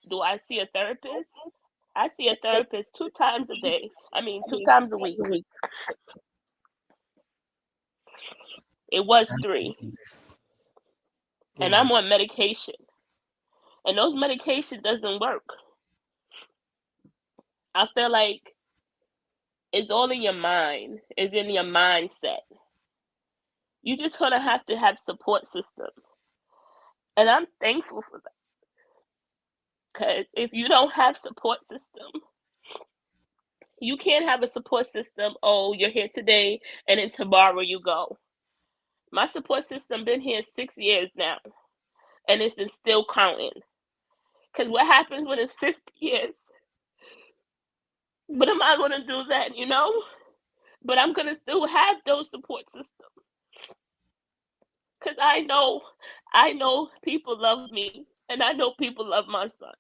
I: do I see a therapist? I see a therapist 2 times a day. 2 times a week. It was 3. And I'm on medication. And those medication doesn't work. I feel like it's all in your mind. It's in your mindset. You just gonna have to have support system. And I'm thankful for that. Because if you don't have support system, you can't have a support system. Oh, you're here today and then tomorrow you go. My support system been here 6 years now. And it's still counting. Because what happens when it's 50 years? But am I going to do that, you know? But I'm going to still have those support systems. Because I know people love me. And I know people love my son.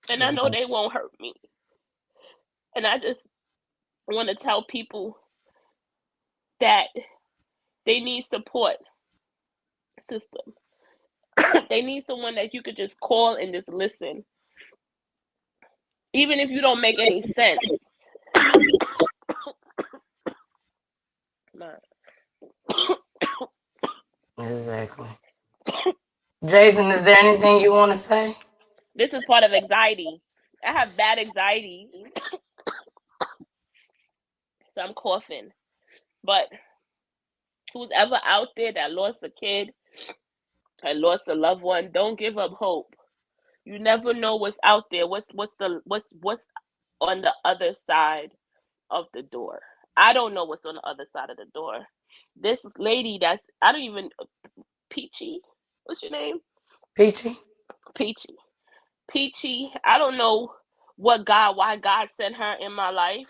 I: And I know they won't hurt me. And I just want to tell people that they need support system. They need someone that you could just call and just listen. Even if you don't make any sense.
E: Exactly. Jason, is there anything you want to say?
I: This is part of anxiety. I have bad anxiety. So I'm coughing. But who's ever out there that lost a kid and lost a loved one, don't give up hope. You never know what's out there. What's on the other side of the door. I don't know what's on the other side of the door. This lady Peachy. What's your name?
E: Peachy.
I: Peachy. I don't know why God sent her in my life.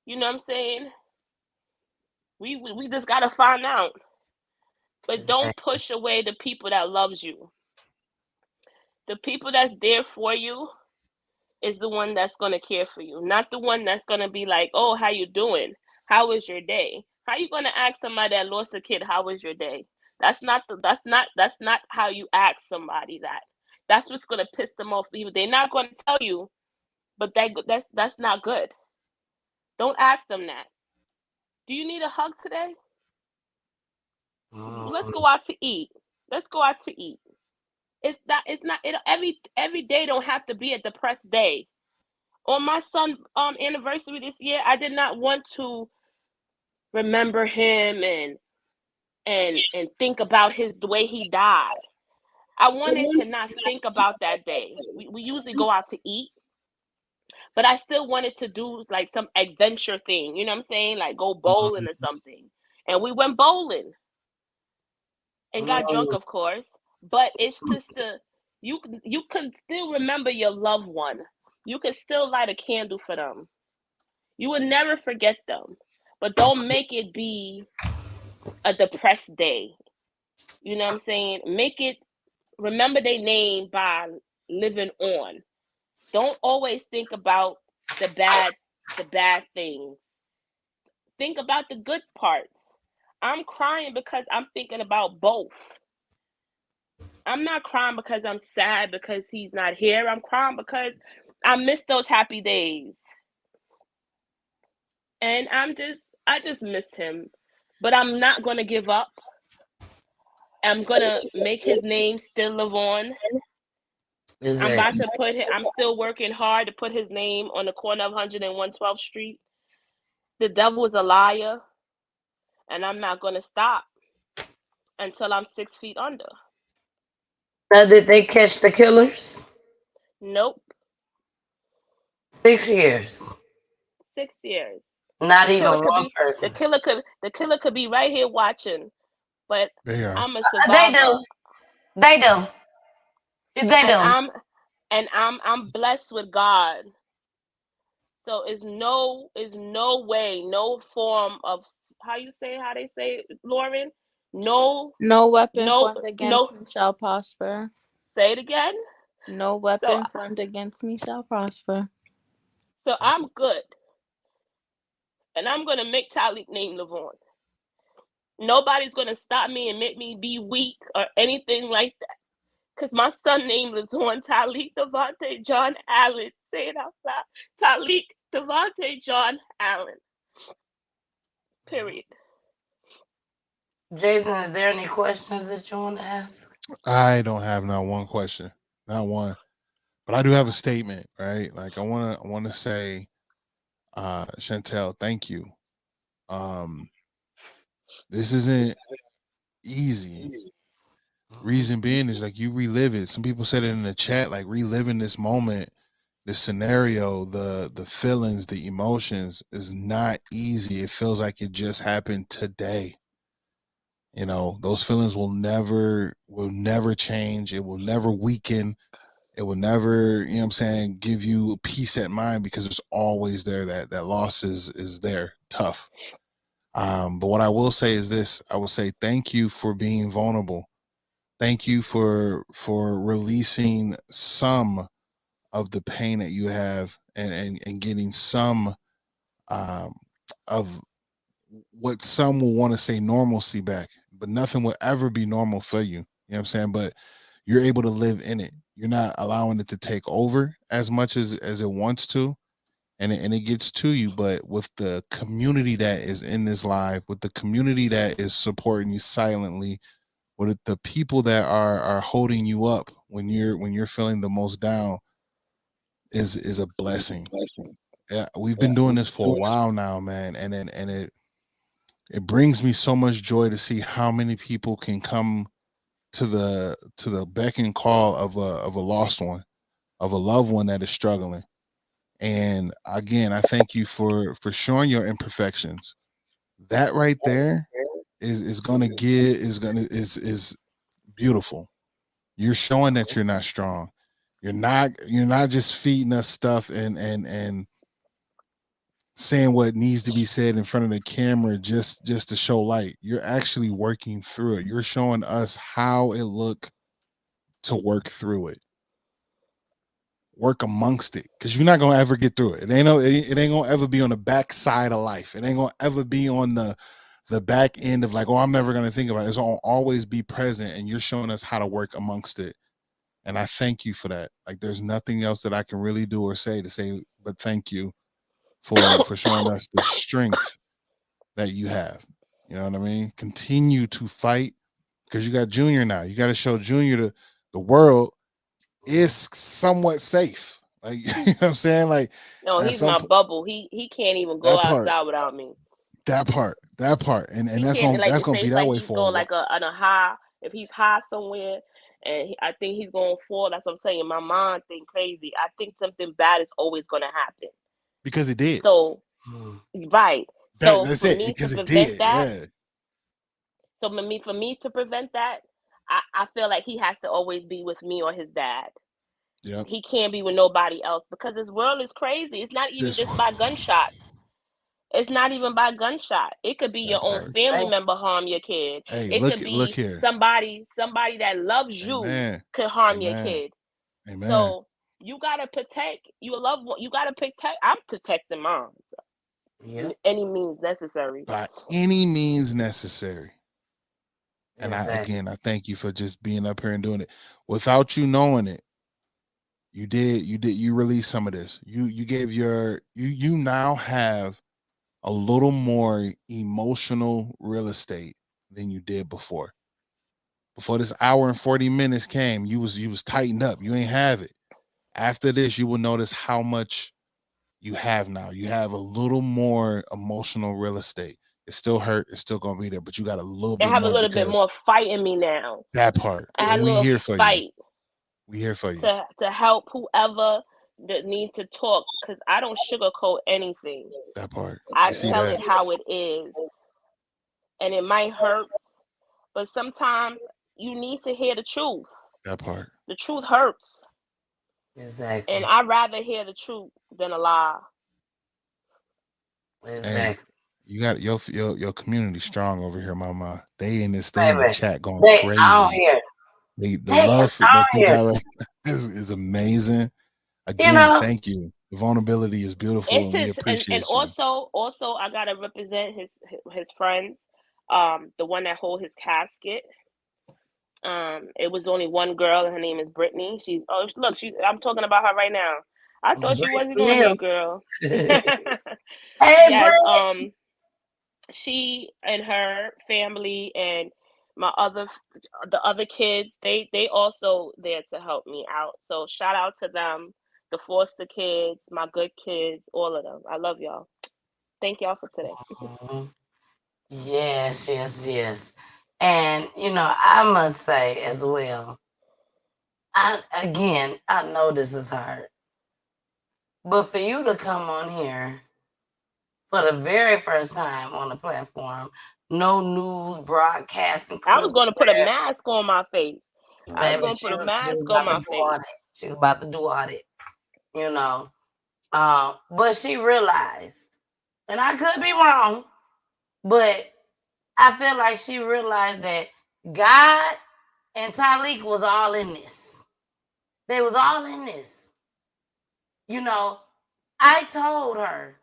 I: You know what I'm saying? We just gotta find out. But don't push away the people that loves you. The people that's there for you is the one that's gonna care for you, not the one that's gonna be like, "Oh, how you doing? How was your day? How you gonna ask somebody that lost a kid, how was your day? That's not how you ask somebody that. That's what's gonna piss them off. Even they're not gonna tell you, but that's not good. Don't ask them that. Do you need a hug today? Let's go out to eat. Let's go out to eat. It's not every day don't have to be a depressed day. On my son's anniversary this year, I did not want to remember him and think about the way he died. I wanted to not think about that day. We usually go out to eat, but I still wanted to do like some adventure thing. You know what I'm saying? Like go bowling or something. And we went bowling and got drunk, of course. But it's just you can still remember your loved one. You can still light a candle for them. You will never forget them. But don't make it be a depressed day. You know what I'm saying? Make it remember their name by living on. Don't always think about the bad things. Think about the good parts. I'm crying because I'm thinking about both. I'm not crying because I'm sad because he's not here. I'm crying because I miss those happy days. And I just miss him. But I'm not going to give up. I'm going to make his name still live on. I'm about to I'm still working hard to put his name on the corner of 100 and 112th Street. The devil is a liar, and I'm not going to stop until I'm 6 feet under.
E: Now, did they catch the killers?
I: Nope.
E: 6 years.
I: 6 years.
E: Not even one person.
I: The killer could be right here watching, but I'm a survivor.
E: They do.
I: And I'm blessed with God. So it's no way, no form of how they say it, Lauren? No
H: weapon formed against me shall prosper.
I: Say it again.
H: No weapon formed against me shall prosper.
I: So I'm good. And I'm gonna make Tylik name live on. Nobody's gonna stop me and make me be weak or anything like that. Because my son name lives on. Tylik Devontae John Allen. Say it out loud. Tylik Devontae John Allen. Period.
E: Jason, is there any questions that you want to ask?
F: I don't have not one question, not one, but I do have a statement, right? Like I want to say, Chantel, thank you. This isn't easy. Reason being is like you relive it. Some people said it in the chat, like reliving this moment, this scenario, the feelings, the emotions is not easy. It feels like it just happened today. You know, those feelings will never change. It will never weaken. It will never, you know what I'm saying, give you peace at mind because it's always there. That loss is there, tough. But what I will say is this: I will say thank you for being vulnerable. Thank you for releasing some of the pain that you have and getting some of what some will want to say normalcy back, but nothing will ever be normal for you. You know what I'm saying? But you're able to live in it. You're not allowing it to take over as much as it wants to. And it gets to you, but with the community that is in this live, with the community that is supporting you silently, with the people that are holding you up when you're feeling the most down, is a blessing. Yeah, we've been doing this for a while now, man, and it brings me so much joy to see how many people can come to the beck and call of a lost one, of a loved one that is struggling. And again, I thank you for showing your imperfections. That right there is beautiful. You're showing that you're not strong. You're not just feeding us stuff and saying what needs to be said in front of the camera just to show light. You're actually working through it. You're showing us how it look to work through it. Work amongst it, because you're not gonna ever get through it. It ain't gonna ever be on the back side of life. It ain't gonna ever be on the the back end of like, oh, I'm never going to think about it. It's always be present, and you're showing us how to work amongst it. And I thank you for that. Like, there's nothing else that I can really do or say but thank you for showing us the strength that you have. You know what I mean? Continue to fight, because you got Junior now. You got to show Junior the world is somewhat safe. Like, you know what I'm saying? Like,
I: No,
F: at
I: he's
F: some
I: my bubble. He can't even go
F: that part,
I: outside without me.
F: that part, and
I: He
F: that's
I: can't,
F: gonna
I: like,
F: that's gonna
I: say
F: be
I: if
F: that
I: like
F: way
I: he's
F: for a
I: going
F: while
I: like on a high. If he's high somewhere, and I think he's going to fall. That's what I'm saying. My mind think crazy. I think something bad is always going to happen.
F: because it did.
I: So right. So
F: That's
I: for
F: it,
I: me to
F: because it
I: prevent
F: did.
I: that,
F: Yeah.
I: so for me to prevent that, I feel like he has to always be with me or his dad.
F: Yep.
I: He can't be with nobody else because this world is crazy. It's not even
F: This
I: just by gunshots. It's not even by gunshot. It could be your
F: that
I: own
F: part.
I: family member harm your kid.
F: Hey,
I: It could
F: look
I: be
F: here.
I: somebody that loves you
F: Amen.
I: could harm your
F: Amen.
I: kid.
F: Amen.
I: So you gotta protect your loved one. You gotta protect. I'm protecting moms. Any means necessary.
F: By any means necessary. And
E: Exactly.
F: I thank you for just being up here and doing it. Without you knowing it, you released some of this. You gave you now have a little more emotional real estate than you did before. Before this hour and 40 minutes came, you was tightened up. You ain't have it. After this, you will notice how much you have now. You have a little more emotional real estate. It's still hurt. It's still gonna be there, but you got a little
I: I
F: bit
I: have a
F: more,
I: little bit
F: because
I: more fight in me now.
F: that part.
I: I had
F: And
I: a
F: we
I: little
F: here for you.
I: fight
F: We here for you.
I: to help whoever that need to talk, because I don't sugarcoat anything.
F: That part.
I: I
F: We see
I: tell
F: that.
I: it how it is, and it might hurt, but sometimes you need to hear the truth.
F: That part.
I: The truth hurts,
E: Exactly.
I: and I'd rather hear the truth than a lie.
F: Hey,
E: Exactly.
F: you got your community strong over here, mama. They in the
E: Baby,
F: chat going
E: they out
F: crazy.
E: here.
F: The
E: They is
F: love
E: out
F: that they
E: here.
F: got right now is amazing.
E: You
F: Again,
E: know,
F: thank you. The vulnerability is beautiful,
I: It's
F: and we
I: his, and
F: appreciate you.
I: also I gotta represent his friends. The one that hold his casket. It was only one girl, and her name is Brittany. I'm talking about her right now. I thought you wasn't on here,
E: yes.
I: girl.
E: Hey,
I: Yes,
E: Brett.
I: she and her family and the other kids, they also there to help me out. So shout out to them, the foster kids, my good kids, all of them. I love y'all. Thank y'all for today.
E: Mhm. Yes, yes, yes. And I must say as well, I know this is hard, but for you to come on here for the very first time on the platform, no news broadcasting
I: I was
E: clips
I: gonna put a
E: there,
I: mask on my face. I was
E: baby.
I: gonna
E: She
I: put a
E: was
I: mask on
E: about to
I: my
E: do all
I: face.
E: that. She was about to do all that, you know. But she realized, and I could be wrong, but I feel like she realized that God and Tylik was all in this. They was all in this. I told her,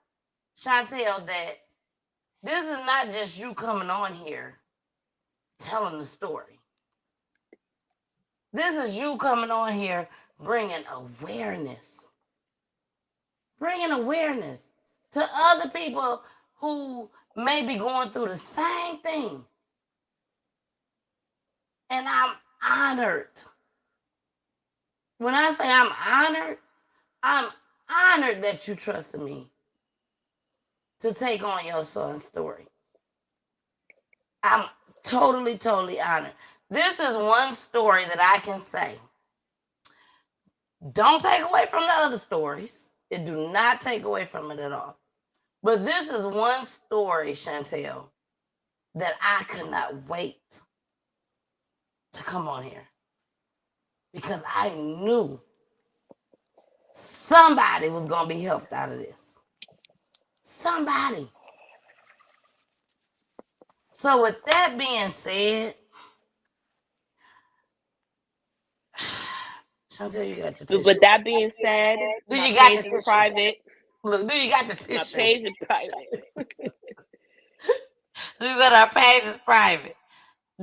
E: Chantel, that this is not just you coming on here telling the story. This is you coming on here bringing awareness. Bringing awareness to other people who may be going through the same thing. And I'm honored. When I say I'm honored that you trusted me to take on your son's story. I'm totally, totally honored. This is one story that I can say. Don't take away from the other stories. It do not take away from it at all. But this is one story, Chantel, that I could not wait to come on here. Because I knew somebody was going to be helped out of this. Somebody. So with that being said, Chantel, you got your tissue.
I: With that being said,
E: Do
I: my
E: you got
I: page
E: your
I: is
E: tissue?
I: private.
E: Look, do you got your tissue?
I: My page is private.
E: She said our page is private.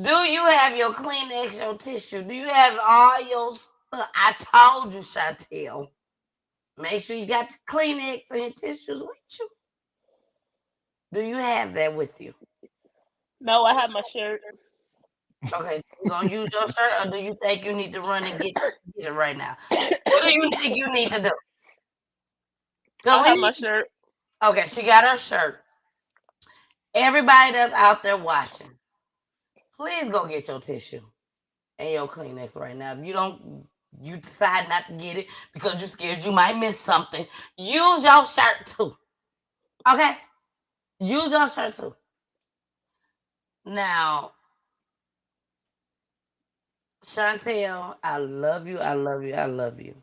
E: Do you have your Kleenex, your tissue? Do you have all your stuff? I told you, Chantel. Make sure you got your Kleenex and your tissues with you. Do you have that with you?
I: No, I have my shirt.
E: Okay, so you gonna use your shirt, or do you think you need to run and get it right now? What do you think you need to do?
I: I have my shirt.
E: Okay, she got her shirt. Everybody that's out there watching, please go get your tissue and your Kleenex right now. If you decide not to get it because you're scared you might miss something, use your shirt too. Okay? Use your shirt too. Now, Chantel, I love you. I love you. I love you.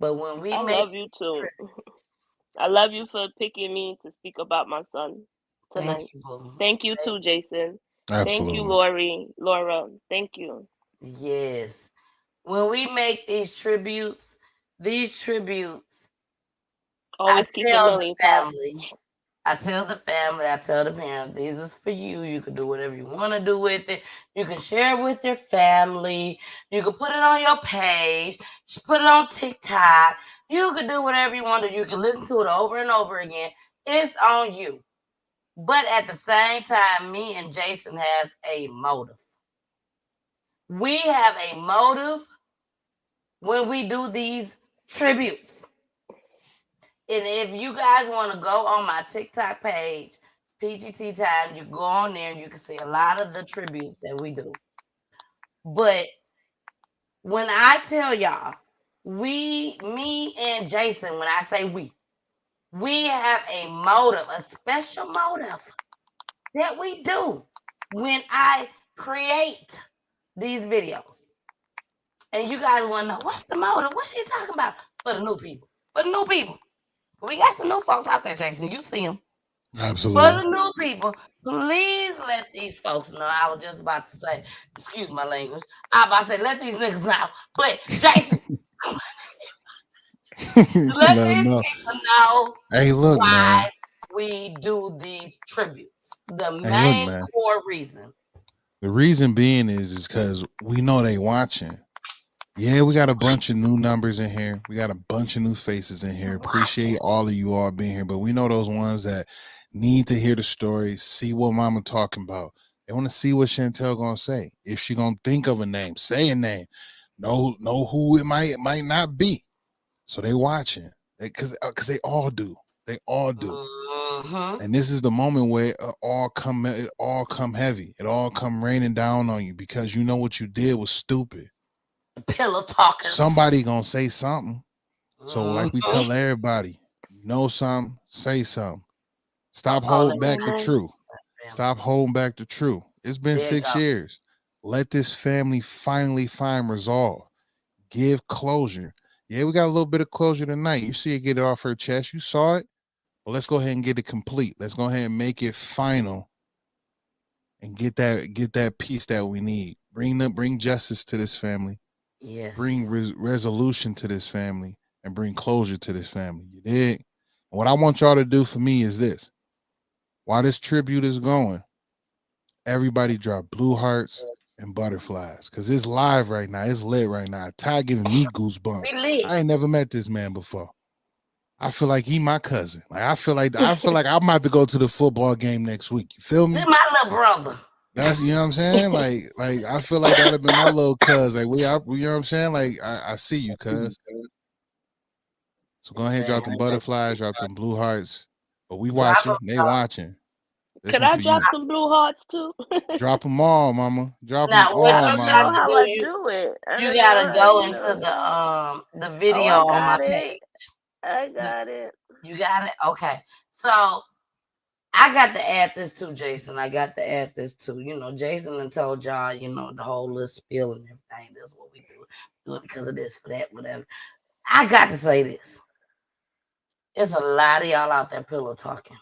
E: But when we
I: I
E: make
I: love you too. I love you for picking me to speak about my son
E: thank
I: tonight.
E: you, boo.
I: Thank you too, Jason. Thank you,
F: Absolutely.
I: Laura. Thank you.
E: Yes. When we make these tributes, I
I: Always keep a
E: tell the
I: lily pad.
E: family, I tell the parents, these is for you. You can do whatever you want to do with it. You can share it with your family. You can put it on your page. Put it on TikTok. You can do whatever you want to. You can listen to it over and over again. It's on you. But at the same time, me and Jason has a motive. We have a motive when we do these tributes. And if you guys want to go on my TikTok page, PGT Time, you go on there and you can see a lot of the tributes that we do. But when I tell y'all, me and Jason, when I say we have a motive, a special motive that we do when I create these videos. And you guys want to know, what's the motive? What's she talking about? For the new people. For the new people. We got some new folks out there, Jason. You see them. For the
F: Absolutely.
E: new people, please let these folks know. I was just about to say, excuse my language. I was about to say, let these niggas know. But Jason, let
F: Let
E: these
F: 'em know.
E: people know
F: Hey, look,
E: why
F: man.
E: we do these tributes. The
F: Hey, look,
E: main
F: man.
E: core reason.
F: The reason being is because we know they watching. Yeah, we got a bunch of new numbers in here. We got a bunch of new faces in here. Appreciate all of you all being here. But we know those ones that need to hear the story, see what mama talking about. They want to see what Chantel gonna say. If she gonna think of a name, say a name. Know who it might not be. So they watching. Cause they all do. They all do. And this is the moment where it all come heavy. It all come raining down on you because you know what you did was stupid.
E: Pillow talkers.
F: Somebody gonna say something. So like we tell everybody, you know something, say something. Stop holding back the truth. Stop holding back the truth. It's been 6 years. Let this family finally find resolve. Give closure. Yeah, we got a little bit of closure tonight. You see it get it off her chest. You saw it. Well, let's go ahead and get it complete. Let's go ahead and make it final and get that peace that we need. Bring justice to this family.
E: Yes.
F: Bring resolution to this family and bring closure to this family. You dig? And what I want y'all to do for me is this. While this tribute is going, everybody drop blue hearts and butterflies because it's live right now. It's lit right now. Ty giving me goosebumps. I ain't never met this man before. I feel like he my cousin. Like I feel like I'm about to go to the football game next week. You feel me?
E: This my little brother.
F: That's, you know what I'm saying? Like I feel like that'd have been my little cuz. Like you know what I'm saying? Like I see you, cuz. So go ahead and drop them butterflies, drop them blue hearts. But we watching, they watching. This
I: Could
F: one
I: I
F: for
I: drop
F: you.
I: some blue hearts too?
F: Drop them all, mama. Drop them
E: Now,
F: all,
E: what you
I: I don't
F: mama.
I: know
E: got to
I: how
E: do,
I: I do it.
E: you gotta go into the video
I: I
E: on my
I: got it.
E: page.
I: I got it.
E: You got it? Okay. So I got to add this too, Jason. I got to add this too. You know, Jason and told y'all, you know, the whole little spiel and everything. This is what we do. Do it because of this, for that, whatever. I got to say this. There's a lot of y'all out there pillow talking.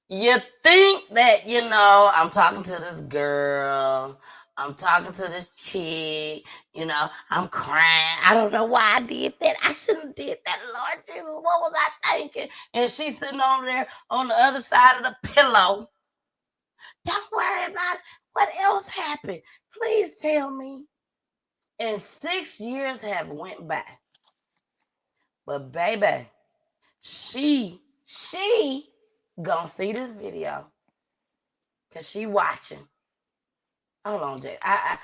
E: You think that, you know, I'm talking to this girl I'm talking to this chick, you know, I'm crying. I don't know why I did that. I shouldn't have did that, Lord Jesus. What was I thinking? And she's sitting over there on the other side of the pillow. Don't worry about it. What else happened? Please tell me. And 6 years have went by. But baby, she gonna see this video. Cause she watching. Hold on, Jay. I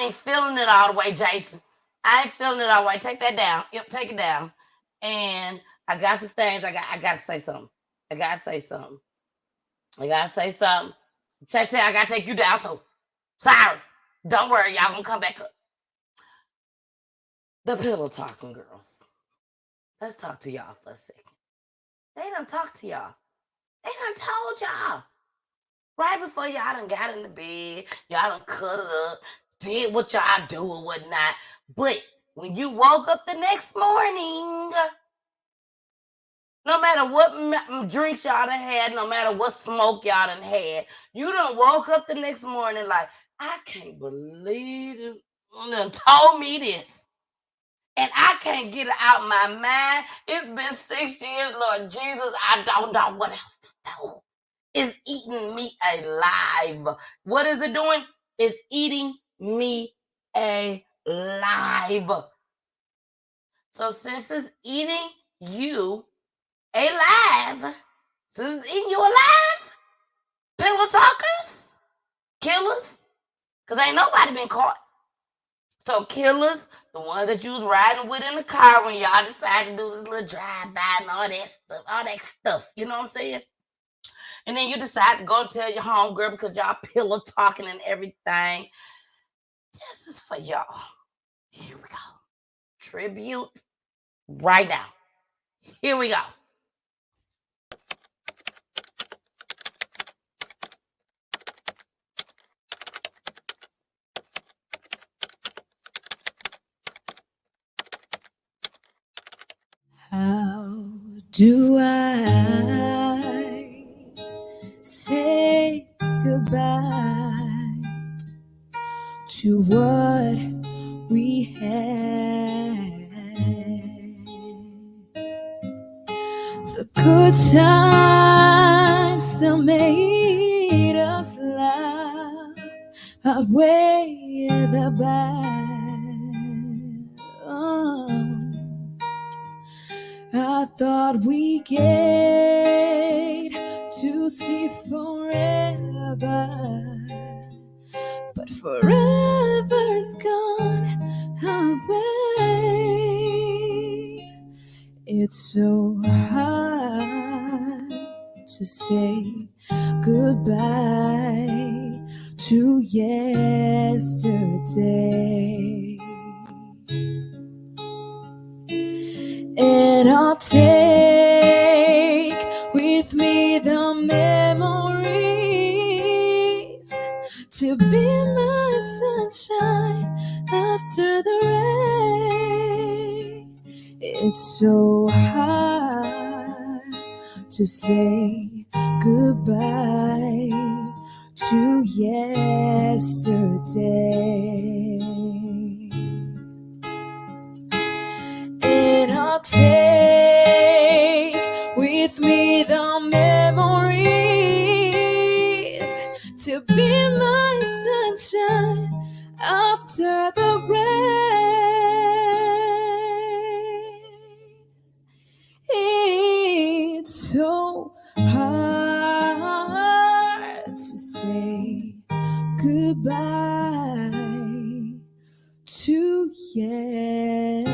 E: ain't feeling it all the way, Jason. I ain't feeling it all the way. Take that down. Yep, take it down. And I got some things. I gotta say something. I gotta say something. Check, I gotta take you down too. Sorry. Don't worry, y'all gonna come back up. The pillow talking girls. Let's talk to y'all for a second. They done talked to y'all. They done told y'all. Right before y'all done got in the bed, y'all done cut it up, did what y'all do or whatnot. But when you woke up the next morning, no matter what drinks y'all done had, no matter what smoke y'all done had, you done woke up the next morning like, I can't believe this. Done told me this. And I can't get it out my mind. It's been 6 years, Lord Jesus. I don't know what else to do. It's eating me alive. What is it doing? It's eating me alive. So since it's eating you alive, since it's eating you alive, pillow talkers, killers, because ain't nobody been caught. So killers, the one that you was riding with in the car when y'all decided to do this little drive-by and all that stuff. You know what I'm saying? And then you decide to go and tell your homegirl because y'all pillow talking and everything. This is for y'all. Here we go. Tribute right now. Here we go.
A: How do I say goodbye to what we had? The good times still made us laugh, outweigh the bad. I thought we get to see forever, but forever's gone away. It's so hard to say goodbye to yesterday. And I'll take with me the memories to be my sunshine after the rain. It's so hard to say goodbye to yesterday. And I'll take with me the memories to be my sunshine after the rain. It's so hard to say goodbye to yesterday.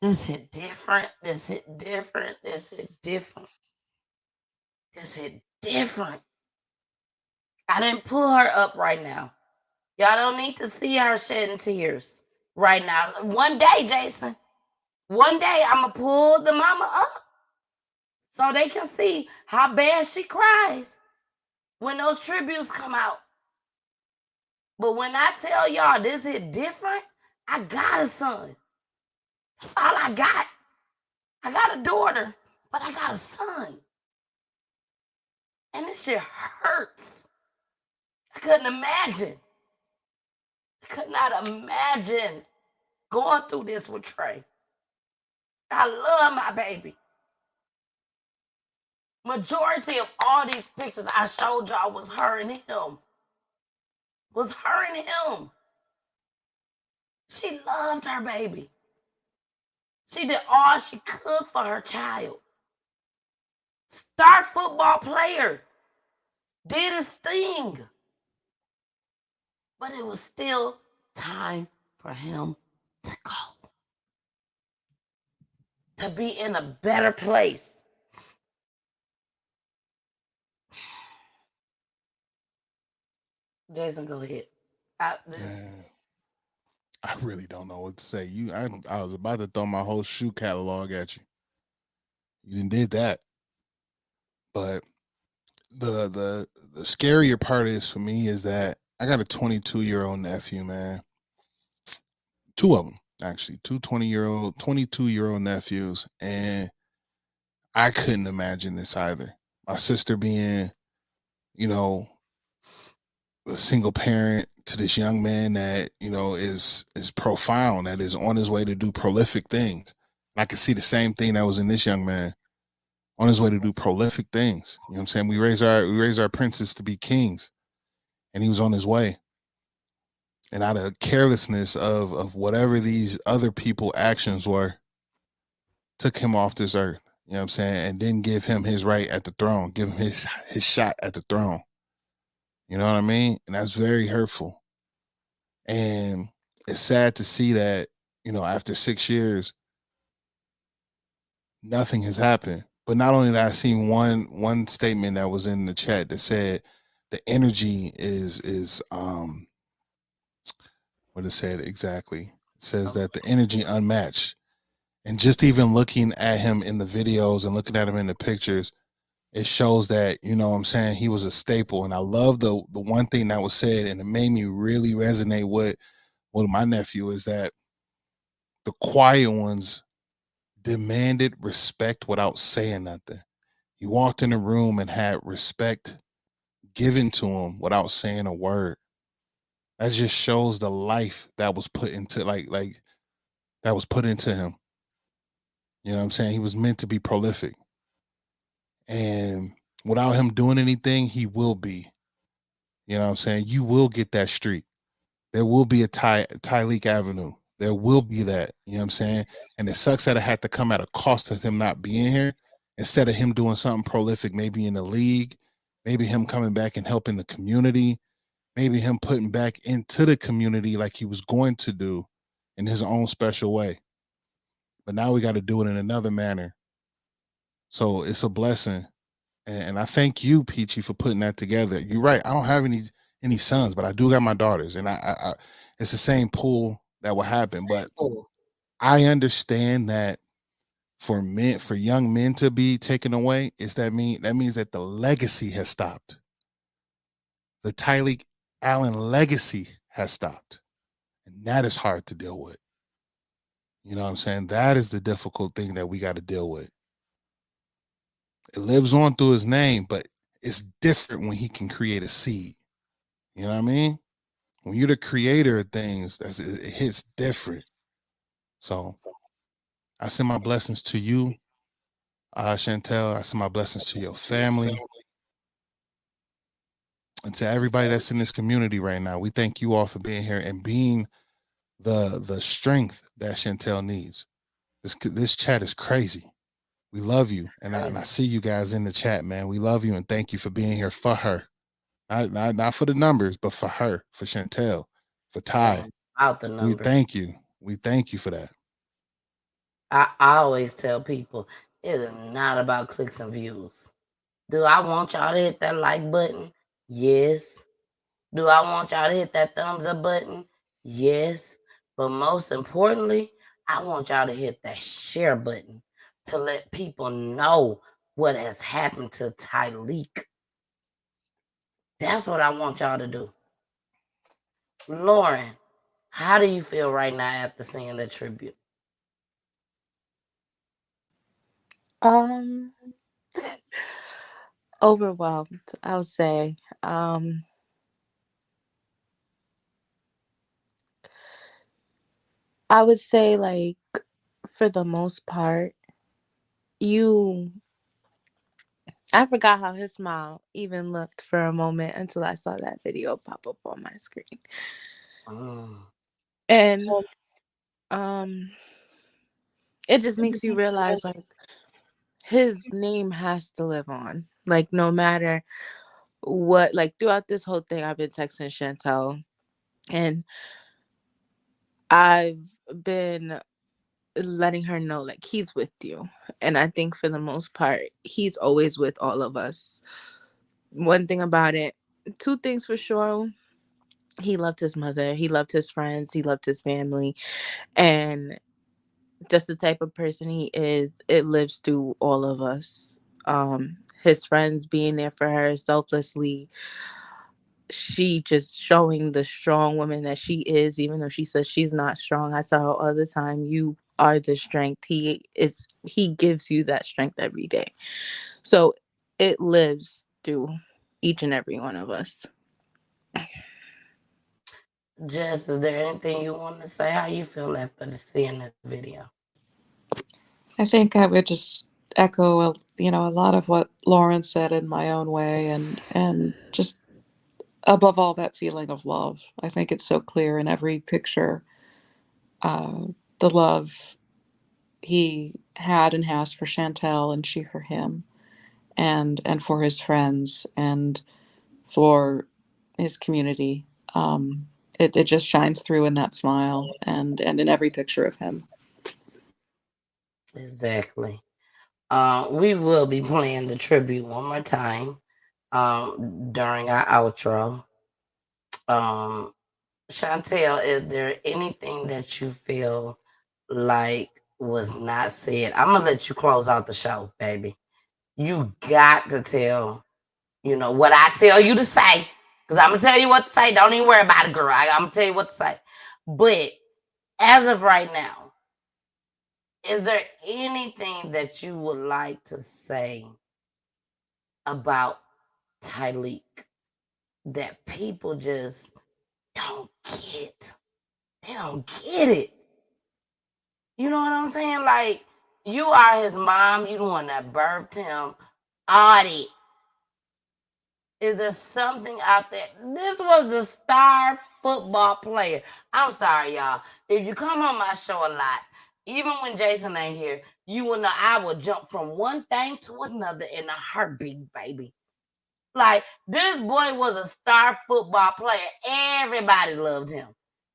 E: This hit different. This hit different. This hit different. This hit different. I didn't pull her up right now. Y'all don't need to see her shedding tears right now. One day, Jason. One day I'm going to pull the mama up so they can see how bad she cries when those tributes come out. But when I tell y'all this hit different, I got a son. That's all I got. I got a daughter, but I got a son. And this shit hurts. I couldn't imagine. I could not imagine going through this with Trey. I love my baby. Majority of all these pictures I showed y'all was her and him. Was her and him. She loved her baby. She did all she could for her child. Star football player. Did his thing. But it was still time for him to go. To be in a better place. Jason, go ahead.
F: I really don't know what to say. I was about to throw my whole shoe catalog at you. You didn't did that. But the scarier part is for me is that I got a 22-year-old nephew, man. Two of them, actually. Two 22-year-old nephews. And I couldn't imagine this either. My sister being, you know, a single parent to this young man that, you know, is profound, that is on his way to do prolific things. And I can see the same thing that was in this young man, on his way to do prolific things. You know what I'm saying? We raise our princes to be kings, and he was on his way. And out of carelessness of whatever these other people actions were, took him off this earth. You know what I'm saying? And didn't give him his right at the throne, give him his shot at the throne. You know what I mean? And that's very hurtful. And it's sad to see that, you know, after 6 years, nothing has happened. But not only that, I seen one statement that was in the chat that said the energy is what it said exactly. It says that the energy unmatched. And just even looking at him in the videos and looking at him in the pictures, it shows that, you know what I'm saying, he was a staple. And I love the one thing that was said, and it made me really resonate with my nephew, is that the quiet ones demanded respect without saying nothing. He walked in the room and had respect given to him without saying a word. That just shows the life that was put into like that was put into him. You know what I'm saying? He was meant to be prolific. And without him doing anything, he will be. You know what I'm saying? You will get that street. There will be a Tylik Avenue. There will be that. You know what I'm saying? And it sucks that it had to come at a cost of him not being here. Instead of him doing something prolific, maybe in the league, maybe him coming back and helping the community, maybe him putting back into the community like he was going to do in his own special way. But now we got to do it in another manner. So it's a blessing. And I thank you, Peachy, for putting that together. You're right. I don't have any sons, but I do got my daughters. And I it's the same pool that will happen. But I understand that for young men to be taken away, that means that the legacy has stopped. The Tylik Allen legacy has stopped. And that is hard to deal with. You know what I'm saying? That is the difficult thing that we got to deal with. It lives on through his name, but it's different when he can create a seed. You know what I mean? When you're the creator of things, it hits different. So I send my blessings to you, Chantel. I send my blessings to your family and to everybody that's in this community right now. We thank you all for being here and being the strength that Chantel needs. This chat is crazy. We love you, and I see you guys in the chat, man. We love you and thank you for being here for her. Not for the numbers, but for her, for Chantel, for Ty.
E: Out the numbers.
F: We thank you. We thank you for that.
E: I always tell people it is not about clicks and views. Do I want y'all to hit that like button? Yes. Do I want y'all to hit that thumbs up button? Yes. But most importantly, I want y'all to hit that share button to let people know what has happened to Tylik. That's what I want y'all to do. Lauren, how do you feel right now after seeing the tribute?
H: Um, overwhelmed, I would say. I would say, like, for the most part, you I forgot how his smile even looked for a moment until I saw that video pop up on my screen.
E: Mm.
H: And it just makes you realize, like, his name has to live on. Like, no matter what, like, throughout this whole thing, I've been texting Chantel, and I've been letting her know, like, he's with you. And I think for the most part, he's always with all of us. One thing about it, two things for sure. He loved his mother, he loved his friends, he loved his family, and just the type of person he is, it lives through all of us. His friends being there for her selflessly, she just showing the strong woman that she is, even though she says she's not strong. I tell her all the time, you are the strength. He gives you that strength every day. So it lives through each and every one of us.
E: Jess, is there anything you want to say? How you feel after seeing the video?
G: I think I would just echo, a lot of what Lauren said in my own way, and just above all, that feeling of love. I think it's so clear in every picture, the love he had and has for Chantel, and she for him, and for his friends, and for his community. It just shines through in that smile and in every picture of him.
E: Exactly. We will be playing the tribute one more time during our outro. Chantel, is there anything that you feel like was not said? I'm gonna let you close out the show, baby. You got to tell, what I tell you to say. Because I'm gonna tell you what to say. Don't even worry about it, girl. I'm gonna tell you what to say. But as of right now, is there anything that you would like to say about Tylik that people just don't get? They don't get it. You know what I'm saying? Like, you are his mom. You the one that birthed him. Audie, is there something out there? This was the star football player. I'm sorry, y'all. If you come on my show a lot, even when Jason ain't here, you will know I will jump from one thing to another in a heartbeat, baby. Like, this boy was a star football player. Everybody loved him.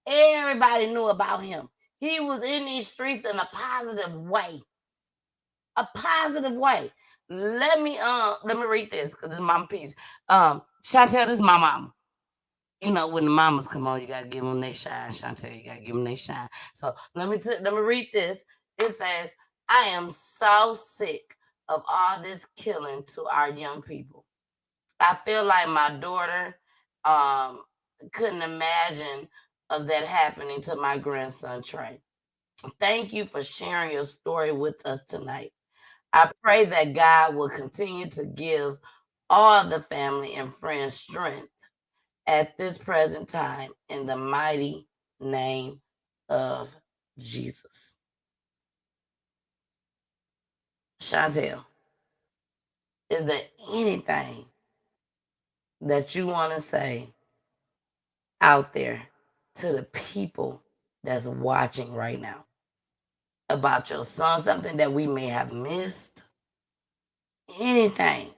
E: Everybody knew about him. He was in these streets in a positive way. A positive way. Let me read this because it's my piece. Chantel, this is my mama. You know, when the mamas come on, you gotta give them their shine. Chantel, you gotta give them their shine. So let me read this. It says, "I am so sick of all this killing to our young people. I feel like my daughter couldn't imagine of that happening to my grandson Trey. Thank you for sharing your story with us tonight. I pray that God will continue to give all the family and friends strength at this present time in the mighty name of Jesus." Chantel, is there anything that you want to say out there to the people that's watching right now about your son, something that we may have missed? Anything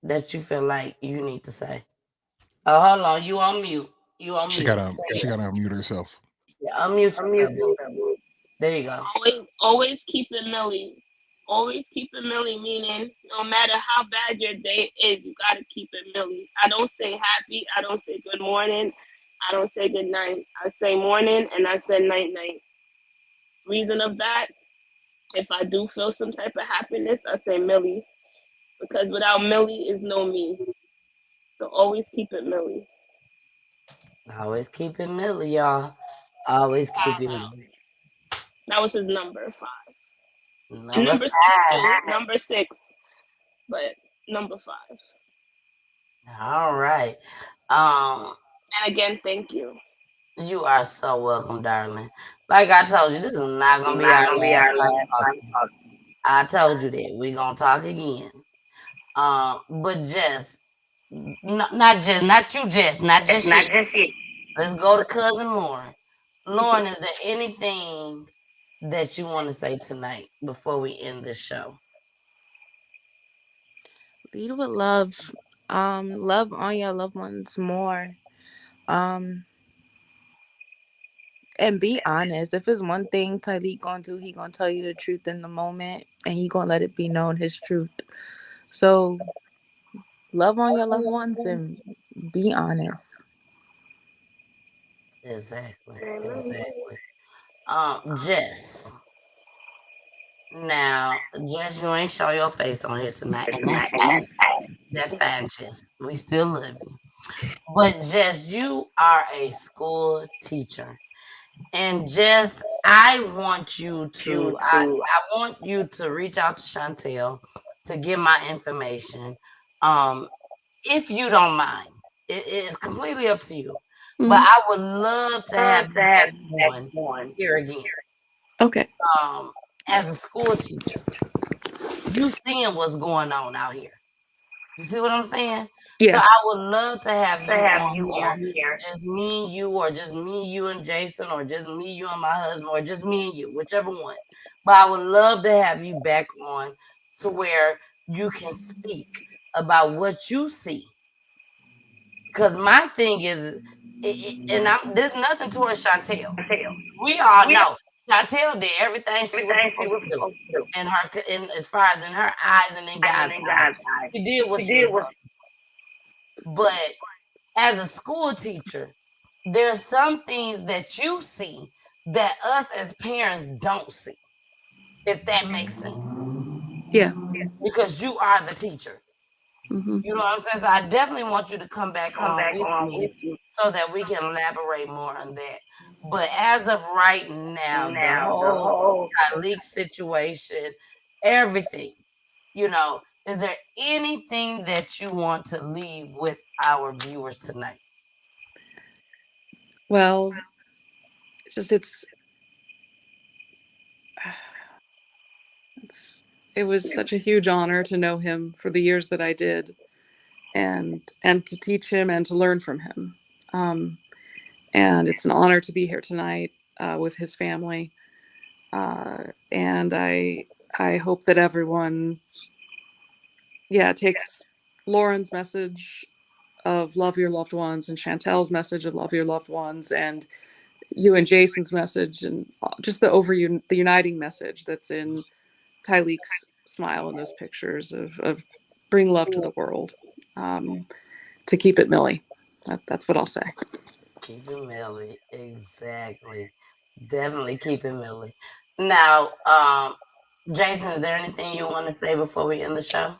E: that you feel like you need to say? Oh, hold on. You on mute. You on
F: She
E: mute.
F: gotta unmute herself.
E: Yeah, unmute yourself. There you go.
I: Always keep it Millie. Always keep it Millie, meaning no matter how bad your day is, you gotta keep it Millie. I don't say happy, I don't say good morning, I don't say good night. I say morning and I say night night. reason of that, if I do feel some type of happiness, I say Millie. Because without Millie is no me. So always keep it Millie.
E: Always keep it Millie, y'all. Always keep it Millie.
I: That was his number 5. And
E: Number
I: number 6
E: 5.
I: too. Number 6. But number 5.
E: All right. Um,
I: And again, thank you.
E: you are so welcome, darling. Like I told you, this is not gonna be our last time talking. I told you that we're gonna talk again. But Jess, not Jess, not you, Jess, not just yet. Let's go to cousin Lauren. Lauren, is there anything that you want to say tonight before we end this show?
H: Lead with love. Love on your loved ones more. Um, and be honest. If it's one thing Tylik gonna do, he gonna tell you the truth in the moment, and he gonna let it be known his truth. So love on your loved ones and be honest.
E: Exactly. Jess. Now, Jess, you ain't show your face on here tonight, and that's fine. That's fine, Jess. We still love you. But Jess, you are a school teacher. And Jess, I want you to I want you to reach out to Chantel to get my information. If you don't mind. It is completely up to you. But I would love to have you back on here again.
H: Okay.
E: As a school teacher, you seeing what's going on out here. You see what I'm saying? So I
H: Yes.
E: would love to have you on here, just me and you, or just me, you and Jason, or just me, you and my husband, or just me and you, whichever one. But I would love to have you back on to where you can speak about what you see. Because my thing is, there's nothing towards Chantel. We all know Chantel did everything she was supposed to do in her, as far as in her eyes and in God's eyes. She did what she was supposed to do. But as a school teacher, there's some things that you see that us as parents don't see, if that makes sense.
H: Yeah.
E: Because you are the teacher.
H: Mm-hmm.
E: You know what I'm saying? So I definitely want you to come back on with me so that we can elaborate more on that. But as of right now, the whole Tylik situation, everything, is there anything that you want to leave with our viewers tonight?
G: Well, it was such a huge honor to know him for the years that I did, and to teach him and to learn from him. And it's an honor to be here tonight with his family. And I hope that everyone, takes Lauren's message of love your loved ones, and Chantel's message of love your loved ones, and you and Jason's message, and just the uniting message that's in Tylik's smile in those pictures of bring love to the world, to keep it Millie. That's what I'll say.
E: Keep it Millie. Exactly. Definitely keep it Millie. Now, Jason, is there anything you want to say before we end the show?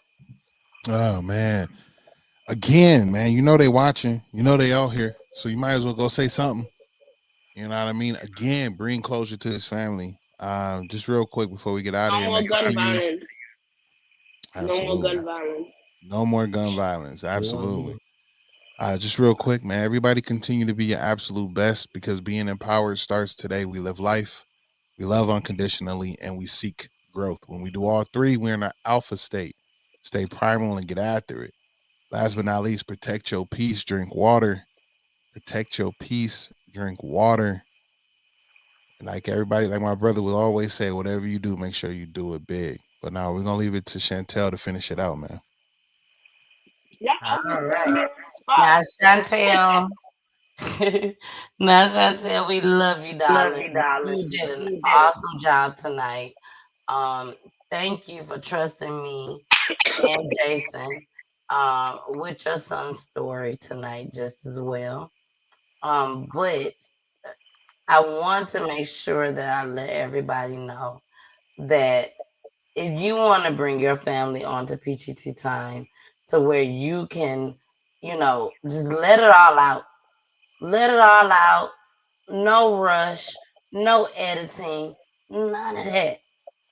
F: Oh man. Again, man, they watching, they out here. So you might as well go say something. You know what I mean? Again, bring closure to his family. Just real quick before we get out of here, man. Continue. Absolutely.
I: No more gun violence.
F: No more gun violence. Absolutely. Just real quick, man. Everybody continue to be your absolute best, because being empowered starts today. We live life, we love unconditionally, and we seek growth. When we do all three, we're in an alpha state. Stay primal and get after it. Last but not least, protect your peace, drink water. Protect your peace, drink water. And like my brother will always say, whatever you do, make sure you do it big. But now we're going to leave it to Chantel to finish it out, man.
I: Yeah,
E: all right. Now, Chantel. Now, Chantel, we love you, darling. You did an awesome job tonight. Thank you for trusting me and Jason with your son's story tonight just as well. But I want to make sure that I let everybody know that if you want to bring your family onto PGT time to where you can, just let it all out. Let it all out. No rush, no editing, none of that.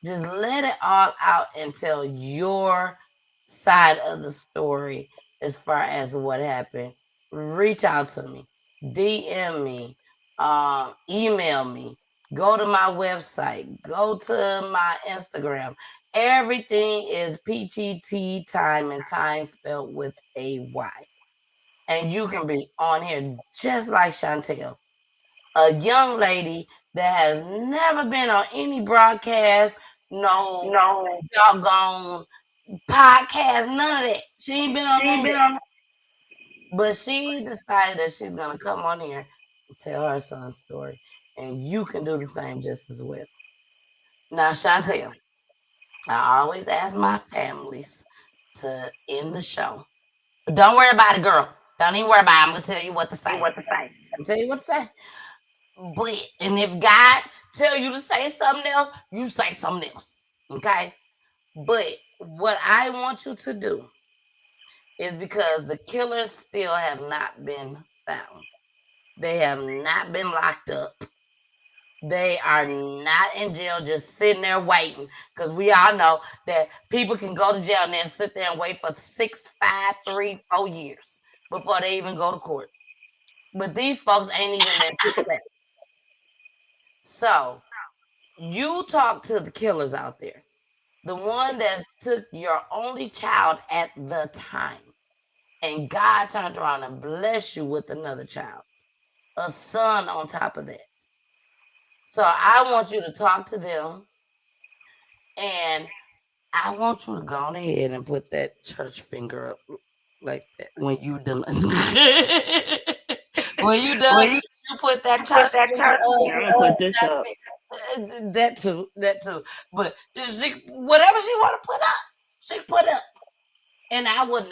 E: Just let it all out and tell your side of the story as far as what happened. Reach out to me, DM me, email me, go to my website, go to my Instagram. Everything is PGT time, and time spelled with a Y. And you can be on here just like Chantel, a young lady that has never been on any broadcast, no
I: No,
E: doggone podcast, none of that. She ain't been on
I: she
E: none
I: ain't
E: of
I: been
E: that.
I: on.
E: But she decided that she's gonna come on here and tell her son's story. And you can do the same just as well. Now, Chantel, I always ask my families to end the show. But don't worry about it, girl. Don't even worry about it. I'm gonna tell you what to say.
I: What to say?
E: I'm gonna tell you what to say. But and if God tell you to say something else, you say something else. Okay? But what I want you to do is, because the killers still have not been found. They have not been locked up. They are not in jail just sitting there waiting. Because we all know that people can go to jail and then sit there and wait for 6, 5, 3, 4 years before they even go to court. But these folks ain't even been picked up. So you talk to the killers out there, the one that took your only child at the time, and God turned around and blessed you with another child, a son on top of that. So I want you to talk to them, and I want you to go on ahead and put that church finger up like that when you done. When you done, you put that church finger up.
I: Yeah, I'm gonna put this up.
E: That too, that too. But whatever she want to put up, she put up, and I would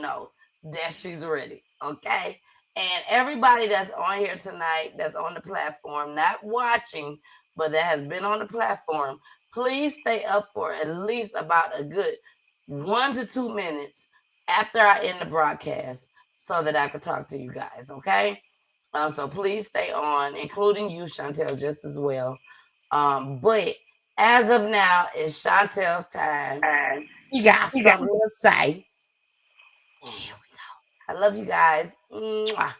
E: know that she's ready. Okay, and everybody that's on here tonight, that's on the platform, not watching, but that has been on the platform, please stay up for at least about a good 1 to 2 minutes after I end the broadcast, so that I can talk to you guys. Okay. So please stay on, including you, Chantel, just as well. But as of now, it's Chantel's time.
I: And
E: You got
I: you got.
E: something to say. Here we go. I love you guys. Mwah.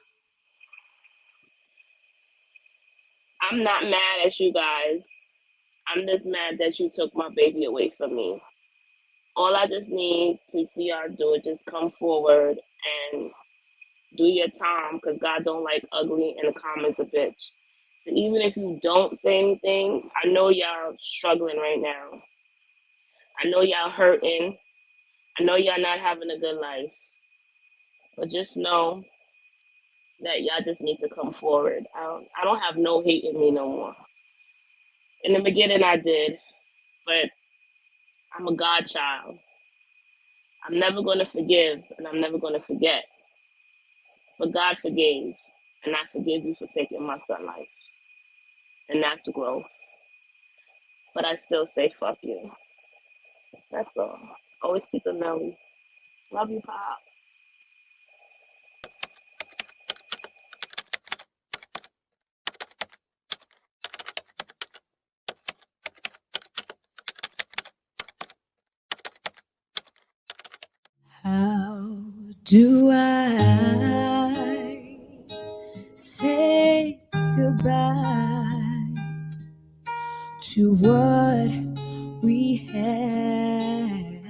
I: I'm not mad at you guys. I'm just mad that you took my baby away from me. All I just need to see y'all do is just come forward and do your time, because God don't like ugly and the comments a bitch. So even if you don't say anything, I know y'all struggling right now. I know y'all hurting. I know y'all not having a good life. But just know that y'all just need to come forward. I don't have no hate in me no more. In the beginning I did, but I'm a godchild. I'm never going to forgive, and I'm never going to forget. But God forgave, and I forgive you for taking my son life. And that's growth. But I still say fuck you. That's all. Always keep it melly. Love you, Pop.
A: How do I say goodbye to what we had?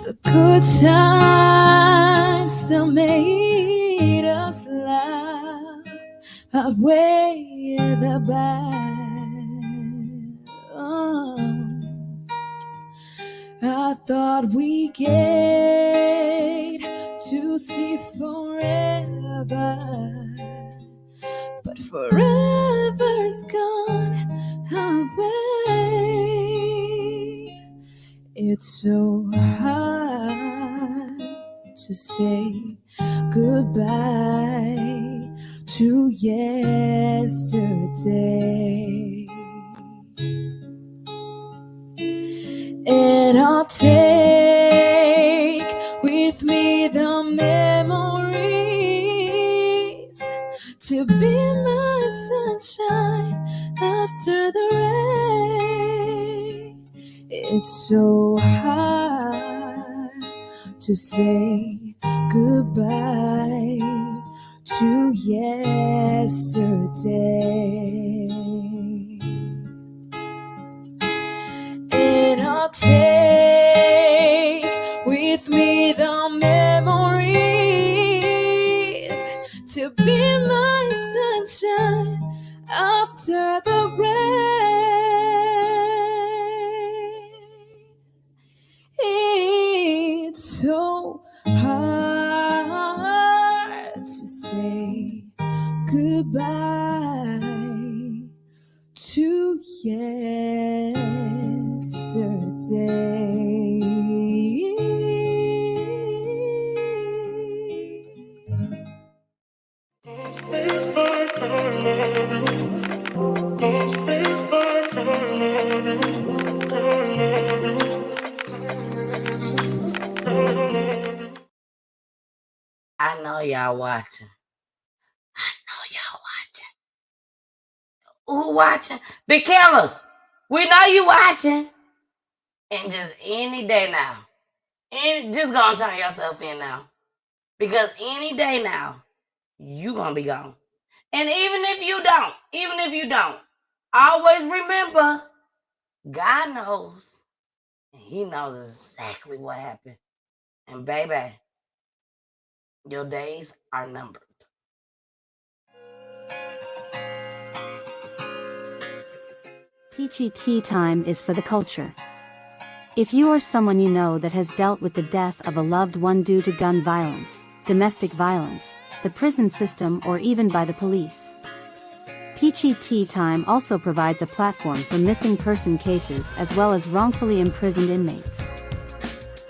A: The good times still made us laugh, outweigh the bad. I thought we get to see forever, but forever's gone away. It's so hard to say goodbye to yesterday. And I'll take with me the memories to be my sunshine after the rain. It's so hard to say goodbye to yesterday. And I'll take with me the memories to be my sunshine after the rain. It's so hard to say goodbye to yesterday.
E: I know y'all watching. Who watching? Big Killers. We know you watching. And just any day now. Just gonna turn yourself in now. Because any day now, you gonna be gone. And even if you don't, always remember, God knows. And He knows exactly what happened. And baby, your days are numbered.
M: Peachy Tea Time is for the culture. If you or someone you know that has dealt with the death of a loved one due to gun violence, domestic violence, the prison system, or even by the police, Peachy Tea Time also provides a platform for missing person cases as well as wrongfully imprisoned inmates.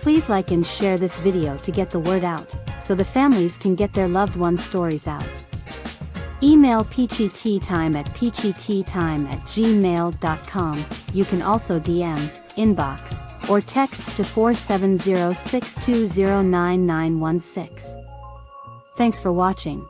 M: Please like and share this video to get the word out, so the families can get their loved ones' stories out. Email peachyteatime at peachyteatime@gmail.com. You can also DM, inbox, or text to 470-620-9916. Thanks for watching.